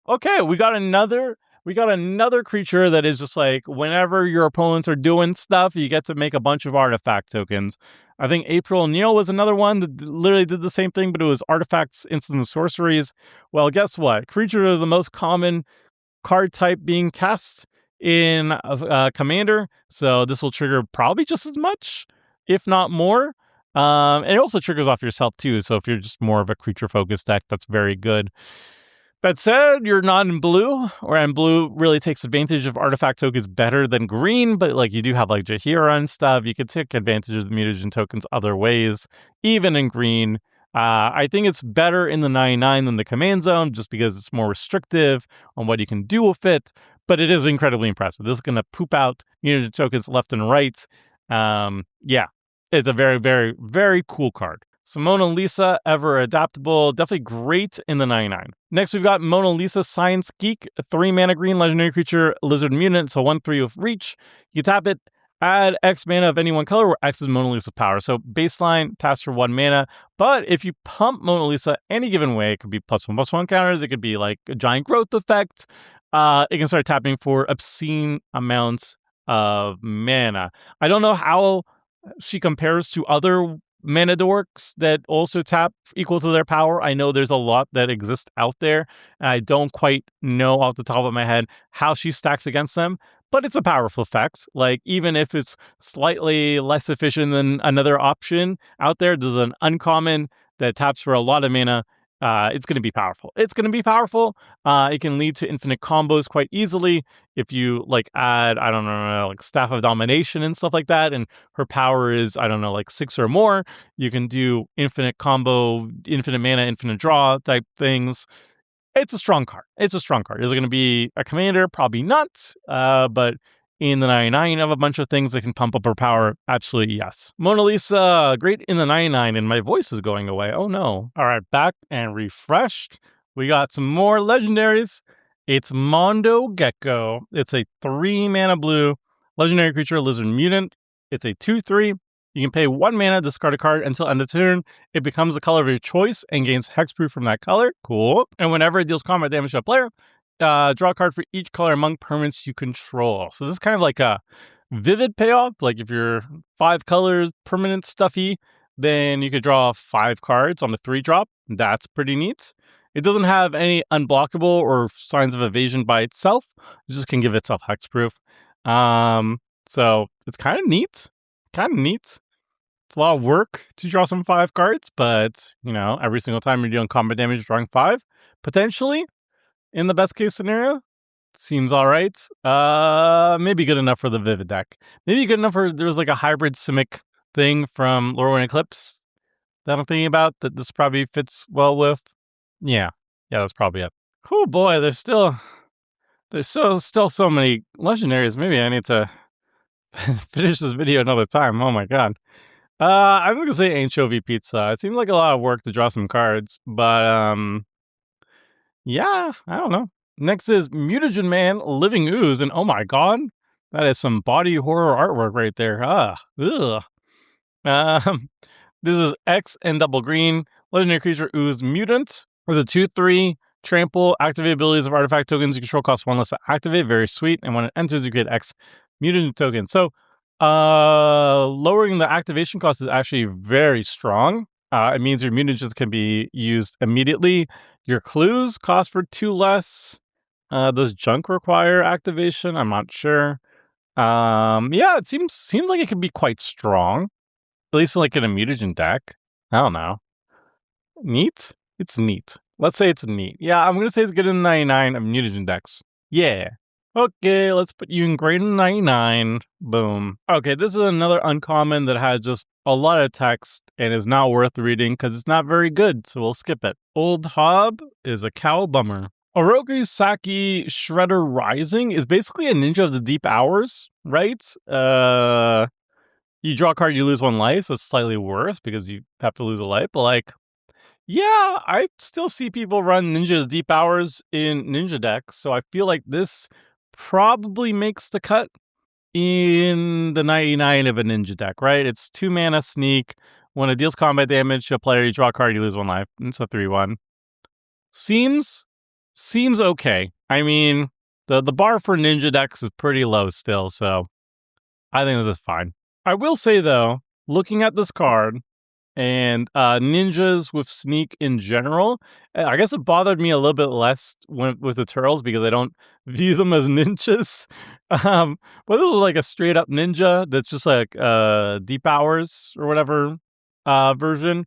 Okay, we got another creature that is just like whenever your opponents are doing stuff, you get to make a bunch of artifact tokens. I think April O'Neil was another one that literally did the same thing, but it was artifacts, instants, and sorceries. Well, guess what? Creatures are the most common card type being cast in Commander, so this will trigger probably just as much, if not more. And it also triggers off yourself too, so if you're just more of a creature-focused deck, that's very good. That said, you're not in blue, and blue really takes advantage of artifact tokens better than green, but like you do have like Jaheira and stuff. You could take advantage of the mutagen tokens other ways, even in green. I think it's better in the 99 than the command zone, just because it's more restrictive on what you can do with it, but it is incredibly impressive. This is going to poop out mutagen tokens left and right. Yeah, it's a very, very, very cool card. So Mona Lisa, Ever Adaptable, definitely great in the 99. Next, we've got Mona Lisa, Science Geek, a 3 mana green legendary creature, lizard mutant, so 1/3 with reach. You tap it, add X mana of any one color, where X is Mona Lisa's power. So baseline, taps for 1 mana, but if you pump Mona Lisa any given way, it could be +1/+1 counters, it could be like a giant growth effect, it can start tapping for obscene amounts of mana. I don't know how she compares to other mana dorks that also tap equal to their power. I know there's a lot that exist out there, and I don't quite know off the top of my head how she stacks against them, but it's a powerful effect. Like, even if it's slightly less efficient than another option out there, there's an uncommon that taps for a lot of mana. It's going to be powerful. It's going to be powerful. It can lead to infinite combos quite easily if you like add, I don't know, like Staff of Domination and stuff like that. And her power is, I don't know, like 6 or more. You can do infinite combo, infinite mana, infinite draw type things. It's a strong card. Is it going to be a commander? Probably not. But in the 99, you have a bunch of things that can pump up her power. Absolutely, yes. Mona Lisa, great in the 99, and my voice is going away. Oh no. All right, back and refreshed. We got some more legendaries. It's Mondo Gecko. It's a 3 mana blue legendary creature, lizard mutant. It's a 2/3. You can pay 1 mana, discard a card until end of turn. It becomes the color of your choice and gains hexproof from that color. Cool. And whenever it deals combat damage to a player, draw a card for each color among permanents you control. So this is kind of like a vivid payoff. Like if you're 5 colors, permanent stuffy, then you could draw 5 cards on a 3-drop. That's pretty neat. It doesn't have any unblockable or signs of evasion by itself. It just can give itself hexproof. So it's kind of neat. It's a lot of work to draw some 5 cards, but, you know, every single time you're dealing combat damage, drawing 5, potentially, in the best case scenario, seems all right. Maybe good enough for the Vivid deck. Maybe good enough for, there's like a hybrid Simic thing from Lorwyn Eclipse that I'm thinking about that this probably fits well with. Yeah, that's probably it. Oh boy, there's still so many legendaries. Maybe I need to finish this video another time. Oh my god. I'm gonna say anchovy pizza. It seemed like a lot of work to draw some cards, but yeah, I don't know. Next is Mutagen Man, Living Ooze, and oh my god, that is some body horror artwork right there. Ugh. This is X and double green, legendary creature Ooze Mutant. With a 2/3 trample, activate abilities of artifact tokens you control cost 1 less to activate. Very sweet. And when it enters, you get X mutant token. So lowering the activation cost is actually very strong. It means your mutagens can be used immediately. Your clues cost for 2 less. Does junk require activation? I'm not sure. Yeah, it seems like it could be quite strong. At least like in a mutagen deck. I don't know. Neat? It's neat. Let's say it's neat. Yeah, I'm gonna say it's good in 99 of mutagen decks. Yeah. Okay, let's put you in great in 99. Boom. Okay, this is another uncommon that has just a lot of text and is not worth reading because it's not very good, so we'll skip it. Old Hob is a cow bummer. Oroku Saki Shredder Rising is basically a ninja of the deep hours, right? You draw a card, you lose 1 life, so it's slightly worse because you have to lose a life, but like, yeah, I still see people run Ninja Deep Hours in Ninja decks, so I feel like this probably makes the cut in the 99 of a Ninja deck, right? It's 2 mana sneak. When it deals combat damage to a player, you draw a card, you lose 1 life. It's a 3/1. Seems okay. I mean, the bar for Ninja decks is pretty low still, so I think this is fine. I will say though, looking at this card, and ninjas with sneak in general, I guess it bothered me a little bit less with the turtles because I don't view them as ninjas. But this was like a straight up ninja that's just like deep hours or whatever version.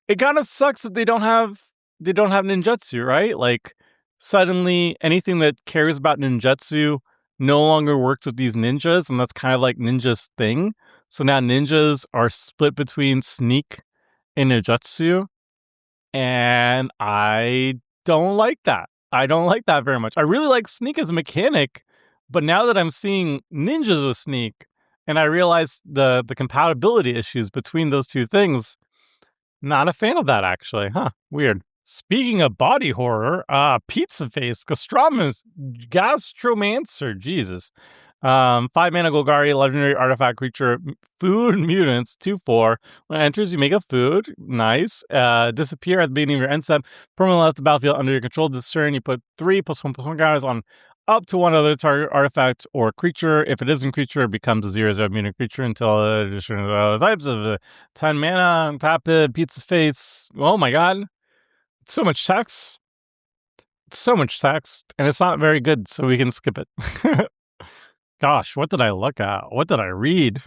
It kind of sucks that they don't have ninjutsu, right? Like suddenly anything that cares about ninjutsu no longer works with these ninjas, and that's kind of like ninja's thing. So now ninjas are split between sneak and ninjutsu, and I don't like that. I don't like that very much. I really like sneak as a mechanic, but now that I'm seeing ninjas with sneak, and I realize the compatibility issues between those two things, not a fan of that actually. Huh, weird. Speaking of body horror, Pizza Face, Gastromancer, Jesus. 5 mana Golgari, legendary artifact creature, food mutants, 2/4. When it enters, you make a food. Nice. Disappear at the beginning of your end step. Permanently left the battlefield under your control. This turn, you put 3+1/+1 counters on up to 1 other target artifact or creature. If it isn't creature, it becomes a 0/0 mutant creature until the addition of those types of 10 mana. Tap it, Pizza Face. Oh my god. It's so much text. It's so much text, and it's not very good, so we can skip it. Gosh, what did I look at? What did I read?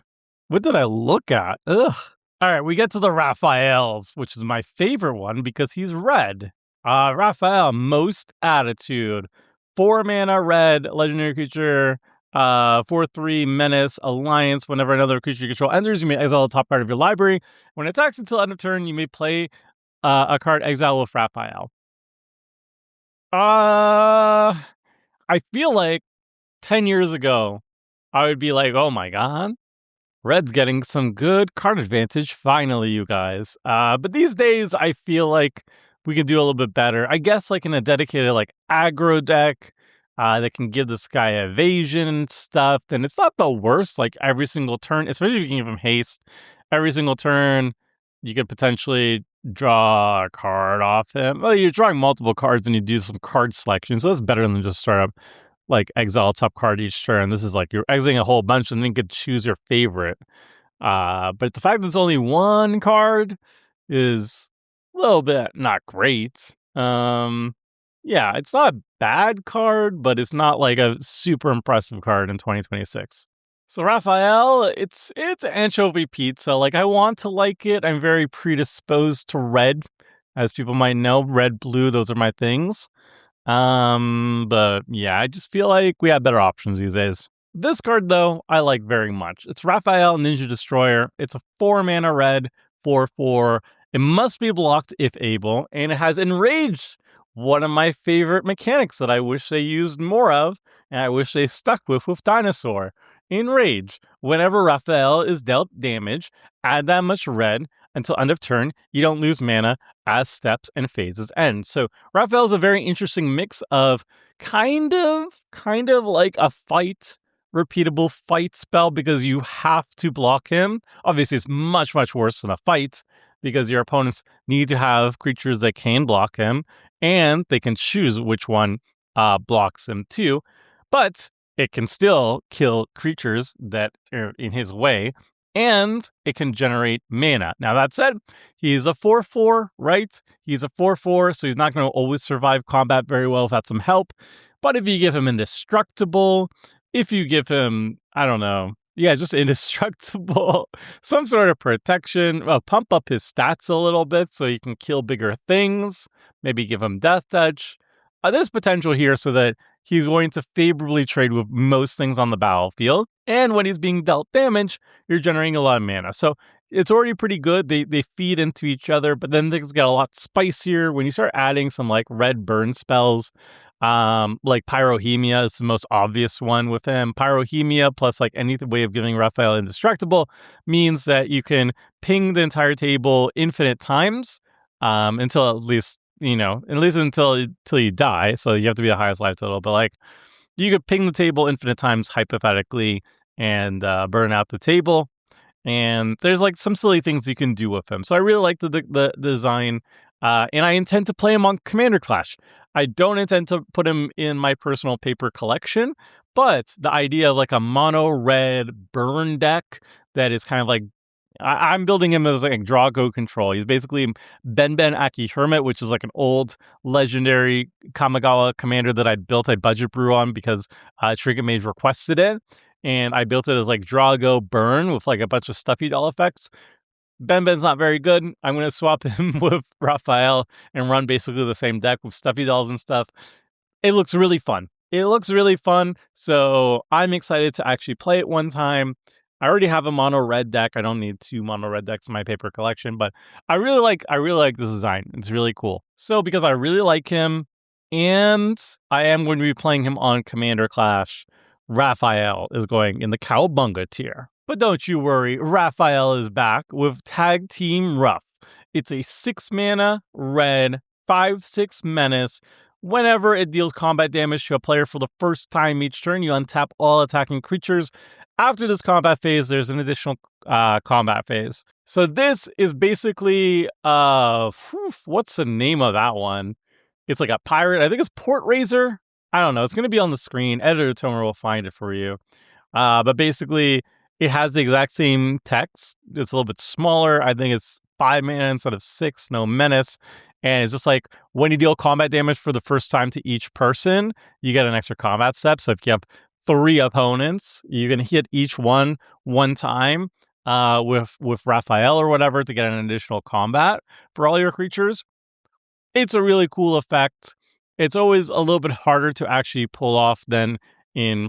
What did I look at? Ugh. All right, we get to the Raphaels, which is my favorite one because he's red. Raphael, Most Attitude. 4 mana red, legendary creature, 4/3 menace, alliance. Whenever another creature you control enters, you may exile the top card of your library. When it attacks until end of turn, you may play a card exile with Raphael. I feel like 10 years ago, I would be like, oh my god, Red's getting some good card advantage, finally, you guys. But these days, I feel like we can do a little bit better. I guess like in a dedicated like aggro deck that can give this guy evasion and stuff, then it's not the worst. Like every single turn, especially if you can give him haste, every single turn, you could potentially draw a card off him. Well, you're drawing multiple cards and you do some card selection, so that's better than just straight up like exile top card each turn. This is like you're exiling a whole bunch and then you could choose your favorite. But the fact that it's only 1 card is a little bit not great. Yeah, it's not a bad card, but it's not like a super impressive card in 2026. So Raphael, it's anchovy pizza. Like I want to like it. I'm very predisposed to red, as people might know. Red, blue, those are my things. But yeah, I just feel like we have better options these days. This card, though, I like very much. It's Raphael Ninja Destroyer. It's a 4 mana red, 4/4. It must be blocked if able, and it has Enrage, one of my favorite mechanics that I wish they used more of, and I wish they stuck with Dinosaur. Enrage. Whenever Raphael is dealt damage, add that much red until end of turn. You don't lose mana as steps and phases end. So Raphael is a very interesting mix of kind of like a repeatable fight spell because you have to block him. Obviously, it's much worse than a fight because your opponents need to have creatures that can block him, and they can choose which one blocks him too. But it can still kill creatures that are in his way. and it can generate mana. Now, that said, he's a 4/4, right? He's a 4/4, so he's not going to always survive combat very well without some help. But if you give him indestructible, if you give him, I don't know, yeah, just indestructible, some sort of protection, pump up his stats a little bit so he can kill bigger things, maybe give him death touch. There's potential here so that he's going to favorably trade with most things on the battlefield. And when he's being dealt damage, you're generating a lot of mana. So it's already pretty good. They feed into each other, but then things get a lot spicier when you start adding some like red burn spells. Like Pyrohemia is the most obvious one with him. Pyrohemia plus like any way of giving Raphael indestructible means that you can ping the entire table infinite times until at least until you die. So you have to be the highest life total. But like you could ping the table infinite times hypothetically and burn out the table. And there's like some silly things you can do with him. So I really like the design. And I intend to play him on Commander Clash. I don't intend to put him in my personal paper collection, but the idea of like a mono red burn deck that is kind of like, I'm building him as like a draw go control. He's basically Ben Aki Hermit, which is like an old legendary Kamigawa commander that I built a budget brew on because Trinket Mage requested it. And I built it as like draw go burn with like a bunch of stuffy doll effects. Ben's not very good. I'm going to swap him with Raphael and run basically the same deck with stuffy dolls and stuff. It looks really fun. So I'm excited to actually play it one time. I already have a mono red deck. I don't need 2 mono red decks in my paper collection, but I really like this design. It's really cool. So because I really like him and I am going to be playing him on Commander Clash, Raphael is going in the Cowabunga tier. But don't you worry, Raphael is back with Tag Team Rough. It's a 6 mana, red, 5/6 menace. Whenever it deals combat damage to a player for the first time each turn, you untap all attacking creatures. After this combat phase, there's an additional combat phase. So this is basically, what's the name of that one? It's like a pirate. I think it's Port Razor. I don't know. It's going to be on the screen. Editor Tomer will find it for you. But basically, it has the exact same text. It's a little bit smaller. I think it's 5 mana instead of 6, no menace. And it's just like when you deal combat damage for the first time to each person, you get an extra combat step. So if you have 3 opponents, you can hit each one time with Raphael or whatever to get an additional combat for all your creatures. It's a really cool effect. It's always a little bit harder to actually pull off than in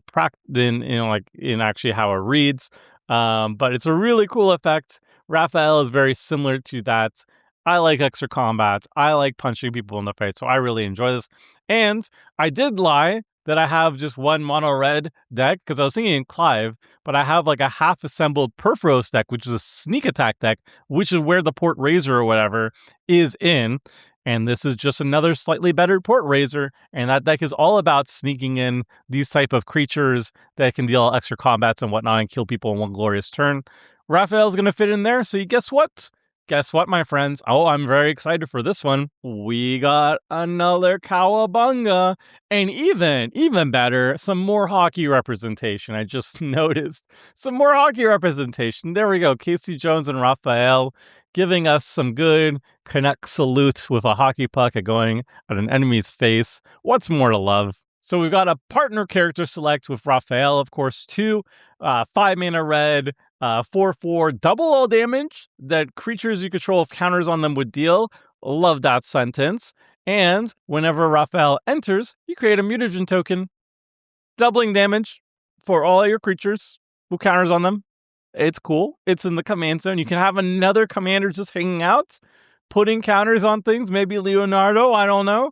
actually how it reads. But it's a really cool effect. Raphael is very similar to that. I like extra combats. I like punching people in the face, so I really enjoy this. And I did lie that I have just one mono red deck because I was thinking Clive, but I have like a half assembled Perforos deck, which is a sneak attack deck, which is where the Port Razor or whatever is in. And this is just another slightly better Port Razor, and that deck is all about sneaking in these type of creatures that can deal extra combats and whatnot and kill people in one glorious turn. Raphael's going to fit in there, so guess what? Guess what, my friends? Oh, I'm very excited for this one. We got another Cowabunga, and even better, some more hockey representation. I just noticed some more hockey representation. There we go. Casey Jones and Raphael giving us some good Canuck salute with a hockey puck going at an enemy's face. What's more to love? So we've got a partner character select with Raphael, of course, 2, 5 mana red, 4/4, double all damage that creatures you control with counters on them would deal. Love that sentence. And whenever Raphael enters, you create a mutagen token, doubling damage for all your creatures with counters on them. It's cool. It's in the command zone. You can have another commander just hanging out, putting counters on things. Maybe Leonardo. I don't know.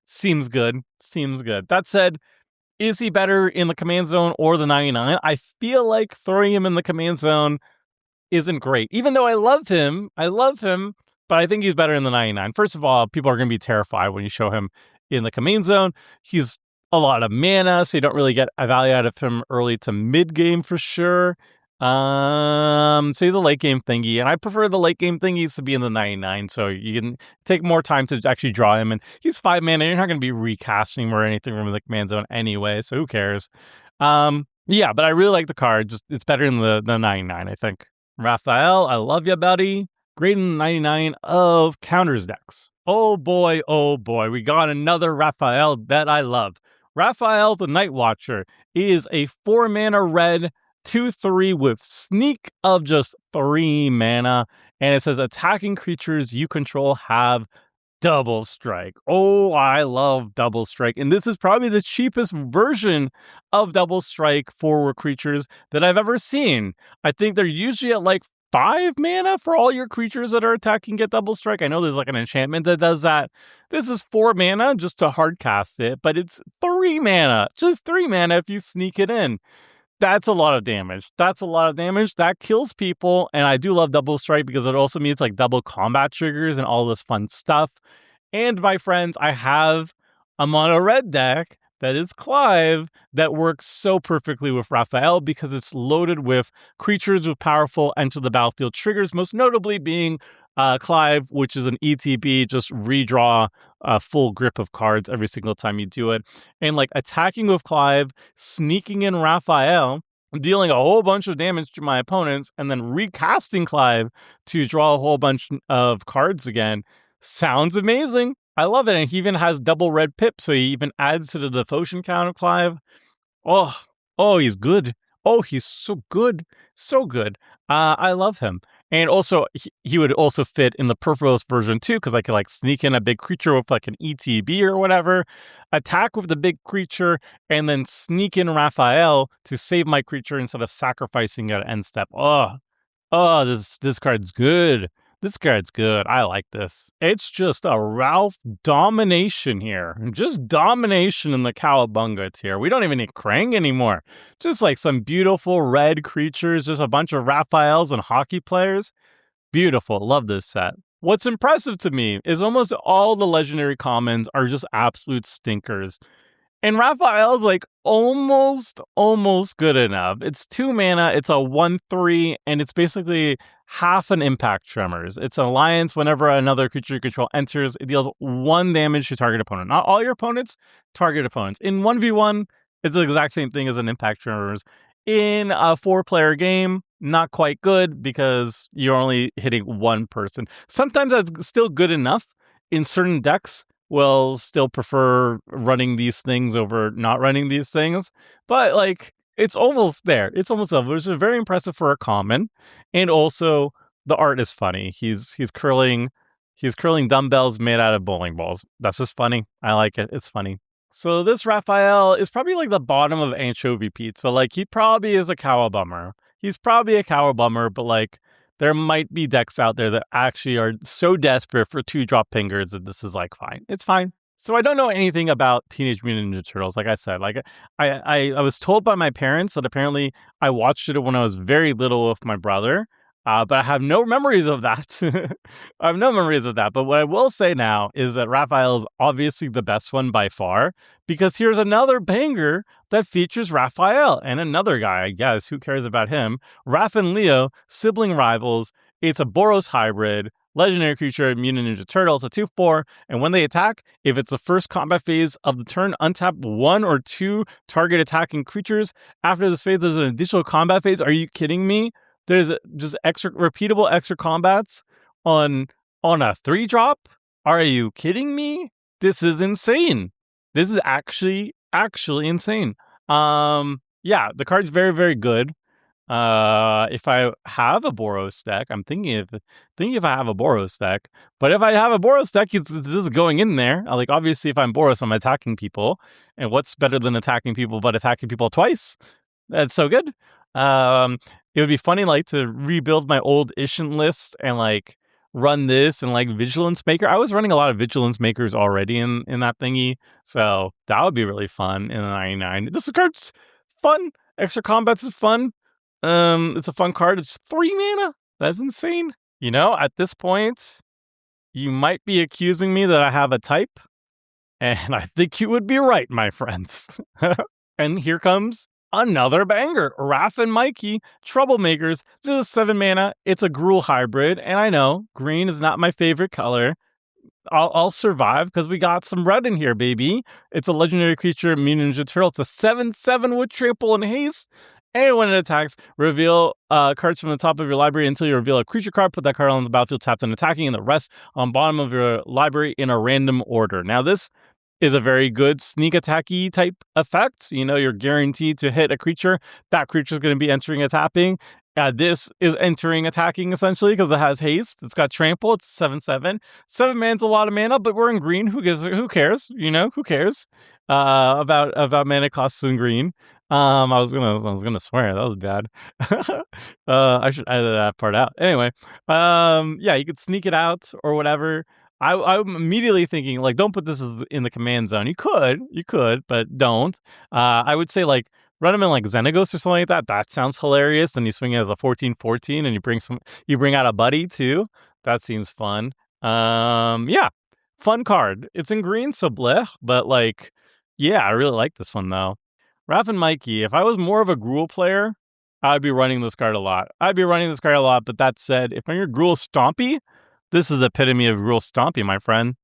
Seems good. That said, is he better in the command zone or the 99? I feel like throwing him in the command zone isn't great. Even though I love him, but I think he's better in the 99. First of all, people are going to be terrified when you show him in the command zone. He's a lot of mana, so you don't really get a value out of him early to mid game for sure. So he's a late game thingy, and I prefer the late game thingies to be in the 99, so you can take more time to actually draw him, and he's 5 mana, you're not going to be recasting him or anything from the command zone anyway, so who cares? Yeah, but I really like the card, just it's better in the 99, I think. Raphael, I love ya, buddy. Great in 99 of counters decks. Oh boy, we got another Raphael that I love. Raphael the Night Watcher is a 4-mana red 2/3 with sneak of just 3 mana, and it says attacking creatures you control have double strike. Oh, I love double strike. And this is probably the cheapest version of double strike for creatures that I've ever seen. I think they're usually at like 5 mana for all your creatures that are attacking get double strike. I know there's like an enchantment that does that. This is 4 mana just to hard cast it, but it's 3 mana. Just 3 mana if you sneak it in. That's a lot of damage. That kills people. And I do love double strike because it also means like double combat triggers and all this fun stuff. And my friends, I have a mono red deck that is Clive that works so perfectly with Raphael because it's loaded with creatures with powerful enter the battlefield triggers, most notably being Clive, which is an ETB, just redraw a full grip of cards every single time you do it. And like attacking with Clive, sneaking in Raphael, dealing a whole bunch of damage to my opponents, and then recasting Clive to draw a whole bunch of cards again. Sounds amazing. I love it. And he even has double red pip, so he even adds to the devotion count of Clive. Oh, he's good. Oh, he's so good. So good. I love him. And also, he would also fit in the Perforos version too, because I could like sneak in a big creature with like an ETB or whatever, attack with the big creature, and then sneak in Raphael to save my creature instead of sacrificing at end step. This card's good. This card's good. I like this. It's just a Ralph domination here. Just domination in the Cowabunga tier. We don't even need Krang anymore. Just like some beautiful red creatures, just a bunch of Raphaels and hockey players. Beautiful. Love this set. What's impressive to me is almost all the legendary commons are just absolute stinkers. And Raphael's like almost good enough. It's 2 mana, it's a 1/3, and it's basically half an impact tremors. It's an alliance. Whenever another creature you control enters, it deals 1 damage to target opponent. Not all your opponents, target opponents. In 1v1, it's the exact same thing as an impact tremors. In a 4-player game, not quite good because you're only hitting 1 person. Sometimes that's still good enough. In certain decks, will still prefer running these things over not running these things. But like, it's almost there. It's almost over. It's very impressive for a common. And also the art is funny. He's curling dumbbells made out of bowling balls. That's just funny. I like it. It's funny. So this Raphael is probably like the bottom of anchovy pizza. Like he probably is a cowabummer. He's probably a cowabummer, but like there might be decks out there that actually are so desperate for 2-drop pingers that this is like fine. It's fine. So I don't know anything about Teenage Mutant Ninja Turtles. Like I said, like I was told by my parents that apparently I watched it when I was very little with my brother. But I have no memories of that. I have no memories of that. But what I will say now is that Raphael is obviously the best one by far, because here's another banger that features Raphael and another guy, I guess. Who cares about him? Raph and Leo, sibling rivals. It's a Boros hybrid. Legendary creature, Mutant Ninja Turtle. It's a 2/4, and when they attack, if it's the first combat phase of the turn, untap 1 or 2 target attacking creatures. After this phase, there's an additional combat phase. Are you kidding me? There's just repeatable extra combats on a 3-drop? Are you kidding me? This is insane. This is actually insane. Yeah, the card's very, very good. If I have a Boros deck, I'm thinking if I have a Boros deck. But if I have a Boros deck, this is going in there. Like obviously, if I'm Boros, I'm attacking people, and what's better than attacking people but attacking people twice? That's so good. It would be funny like to rebuild my old Ishant list and like run this and like Vigilance Maker. I was running a lot of Vigilance Makers already in that thingy, so that would be really fun in the 99. This card's fun. Extra combats is fun. It's a fun card. It's 3 mana. That's insane. You know, at this point, you might be accusing me that I have a type, and I think you would be right, my friends. And here comes another banger. Raph and Mikey, Troublemakers. This is 7 mana. It's a Gruul hybrid, and I know green is not my favorite color. I'll survive because we got some red in here, baby. It's a legendary creature, Mutant Ninja Turtle. It's a 7/7 with trample and haste. And when it attacks, reveal cards from the top of your library until you reveal a creature card. Put that card on the battlefield tapped and attacking, and the rest on bottom of your library in a random order. Now, this is a very good sneak attacky type effect. You're guaranteed to hit a creature. That creature is going to be entering a tapping. This is entering attacking essentially because it has haste. It's got trample. It's 7/7. 7 man's a lot of mana, but we're in green. Who cares? Who cares about mana costs in green? I was gonna swear that was bad. I should edit that part out. Anyway, yeah, you could sneak it out or whatever. I'm immediately thinking like, don't put this in the command zone. You could, but don't. I would say like run them in like Xenagos or something like that. That sounds hilarious. And you swing it as a 14/14, and you bring out a buddy too. That seems fun. Yeah, fun card. It's in green, so bleh. But like, yeah, I really like this one though. Raph and Mikey, if I was more of a Gruul player, I'd be running this card a lot. But that said, if you're Gruul Stompy, this is the epitome of Gruul Stompy, my friend.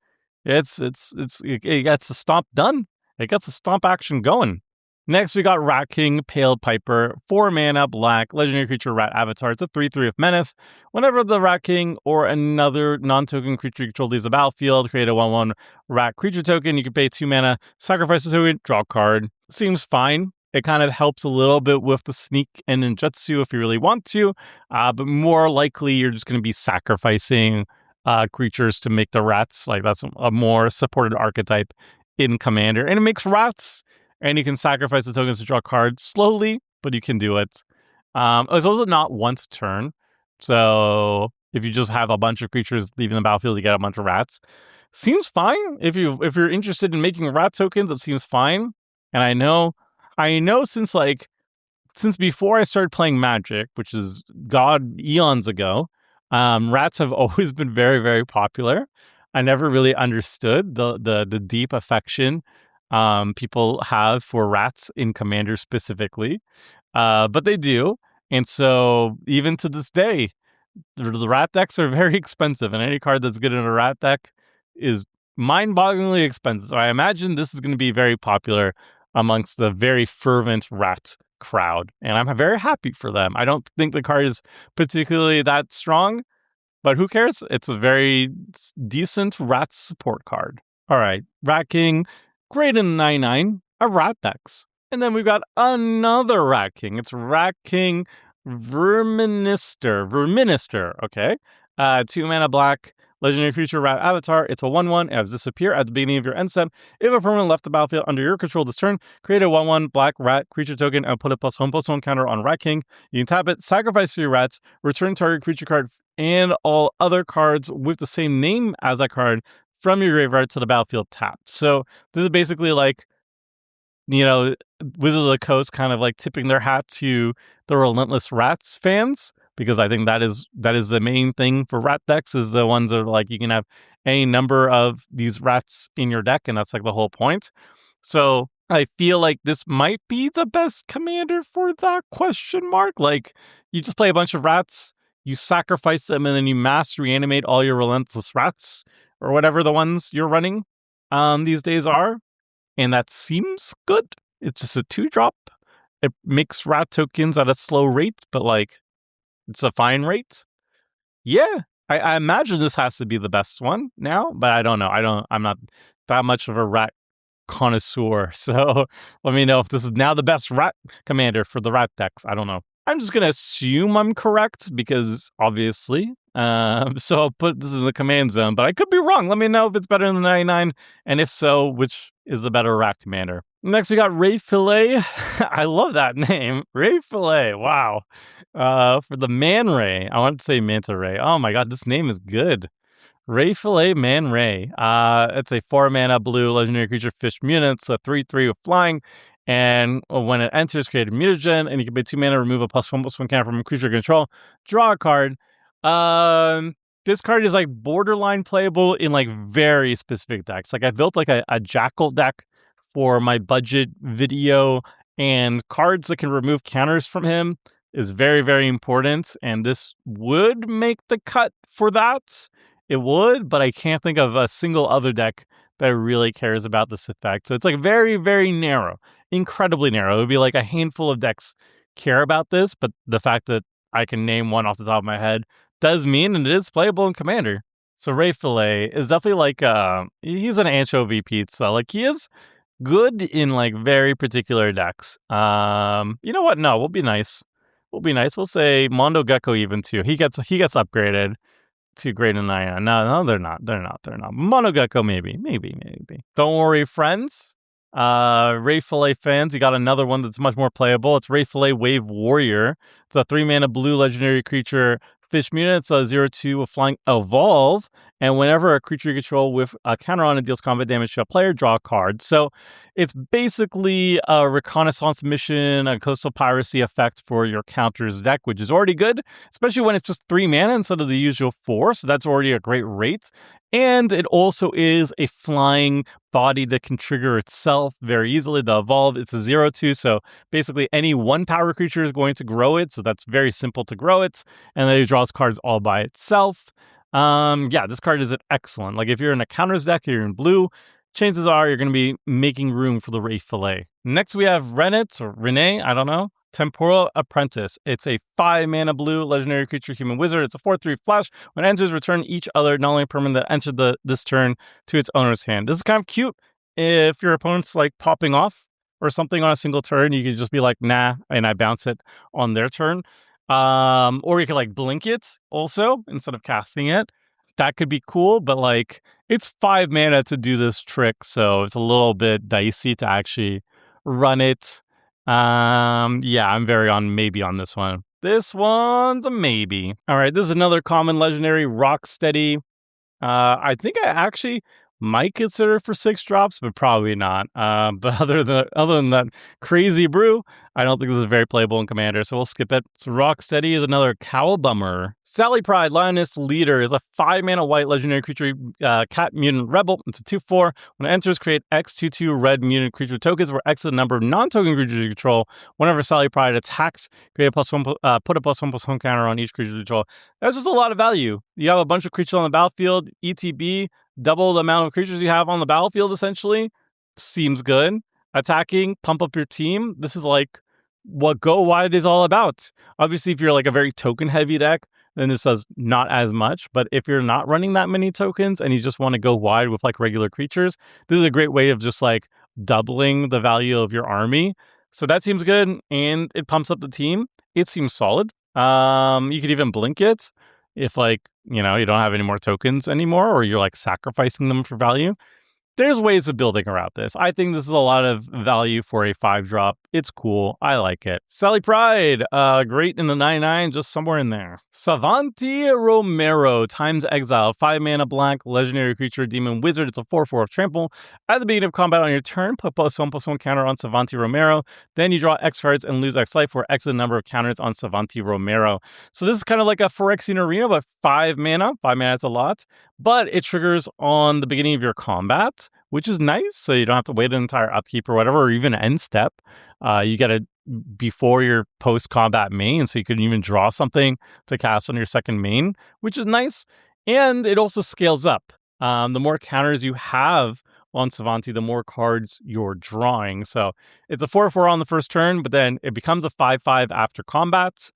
It gets the stomp done. It gets the stomp action going. Next, we got Rat King, Pale Piper, 4 mana, black, legendary creature, rat avatar. It's a 3/3 with menace. Whenever the Rat King or another non-token creature you control leaves the battlefield, create a 1/1 rat creature token. You can pay 2 mana, sacrifice a token, draw a card. Seems fine. It kind of helps a little bit with the sneak and ninjutsu if you really want to, but more likely you're just going to be sacrificing creatures to make the rats. Like that's a more supported archetype in Commander, and it makes rats. And you can sacrifice the tokens to draw cards slowly, but you can do it. It's also not once a turn. So if you just have a bunch of creatures leaving the battlefield, you get a bunch of rats. Seems fine. If you're interested in making rat tokens, it seems fine. And I know since before I started playing Magic, which is eons ago, rats have always been very, very popular. I never really understood the deep affection people have for rats in Commander specifically, but they do. And so even to this day, the rat decks are very expensive, and any card that's good in a rat deck is mind-bogglingly expensive. So I imagine this is going to be very popular amongst the very fervent rat crowd, and I'm very happy for them. I don't think the card is particularly that strong, but who cares? It's a very decent rat support card. All right, Rat King, great in 9/9, a rat decks. And then we've got another Rat King. It's Rat King Verminister, okay? 2 mana black, legendary creature rat avatar. It's a 1/1. It has disappear at the beginning of your end step. If a permanent left the battlefield under your control this turn, create a 1/1 black rat creature token and put a +1/+1 counter on Rat King. You can tap it, sacrifice 3 rats, return target creature card and all other cards with the same name as that card from your graveyard to the battlefield tapped. So this is basically like, Wizards of the Coast kind of like tipping their hat to the Relentless Rats fans, because I think that is the main thing for rat decks, is the ones that are like, you can have any number of these rats in your deck, and that's like the whole point. So I feel like this might be the best commander for that question mark. Like, you just play a bunch of rats, you sacrifice them, and then you mass reanimate all your Relentless Rats, or whatever the ones you're running these days are. And that seems good. It's just a 2-drop. It makes rat tokens at a slow rate, but like, it's a fine rate. Yeah, I imagine this has to be the best one now, but I don't know. I'm not that much of a rat connoisseur. So let me know if this is now the best rat commander for the rat decks. I don't know. I'm just going to assume I'm correct because obviously. So I'll put this in the command zone, but I could be wrong. Let me know if it's better than the 99, and if so, which is the better rat commander. Next, we got Ray Fillet. I love that name. Ray Fillet. Wow. For the Man Ray. I want to say Manta Ray. Oh my God, this name is good. Ray Fillet Man Ray. It's a 4 mana blue legendary creature fish mutant. It's a 3/3 with flying. And when it enters, create a mutagen, and you can pay 2 mana, remove a +1/+1 counter from a creature control, draw a card. This card is like borderline playable in like very specific decks. Like I built like a Jackal deck for my budget video, and cards that can remove counters from him is very, very important. And this would make the cut for that. It would, but I can't think of a single other deck that really cares about this effect. So it's like very, very narrow, incredibly narrow. It would be like a handful of decks care about this, but the fact that I can name one off the top of my head does mean it is playable in Commander. So Ray Fillet is definitely like he's an anchovy pizza. Like he is good in like very particular decks. You know what? No, we'll be nice. We'll be nice. We'll say Mondo Gecko even too. He gets upgraded to grade in 9. No, they're not. Mondo Gecko maybe. Don't worry, friends. Ray Fillet fans, you got another one that's much more playable. It's Ray Fillet Wave Warrior. It's a 3-mana blue legendary creature fish mutant. It's a 0/2 with flying evolve. And whenever a creature you control with a counter on it deals combat damage to a player, draw a card. So it's basically a reconnaissance mission, a coastal piracy effect for your counters deck, which is already good, especially when it's just 3 mana instead of the usual 4. So that's already a great rate. And it also is a flying body that can trigger itself very easily. The evolve, it's a 0/2, so basically any 1 power creature is going to grow it, so that's very simple to grow it, and then it draws cards all by itself. Yeah, this card is excellent. Like if you're in a counters deck, you're in blue, chances are you're going to be making room for the Ray Fillet. Next we have Renee, I don't know. Temporal Apprentice. It's a 5-mana blue legendary creature human wizard. It's a 4/3 flash. When it enters, return each other non-land permanent that entered this turn to its owner's hand. This is kind of cute if your opponent's like popping off or something on a single turn. You could just be like, nah, and I bounce it on their turn. Or you could like blink it also instead of casting it. That could be cool, but like it's 5 mana to do this trick, so it's a little bit dicey to actually run it. Yeah, I'm very on maybe on this one. This one's a maybe. All right, this is another common legendary, Rocksteady. I think I actually might consider for 6 drops, but probably not. But other than that crazy brew, I don't think this is very playable in Commander, so we'll skip it. So Rocksteady is another Cowl Bummer. Sally Pride, Lioness Leader, is a 5-mana white legendary creature, cat mutant rebel. It's a 2/4. When it enters, create X 2/2 red mutant creature tokens, where X is the number of non-token creatures you control. Whenever Sally Pride attacks, create a +1, put a +1/+1 counter on each creature you control. That's just a lot of value. You have a bunch of creatures on the battlefield, ETB, double the amount of creatures you have on the battlefield, essentially. Seems good. Attacking, pump up your team. This is like what Go Wide is all about. Obviously, if you're like a very token-heavy deck, then this does not as much. But if you're not running that many tokens and you just want to go wide with like regular creatures, this is a great way of just like doubling the value of your army. So that seems good, and it pumps up the team. It seems solid. You could even blink it if like, you know, you don't have any more tokens anymore, or you're like sacrificing them for value. There's ways of building around this. I think this is a lot of value for a 5-drop. It's cool. I like it. Sally Pride, great in the 9/9, just somewhere in there. Savanti Romero, Time's Exile, 5-mana black, legendary creature, demon wizard. It's a 4/4 of trample. At the beginning of combat on your turn, put +1/+1 counter on Savanti Romero. Then you draw X cards and lose X life, where X is the number of counters on Savanti Romero. So this is kind of like a Phyrexian Arena, but 5 mana. 5 mana is a lot. But it triggers on the beginning of your combat, which is nice. So you don't have to wait an entire upkeep or whatever, or even end step. You get it before your post-combat main, so you can even draw something to cast on your second main, which is nice. And it also scales up. The more counters you have on Savanti, the more cards you're drawing. So it's a 4/4 on the first turn, but then it becomes a 5/5 after combat.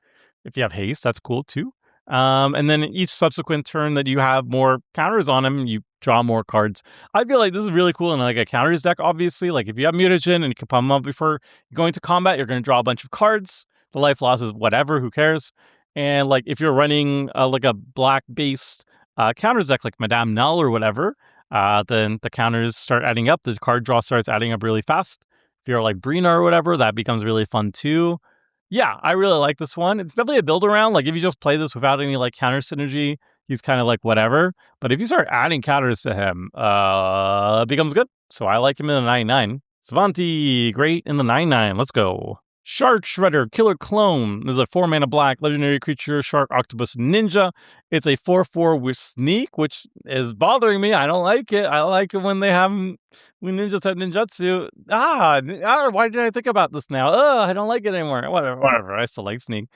If you have haste, that's cool too. And then each subsequent turn that you have more counters on him, you draw more cards. I feel like this is really cool in like a counters deck, obviously. Like if you have Mutagen and you can pump them up before going to combat, you're going to draw a bunch of cards. The life loss is whatever, who cares? And like if you're running like a black-based counters deck like Madame Null or whatever, then the counters start adding up. The card draw starts adding up really fast. If you're like Brina or whatever, that becomes really fun too. Yeah, I really like this one. It's definitely a build around. Like if you just play this without any like counter synergy, he's kind of like whatever. But if you start adding counters to him, it becomes good. So I like him in the 9/9. Savanti, great in the 9/9. Let's go. Shark Shredder, Killer Clone. This is a 4-mana black legendary creature, Shark Octopus Ninja. It's a 4/4 with Sneak, which is bothering me. I don't like it. I like it when they have when ninjas have ninjutsu. Why did I think about this now? I don't like it anymore. Whatever. I still like Sneak.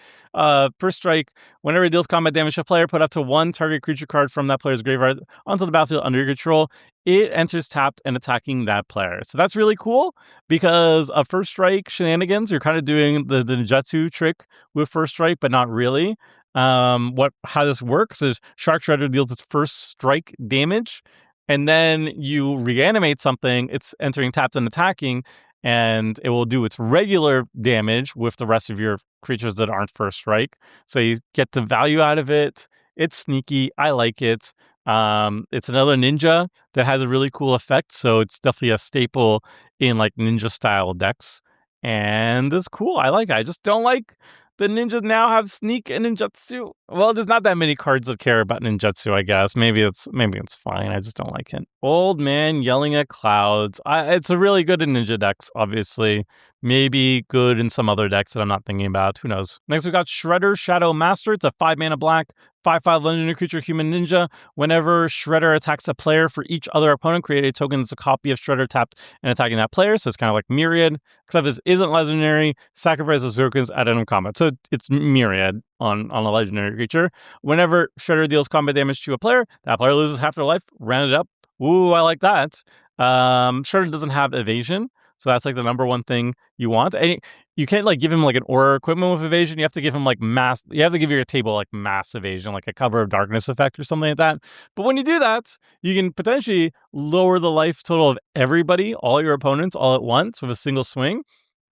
First strike, whenever it deals combat damage to a player, put up to 1 target creature card from that player's graveyard onto the battlefield under your control. it enters tapped and attacking that player. So that's really cool because of first strike shenanigans, you're kind of doing the ninjutsu trick with first strike, but not really. How this works is Shark Shredder deals its first strike damage, and then you reanimate something, it's entering tapped and attacking, and it will do its regular damage with the rest of your creatures that aren't first strike. So you get the value out of it. It's sneaky. I like it. It's another ninja that has a really cool effect, so it's definitely a staple in like ninja style decks. And it's cool. I like it. I just don't like the ninjas now have sneak and ninjutsu. Well, there's not that many cards that care about ninjutsu, I guess. Maybe it's fine. I just don't like it. Old man yelling at clouds. It's a really good in ninja decks, obviously. Maybe good in some other decks that I'm not thinking about. Who knows? Next, we got Shredder Shadow Master. It's a 5-mana black, 5/5 legendary creature, human ninja. Whenever Shredder attacks a player, for each other opponent, create a token that's a copy of Shredder tapped and attacking that player. So it's kind of like Myriad, except this isn't legendary. Sacrifice those tokens at end of combat. So it's Myriad on a legendary creature. Whenever Shredder deals combat damage to a player, that player loses half their life. Round it up. Ooh, I like that. Shredder doesn't have evasion, so that's like the number one thing you want. And you can't like give him like an aura equipment with evasion. You have to give him like mass. You have to give your table like mass evasion, like a cover of darkness effect or something like that. But when you do that, you can potentially lower the life total of everybody, all your opponents, all at once with a single swing.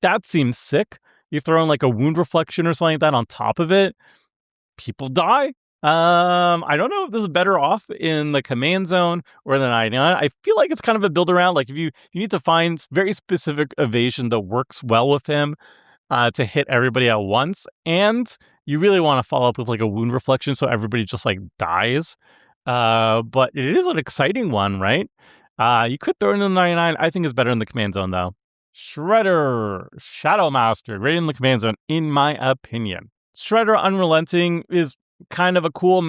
That seems sick. You throw in like a wound reflection or something like that on top of it. People die. I don't know if this is better off in the command zone or the 99. I feel like it's kind of a build around. Like if you need to find very specific evasion that works well with him to hit everybody at once, and you really want to follow up with like a wound reflection so everybody just like dies. But it is an exciting one, right? You could throw it in the 99. I think it's better in the command zone though. Shredder Shadow Master, great in the command zone, in my opinion. Shredder Unrelenting is kind of a cool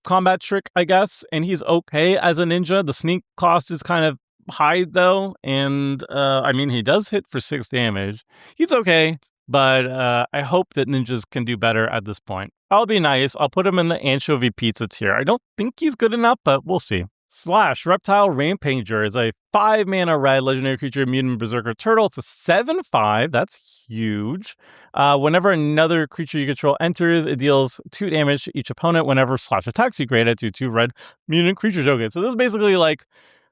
combat trick, I guess, and he's okay as a ninja. The sneak cost is kind of high, though, and I mean, he does hit for 6 damage. He's okay, but I hope that ninjas can do better at this point. I'll be nice. I'll put him in the anchovy pizza tier. I don't think he's good enough, but we'll see. Slash Reptile Rampager is a 5-mana red legendary creature, mutant berserker turtle. It's a 7/5. That's huge. Whenever another creature you control enters, it deals 2 damage to each opponent. Whenever Slash attacks, you create it to 2 red mutant creature tokens. So this is basically like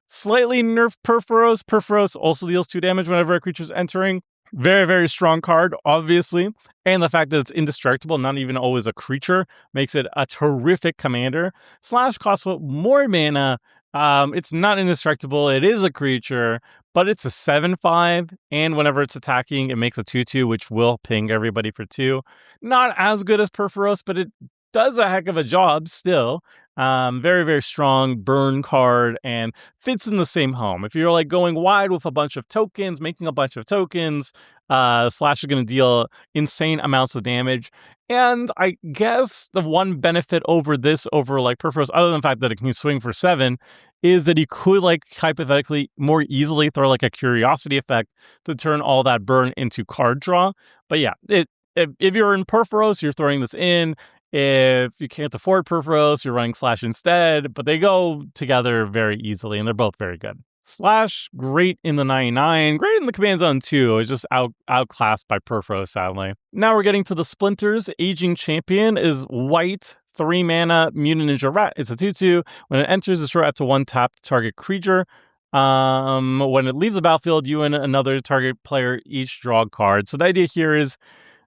slightly nerfed Perforos. Perforos also deals 2 damage whenever a creature's entering. Very, very strong card, obviously. And the fact that it's indestructible, not even always a creature, makes it a terrific commander. Slash costs more mana. It's not indestructible. It is a creature, but it's a 7/5. And whenever it's attacking, it makes a 2/2, which will ping everybody for 2. Not as good as Perforos, but it does a heck of a job still. Very, very strong burn card and fits in the same home. If you're like going wide with a bunch of tokens, making a bunch of tokens, Slash is going to deal insane amounts of damage. And I guess the one benefit over like Perforos, other than the fact that it can swing for 7, is that he could like hypothetically more easily throw like a curiosity effect to turn all that burn into card draw. But yeah, if you're in Perforos, you're throwing this in. If you can't afford Perforos, you're running Slash instead, but they go together very easily, and they're both very good. Slash, great in the 99, great in the command zone too. It's just outclassed by Perforos, sadly. Now we're getting to the Splinters. Aging Champion is white, 3-mana mutant ninja rat. It's a 2/2. When it enters, destroy up to 1 tapped target creature. When it leaves the battlefield, you and another target player each draw a card. So the idea here is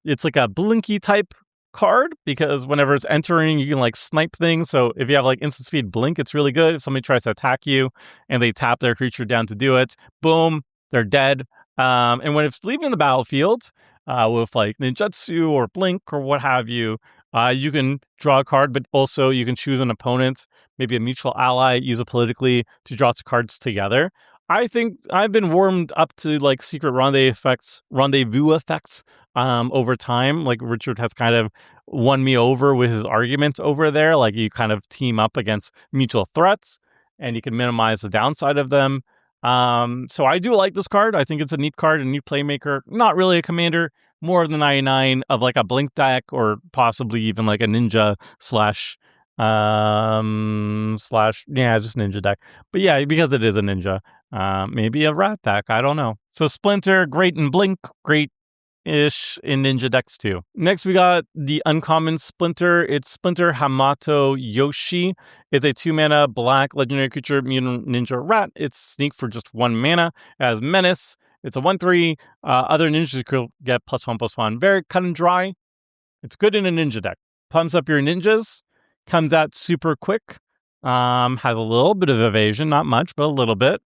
it's like a blinky type card, because whenever it's entering, you can like snipe things. So if you have like instant speed blink, it's really good. If somebody tries to attack you and they tap their creature down to do it, boom, they're dead. And when it's leaving the battlefield with like ninjutsu or blink or what have you, you can draw a card, but also you can choose an opponent, maybe a mutual ally, use it politically to draw 2 cards together. I think I've been warmed up to like secret rendezvous effects over time. Like Richard has kind of won me over with his argument over there. Like you kind of team up against mutual threats and you can minimize the downside of them. So I do like this card. I think it's a neat card, a neat playmaker. Not really a commander, more of the 99 of like a blink deck or possibly even like a ninja slash Slash, yeah, just ninja deck. But yeah, because it is a ninja. Maybe a rat deck. I don't know. So Splinter, great in Blink, great ish in ninja decks too. Next, we got the uncommon Splinter. It's Splinter Hamato Yoshi. It's a 2-mana black legendary creature, mutant ninja rat. It's sneak for just 1 mana. It has menace. It's a 1/3. Other ninjas could get +1/+1. Very cut and dry. It's good in a ninja deck. Pumps up your ninjas. Comes out super quick. Has a little bit of evasion, not much, but a little bit.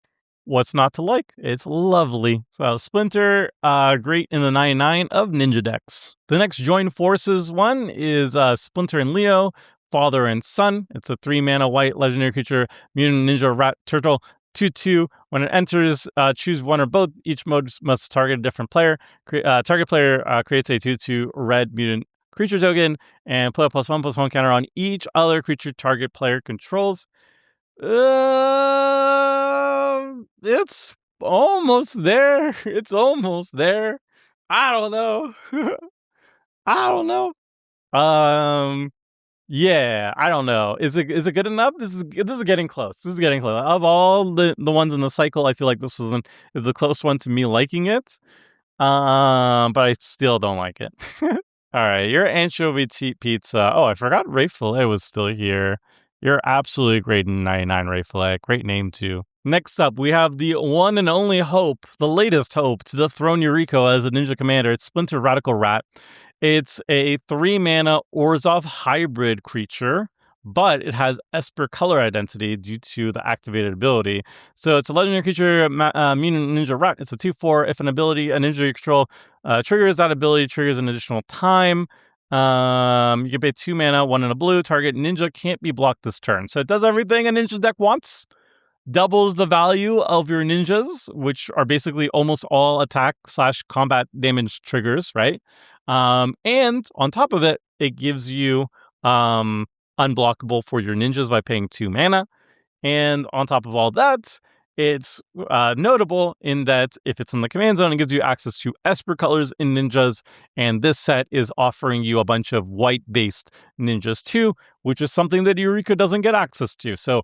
What's not to like? It's lovely. So Splinter, great in the 99 of ninja decks. The next join forces one is Splinter and Leo, father and son. It's a 3-mana white legendary creature, mutant ninja rat turtle. 2/2. When it enters, choose one or both. Each mode must target a different player. Target player creates a 2/2 red mutant creature token and put a +1/+1 counter on each other creature target player controls. It's almost there. It's almost there. I don't know. I don't know. Yeah, I don't know. Is it good enough? This is getting close. This is getting close. Of all the ones in the cycle, I feel like this is the close one to me liking it. But I still don't like it. All right, your anchovy pizza. Oh, I forgot Ray Fillet was still here. You're absolutely great in 99, Ray Fillet. Great name, too. Next up, we have the one and only hope, the latest hope to dethrone Yuriko as a ninja commander. It's Splinter Radical Rat. It's a 3-mana Orzhov hybrid creature, but it has Esper color identity due to the activated ability. So it's a legendary creature, mutant ninja rat. It's a 2/4. If an ability, a ninja you control, triggers, that ability triggers an additional time. You can pay 2 mana, 1 in a blue. Target ninja can't be blocked this turn. So it does everything a ninja deck wants. Doubles the value of your ninjas, which are basically almost all attack/combat damage triggers, right? And on top of it, it gives you unblockable for your ninjas by paying 2 mana. And on top of all that, it's notable in that if it's in the command zone, it gives you access to Esper colors in ninjas. And this set is offering you a bunch of white-based ninjas too, which is something that Eureka doesn't get access to. So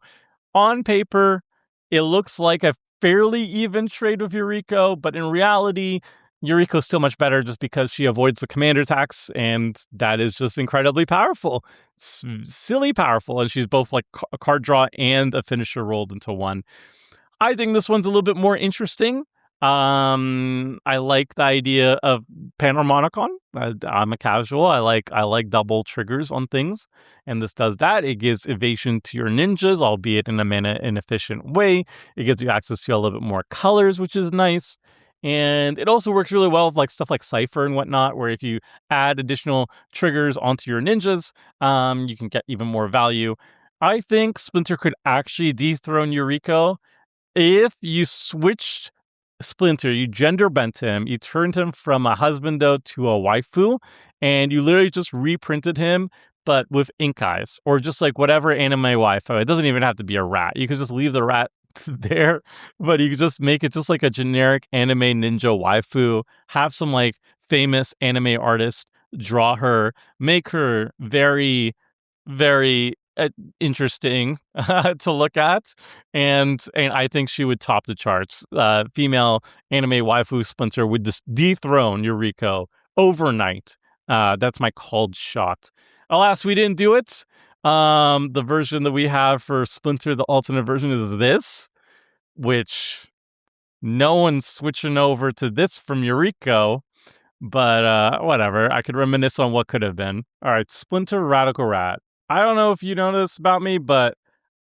on paper, it looks like a fairly even trade with Yuriko, but in reality, Yuriko's still much better just because she avoids the commander tax, and that is just incredibly powerful. Silly powerful, and she's both like a card draw and a finisher rolled into one. I think this one's a little bit more interesting. I like the idea of Panharmonicon. I'm a casual. I like double triggers on things, and this does that. It gives evasion to your ninjas, albeit in a mana inefficient way. It gives you access to a little bit more colors, which is nice. And it also works really well with like stuff like Cypher and whatnot, where if you add additional triggers onto your ninjas, you can get even more value. I think Splinter could actually dethrone Yuriko if you switched Splinter, you gender bent him, you turned him from a husbando to a waifu, and you literally just reprinted him, but with ink eyes, or just like whatever anime waifu. It doesn't even have to be a rat. You could just leave the rat there, but you could just make it just like a generic anime ninja waifu, have some like famous anime artist draw her, make her very, very interesting to look at, and I think she would top the charts. Female anime waifu Splinter would dethrone Yuriko overnight. That's my cold shot. Alas, we didn't do it. The version that we have for Splinter, the alternate version, is this, which no one's switching over to this from Yuriko. But whatever. I could reminisce on what could have been. All right, Splinter Radical Rat. I don't know if you know this about me, but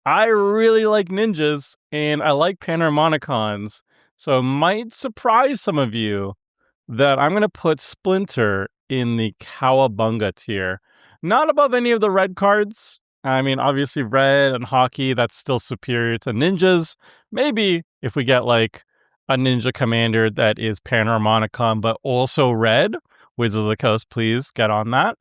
I really like ninjas and I like Panharmonicons. So it might surprise some of you that I'm going to put Splinter in the Cowabunga tier. Not above any of the red cards. I mean, obviously red and hockey, that's still superior to ninjas. Maybe if we get like a ninja commander that is Panharmonicon, but also red. Wizards of the Coast, please get on that.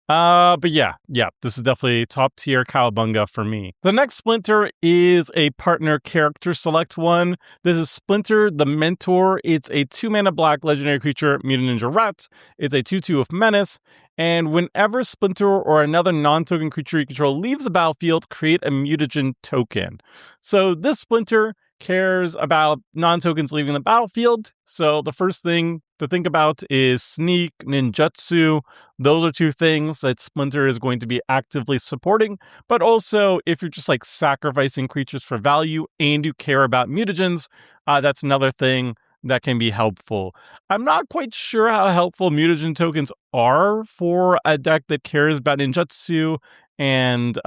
But yeah, this is definitely top tier Cowabunga for me. The next Splinter is a partner character select one. This is Splinter the Mentor. It's a 2-mana black legendary creature, Mutant Ninja Rat. It's a 2/2 of Menace. And whenever Splinter or another non-token creature you control leaves the battlefield, create a mutagen token. So this Splinter cares about non-tokens leaving the battlefield. So the first thing to think about is Sneak, Ninjutsu. Those are two things that Splinter is going to be actively supporting. But also, if you're just like sacrificing creatures for value and you care about mutagens, that's another thing that can be helpful. I'm not quite sure how helpful mutagen tokens are for a deck that cares about Ninjutsu and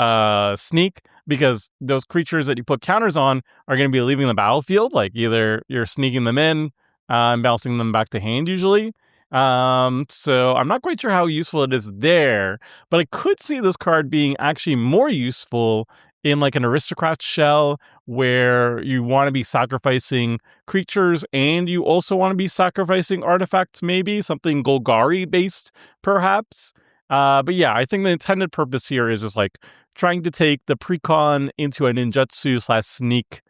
Sneak, because those creatures that you put counters on are going to be leaving the battlefield. Like either you're sneaking them in and bouncing them back to hand usually. So I'm not quite sure how useful it is there, but I could see this card being actually more useful in like an aristocrat shell where you want to be sacrificing creatures and you also want to be sacrificing artifacts, maybe something Golgari based, perhaps. But yeah, I think the intended purpose here is just like trying to take the precon into a ninjutsu / sneak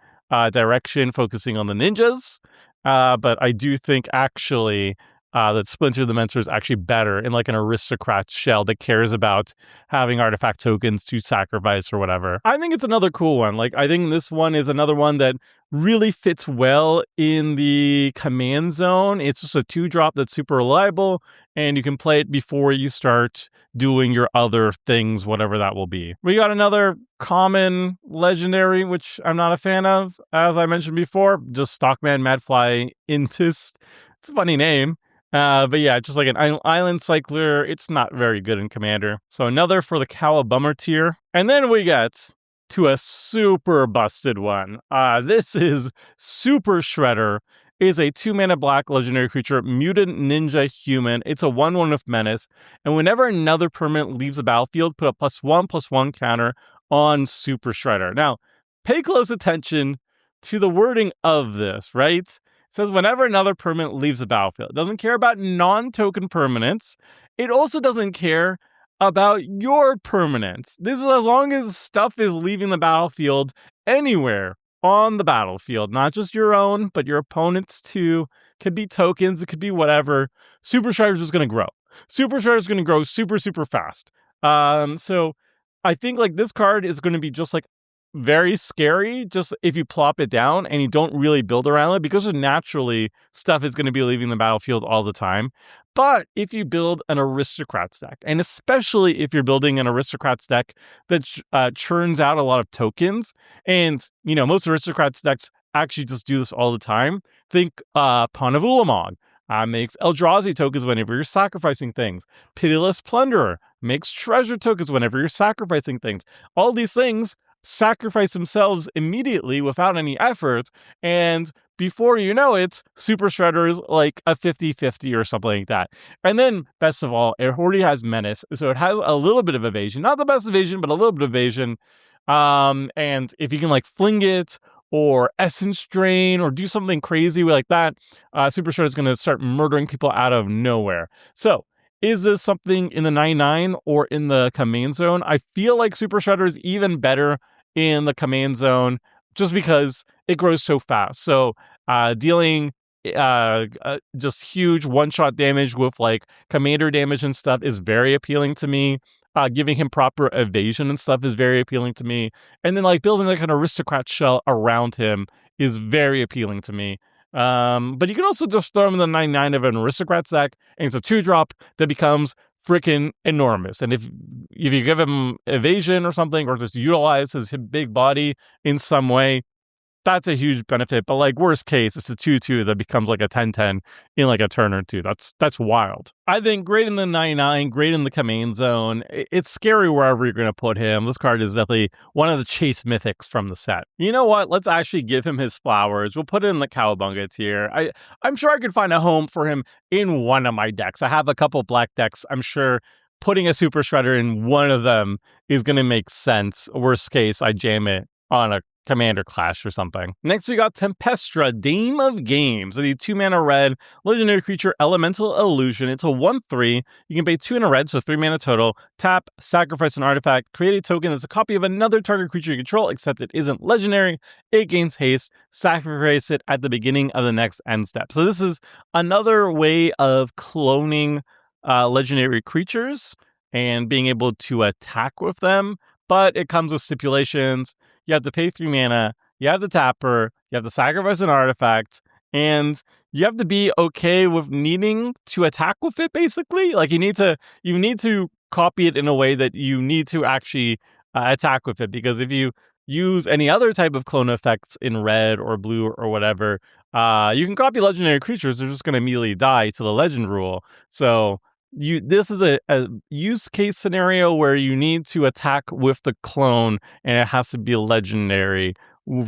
direction, focusing on the ninjas. But I do think actually that Splinter the Mentor is actually better in like an aristocrat shell that cares about having artifact tokens to sacrifice or whatever. I think it's another cool one. Like, I think this one is another one that really fits well in the command zone. It's just a 2-drop that's super reliable, and you can play it before you start doing your other things, whatever that will be. We got another common legendary, which I'm not a fan of, as I mentioned before, just Stockman Madfly Intist. It's a funny name. But yeah, just like an island cycler, it's not very good in Commander. So another for the Cowabummer tier. And then we get to a super busted one. This is Super Shredder. Is a 2-mana black legendary creature, Mutant Ninja Human. It's a 1/1 with Menace. And whenever another permanent leaves the battlefield, put a +1/+1 counter on Super Shredder. Now, pay close attention to the wording of this, right? It says whenever another permanent leaves the battlefield. It doesn't care about non-token permanents. It also doesn't care about your permanents. This is as long as stuff is leaving the battlefield anywhere on the battlefield, not just your own, but your opponent's too. Could be tokens, it could be whatever. Super Shredder is just going to grow. Super Shredder is going to grow super, super fast. So I think like this card is going to be just like very scary just if you plop it down and you don't really build around it, because naturally stuff is going to be leaving the battlefield all the time. But if you build an aristocrats deck, and especially if you're building an aristocrats deck that churns out a lot of tokens, and you know most aristocrats decks actually just do this all the time. Think Pawn of Ulamog makes Eldrazi tokens whenever you're sacrificing things. Pitiless Plunderer makes treasure tokens whenever you're sacrificing things. All these things sacrifice themselves immediately without any effort, and before you know it, Super Shredder is like a 50/50 or something like that. And then, best of all, it already has Menace, so it has a little bit of evasion. Not the best evasion, but a little bit of evasion. And if you can like fling it, or Essence Drain, or do something crazy like that, Super Shredder is going to start murdering people out of nowhere. So, is this something in the 99 or in the command zone? I feel like Super Shredder is even better in the command zone just because it grows so fast. So dealing just huge one-shot damage with like commander damage and stuff is very appealing to me. Giving him proper evasion and stuff is very appealing to me. And then like building like an aristocrat shell around him is very appealing to me. But you can also just throw him in the 9/9 of an aristocrat deck, and it's a 2-drop that becomes freaking enormous. And if you give him evasion or something, or just utilize his big body in some way, that's a huge benefit. But like worst case, it's a 2/2 that becomes like a 10/10 in like a turn or two. That's wild. I think great in the 9/9, great in the command zone. It's scary wherever you're going to put him. This card is definitely one of the chase mythics from the set. You know what? Let's actually give him his flowers. We'll put it in the Cowabunga tier. I'm sure I could find a home for him in one of my decks. I have a couple black decks. I'm sure putting a Super Shredder in one of them is going to make sense. Worst case, I jam it on a Commander Clash or something. Next, we got Tempestra, Dame of Games. The 2-mana red legendary creature Elemental Illusion. It's a 1/3. You can pay 2 in a red, so 3 mana total. Tap, sacrifice an artifact, create a token that's a copy of another target creature you control, except it isn't legendary. It gains haste. Sacrifice it at the beginning of the next end step. So this is another way of cloning legendary creatures and being able to attack with them, but it comes with stipulations. You have to pay 3 mana, you have to tap her, you have to sacrifice an artifact, and you have to be okay with needing to attack with it, basically. Like, you need to copy it in a way that you need to actually attack with it, because if you use any other type of clone effects in red or blue or whatever, you can copy legendary creatures, they're just going to immediately die to the legend rule. So this is a use case scenario where you need to attack with the clone, and it has to be legendary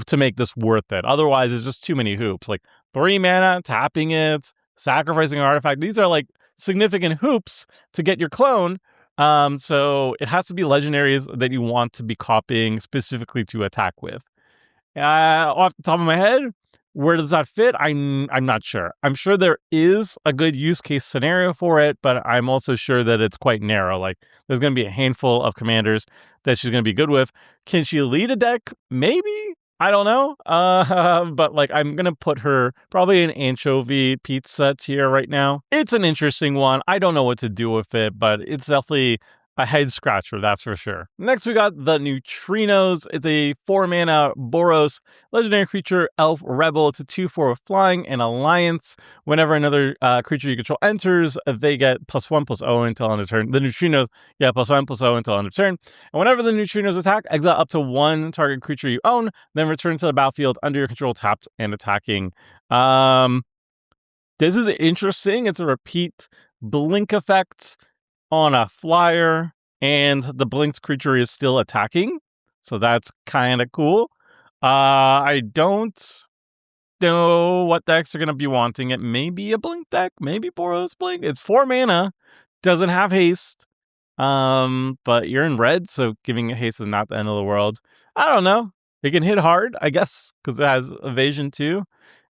to make this worth it. Otherwise, it's just too many hoops. Like 3 mana, tapping it, sacrificing an artifact. These are like significant hoops to get your clone. So it has to be legendaries that you want to be copying specifically to attack with. Off the top of my head, where does that fit? I'm not sure. I'm sure there is a good use case scenario for it, but I'm also sure that it's quite narrow. Like, there's going to be a handful of commanders that she's going to be good with. Can she lead a deck? Maybe. I don't know. But like, I'm going to put her probably in anchovy pizza tier right now. It's an interesting one. I don't know what to do with it, but it's definitely a head scratcher, that's for sure. Next, we got the Neutrinos. It's a 4-mana Boros legendary creature, elf rebel. It's a 2/4 with flying and alliance. Whenever another creature you control enters, they get +1/+0 until end of turn. The Neutrinos get +1/+0 until end of turn. And whenever the Neutrinos attack, exile up to 1 target creature you own, then return to the battlefield under your control, tapped and attacking. This is interesting. It's a repeat blink effect on a flyer, and the blinked creature is still attacking, so that's kind of cool. I don't know what decks are going to be wanting it. Maybe a blink deck, maybe Boros Blink. It's 4 mana, doesn't have haste, but you're in red, so giving it haste is not the end of the world. I don't know. It can hit hard, I guess, because it has evasion too,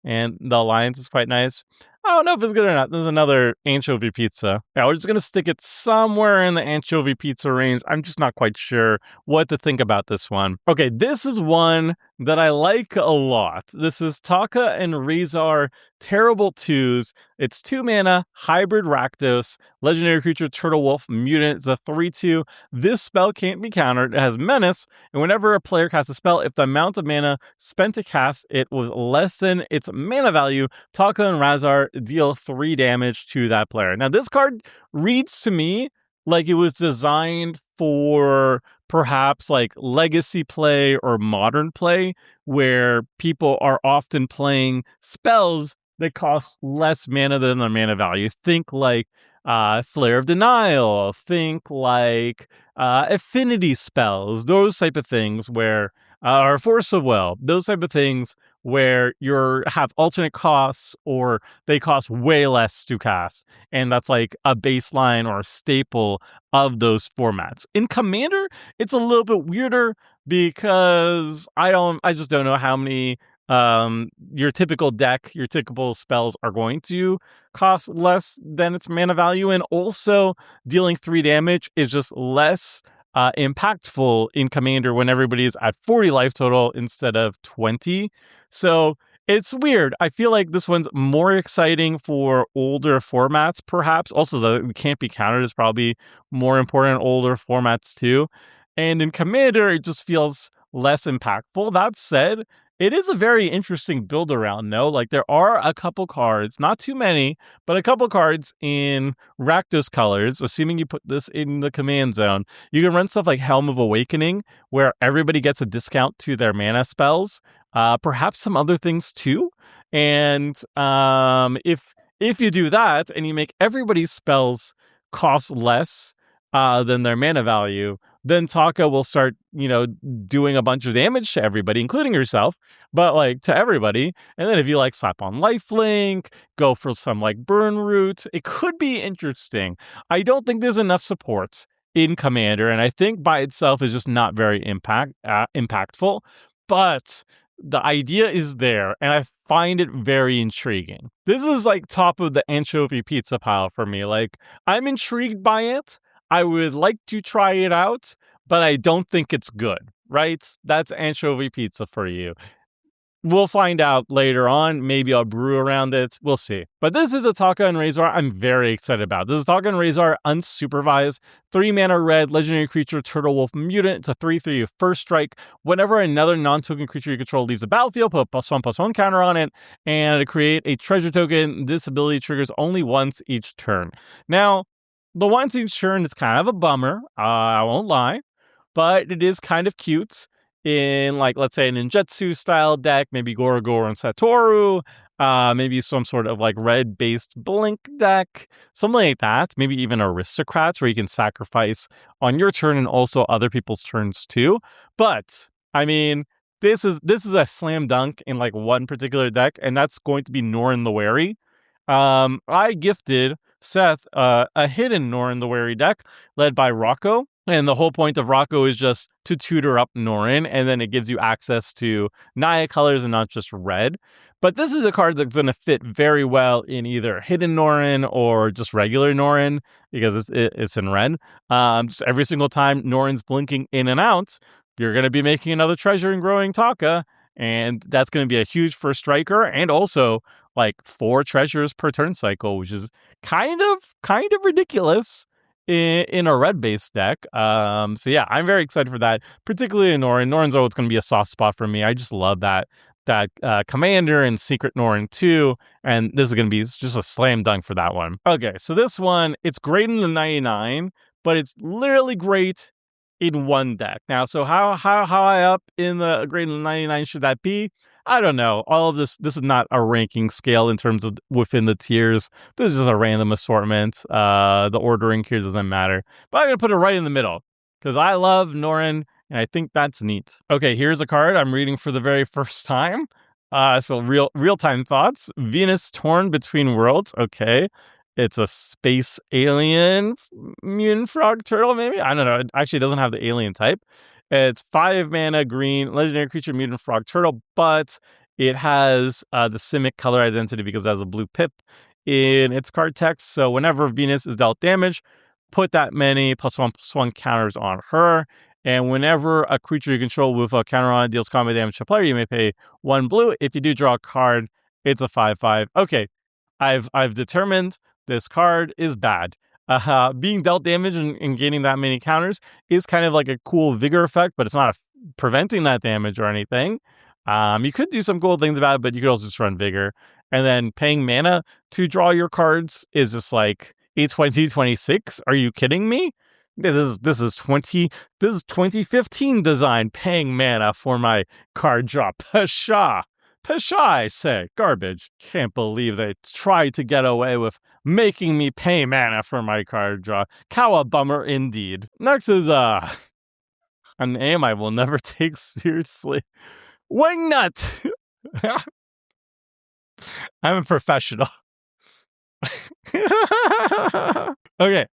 and the alliance is quite nice. I don't know if it's good or not. There's another anchovy pizza. Yeah, we're just going to stick it somewhere in the anchovy pizza range. I'm just not quite sure what to think about this one. Okay, this is one that I like a lot. This is Taka and Razor Terrible Twos. It's 2 mana, hybrid Rakdos, legendary creature, Turtle Wolf, Mutant. It's a 3/2. This spell can't be countered. It has Menace, and whenever a player casts a spell, if the amount of mana spent to cast it was less than its mana value, Taka and Razor deal 3 damage to that player. Now, this card reads to me like it was designed for perhaps like legacy play or modern play, where people are often playing spells that cost less mana than their mana value. Think like Flare of Denial, think like affinity spells, those type of things where, or Force of Will, those type of things where you have alternate costs or they cost way less to cast. And that's like a baseline or a staple of those formats. In Commander, it's a little bit weirder because I just don't know how many your typical deck, your typical spells are going to cost less than its mana value. And also dealing 3 damage is just less impactful in Commander when everybody is at 40 life total instead of 20. So it's weird. I feel like this one's more exciting for older formats, perhaps. Also, the can't be countered is probably more important in older formats too. And in Commander, it just feels less impactful. That said, it is a very interesting build around, no? Like, there are a couple cards, not too many, but a couple cards in Rakdos colors, assuming you put this in the command zone. You can run stuff like Helm of Awakening, where everybody gets a discount to their mana spells, perhaps some other things too. And if you do that, and you make everybody's spells cost less than their mana value, then Taka will start, doing a bunch of damage to everybody, including yourself, but like to everybody. And then if you like slap on lifelink, go for some like burn route, it could be interesting. I don't think there's enough support in Commander, and I think by itself is just not very impactful. but the idea is there, and I find it very intriguing. This is like top of the anchovy pizza pile for me. Like, I'm intrigued by it. I would like to try it out, but I don't think it's good, right? That's anchovy pizza for you. We'll find out later on. Maybe I'll brew around it. We'll see. But this is a Taka and Razor I'm very excited about. This is Taka and Razor unsupervised. 3-mana red, legendary creature, Turtle Wolf Mutant. It's a 3/3 with first strike. Whenever another non-token creature you control leaves the battlefield, put a +1/+1 counter on it, and create a treasure token. This ability triggers only once each turn. Now, the once each turn is kind of a bummer. I won't lie. But it is kind of cute in, like, let's say, an Ninjutsu style deck, maybe Gorogoro and Satoru, maybe some sort of like red based Blink deck, something like that. Maybe even Aristocrats, where you can sacrifice on your turn and also other people's turns too. But I mean, this is a slam dunk in like one particular deck, and that's going to be Norin the Wary. I gifted Seth a hidden Norin the Wary deck led by Rocco. And the whole point of Rocco is just to tutor up Norin, and then it gives you access to Naya colors and not just red. But this is a card that's going to fit very well in either Hidden Norin or just regular Norin, because it's in red. Just every single time Norin's blinking in and out, you're going to be making another treasure and growing Taka, and that's going to be a huge first striker, and also like 4 treasures per turn cycle, which is kind of ridiculous in a red-based deck. So yeah, I'm very excited for that, particularly in Norin. Norin's always going to be a soft spot for me. I just love that Commander and Secret Norin too, and this is going to be just a slam dunk for that one. Okay, so this one, it's great in the 99, but it's literally great in one deck. Now, so how high up in the great in the 99 should that be? I don't know. All of this is not a ranking scale in terms of within the tiers. This is just a random assortment. The ordering here doesn't matter. But I'm going to put it right in the middle because I love Norin, and I think that's neat. Okay, here's a card I'm reading for the very first time. So real-time thoughts. Venus Torn Between Worlds. Okay. It's a space alien mutant frog turtle, maybe? I don't know. It actually doesn't have the alien type. It's 5 mana green, legendary creature, mutant frog turtle, but it has the Simic color identity because it has a blue pip in its card text. So whenever Venus is dealt damage, put that many +1/+1 counters on her. And whenever a creature you control with a counter on it deals combat damage to a player, you may pay 1 blue. If you do draw a card, it's a 5/5. Okay, I've determined this card is bad. Being dealt damage and gaining that many counters is kind of like a cool vigor effect, but it's not preventing that damage or anything. You could do some cool things about it, but you could also just run vigor. And then paying mana to draw your cards is just like 8/20/26. Are you kidding me? This is 2015 design, paying mana for my card draw. Pshaw, I say, garbage. Can't believe they tried to get away with making me pay mana for my card draw. Cowabummer indeed. Next is a name I will never take seriously. Wingnut! I'm a professional. Okay.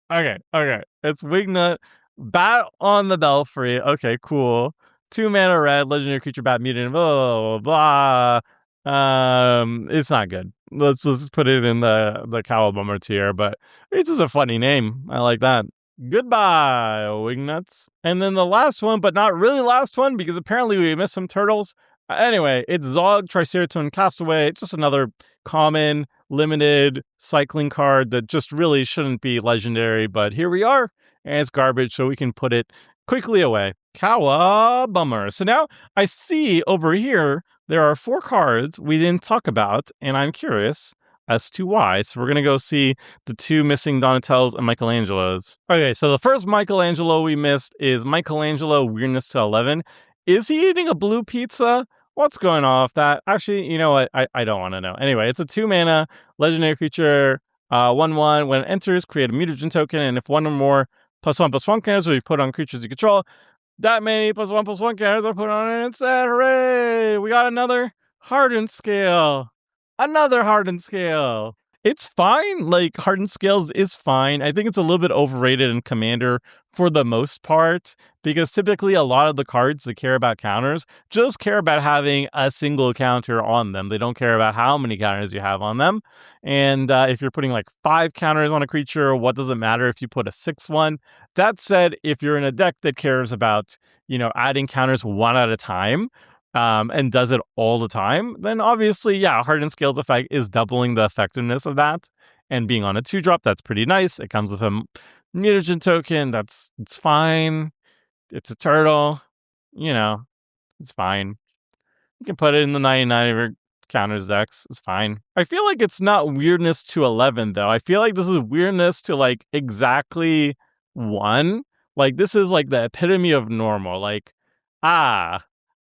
It's Wingnut. Bat on the Belfry. Okay, cool. 2 mana red, legendary creature, bat mutant, blah, blah, blah. It's not good. Let's just put it in the Cowabummer tier, but it's just a funny name. I like that. Goodbye, Wingnuts. And then the last one, but not really last one, because apparently we missed some turtles. Anyway, it's Zog, Triceratops, Castaway. It's just another common, limited cycling card that just really shouldn't be legendary, but here we are, and it's garbage, so we can put it quickly away. Cowabummer. So now I see over here there are 4 cards we didn't talk about, and I'm curious as to why. So we're going to go see the 2 missing Donatellos and Michelangelos. Okay, so the first Michelangelo we missed is Michelangelo Weirdness to 11. Is he eating a blue pizza? What's going on with that? Actually, you know what? I don't want to know. Anyway, it's a 2 mana legendary creature, 1/1. When it enters, create a mutagen token, and if 1 or more +1/+1 counters will be put on creatures you control, that many +1/+1 counters are put on it instead. Hooray! We got another hardened scale. Another hardened scale. It's fine. Like, Hardened Scales is fine. I think it's a little bit overrated in Commander for the most part, because typically a lot of the cards that care about counters just care about having a single counter on them. They don't care about how many counters you have on them. And if you're putting like 5 counters on a creature, what does it matter if you put a 6th one? That said, if you're in a deck that cares about, adding counters one at a time, and does it all the time, then obviously, yeah, Hardened Scales effect is doubling the effectiveness of that. And being on a 2-drop, that's pretty nice. It comes with a mutagen token. It's fine. It's a turtle. It's fine. You can put it in the 99 of your counters decks. It's fine. I feel like it's not weirdness to 11, though. I feel like this is weirdness to, like, exactly 1. Like, this is, like, the epitome of normal. Like, I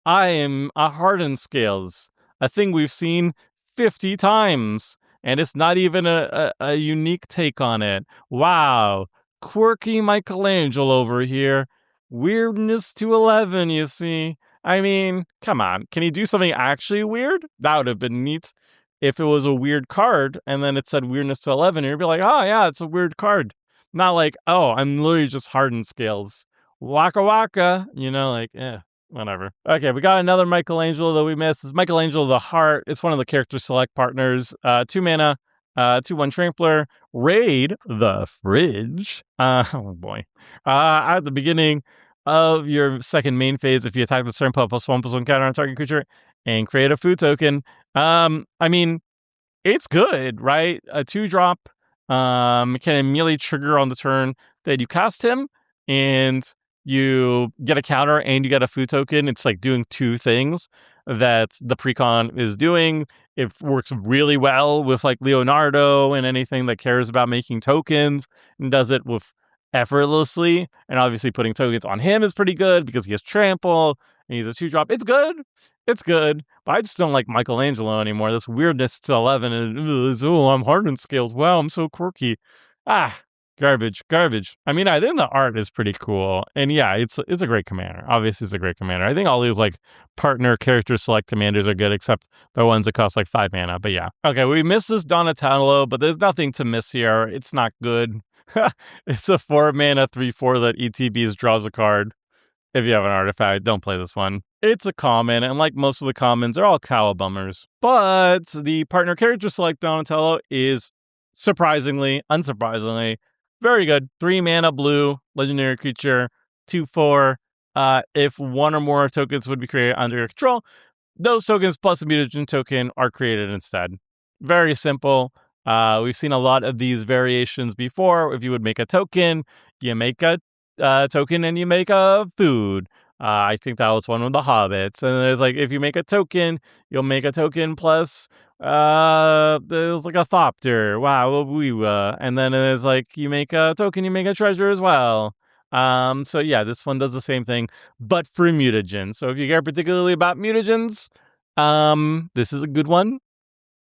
am a Hardened Scales, a thing we've seen 50 times, and it's not even a unique take on it. Wow. Quirky Michelangelo over here. Weirdness to 11, you see. I mean, come on. Can he do something actually weird? That would have been neat. If it was a weird card, and then it said weirdness to 11, you'd be like, oh, yeah, it's a weird card. Not like, oh, I'm literally just Hardened Scales. Waka waka, whatever. Okay, we got another Michelangelo that we missed. It's Michelangelo the Heart. It's one of the character select partners. 2 mana, 2/1 Trampler. Raid the Fridge. Oh boy. At the beginning of your second main phase, if you attack the turn, put +1/+1 counter on target creature and create a food token. I mean, it's good, right? A 2-drop can immediately trigger on the turn that you cast him, and you get a counter and you get a food token. It's like doing 2 things that the precon is doing. It works really well with like Leonardo and anything that cares about making tokens, and does it with effortlessly. And obviously putting tokens on him is pretty good because he has trample and he's a 2-drop. It's good. It's good, but I just don't like Michelangelo anymore. This weirdness to 11 is, I'm Hardened Scales. Wow, I'm so quirky. Garbage. I mean, I think the art is pretty cool. And yeah, it's a great commander. Obviously, it's a great commander. I think all these like partner character select commanders are good, except the ones that cost like 5 mana. But yeah. Okay, we missed this Donatello, but there's nothing to miss here. It's not good. It's a 4 mana 3/4 that ETBs draws a card. If you have an artifact, don't play this one. It's a common, and like most of the commons, they're all cow-bummers. But the partner character select Donatello is unsurprisingly, very good. 3 mana blue, legendary creature, 2/4. If one or more tokens would be created under your control, those tokens plus a mutagen token are created instead. Very simple. We've seen a lot of these variations before. If you would make a token, you make a token and you make a food. I think that was one of the hobbits. And there's like, if you make a token, you'll make a token plus there's like a thopter. Wow, and then there's like, you make a token, you make a treasure as well. So yeah, this one does the same thing, but for mutagens. So if you care particularly about mutagens, this is a good one.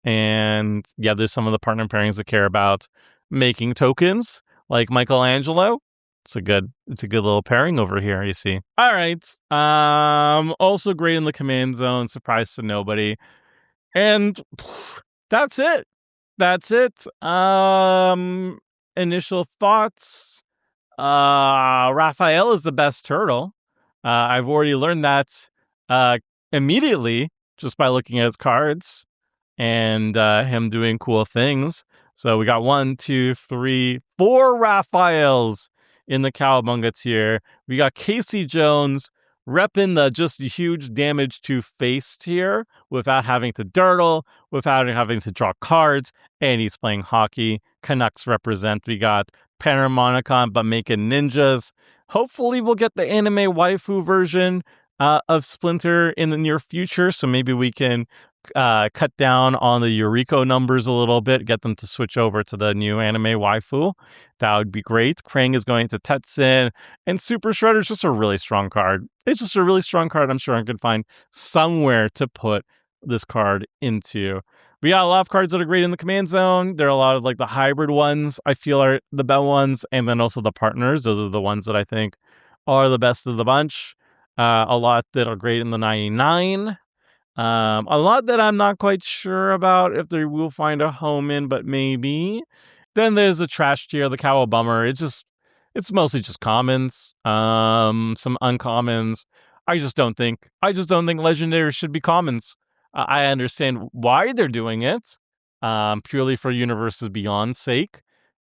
And yeah, there's some of the partner pairings that care about making tokens, like Michelangelo. It's a good little pairing over here, you see. All right. Also great in the command zone, surprise to nobody. And that's it. Initial thoughts. Raphael is the best turtle. I've already learned that immediately just by looking at his cards and him doing cool things. So we got 1, 2, 3, 4 Raphaels in the Cowabunga tier. We got Casey Jones repping the just huge damage to face tier without having to dirtle, without having to draw cards, and he's playing hockey. Canucks represent. We got Panharmonicon, but making ninjas. Hopefully we'll get the anime waifu version of Splinter in the near future, so maybe we can cut down on the Yuriko numbers a little bit, get them to switch over to the new anime waifu. That would be great. Krang is going to Tetsun, and Super Shredder is just a really strong card. It's just a really strong card. I'm sure I could find somewhere to put this card into. We got a lot of cards that are great in the command zone. There are a lot of like the hybrid ones I feel are the best ones, and then also the partners. Those are the ones that I think are the best of the bunch. A lot that are great in the 99. A lot that I'm not quite sure about if they will find a home in, but maybe. Then there's the trash tier, the Cowabummer. It's mostly just commons, some uncommons. I just don't think legendaries should be commons. I understand why they're doing it, purely for Universes Beyond's sake.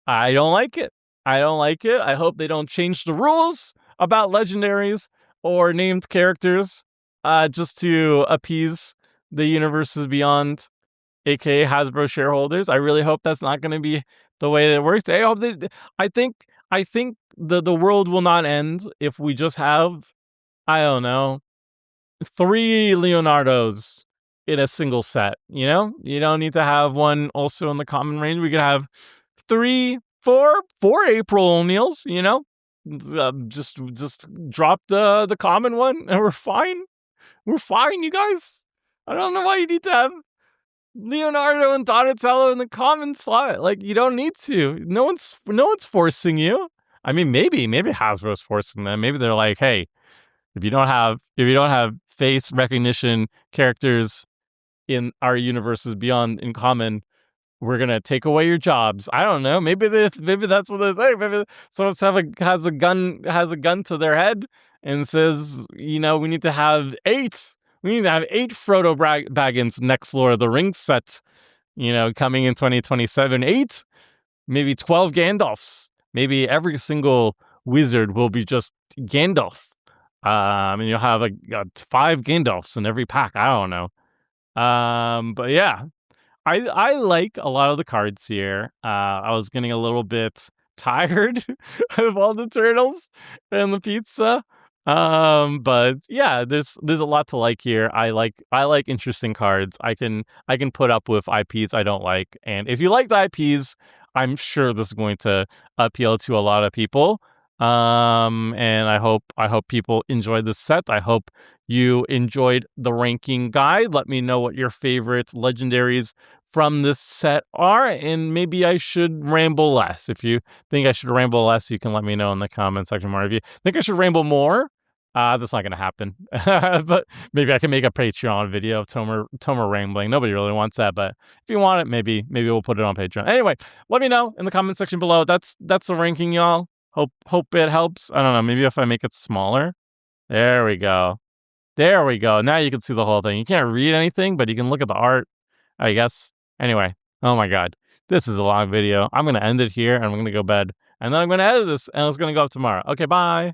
I don't like it. I don't like it. I hope they don't change the rules about legendaries or named characters, just to appease the Universes Beyond, aka Hasbro shareholders. I really hope that's not going to be the way that it works. I hope that I think the world will not end if we just have, I don't know, 3 Leonardos in a single set. You don't need to have one also in the common range. We could have 3, 4 April O'Neils. Just drop the common one, and we're fine. We're fine, you guys. I don't know why you need to have Leonardo and Donatello in the common slot. Like, you don't need to. No one's forcing you. I mean, maybe Hasbro's forcing them. Maybe they're like, hey, if you don't have face recognition characters in our Universes Beyond in common, we're gonna take away your jobs. I don't know. Maybe that's what they're saying. Maybe someone has a gun to their head and says, we need to have 8. We need to have 8 Frodo Baggins next Lord of the Rings set. Coming in 2027. 8, maybe 12 Gandalfs. Maybe every single wizard will be just Gandalf. And you'll have 5 Gandalfs in every pack. I don't know. But yeah. I like a lot of the cards here. I was getting a little bit tired of all the turtles and the pizza. But yeah, there's a lot to like here. I like interesting cards. I can put up with IPs I don't like, and if you like the IPs, I'm sure this is going to appeal to a lot of people. And I hope people enjoyed this set. I hope you enjoyed the ranking guide. Let me know what your favorite legendaries from this set are, and maybe I should ramble less. If you think I should ramble less, you can let me know in the comment section more. If you think I should ramble more, that's not going to happen. But maybe I can make a Patreon video of Tomer rambling. Nobody really wants that, but if you want it, maybe we'll put it on Patreon. Anyway, let me know in the comment section below. That's the ranking, y'all. Hope it helps. I don't know. Maybe if I make it smaller. There we go. Now you can see the whole thing. You can't read anything, but you can look at the art, I guess. Anyway, oh my God. This is a long video. I'm going to end it here, and I'm going to go to bed. And then I'm going to edit this, and it's going to go up tomorrow. Okay, bye.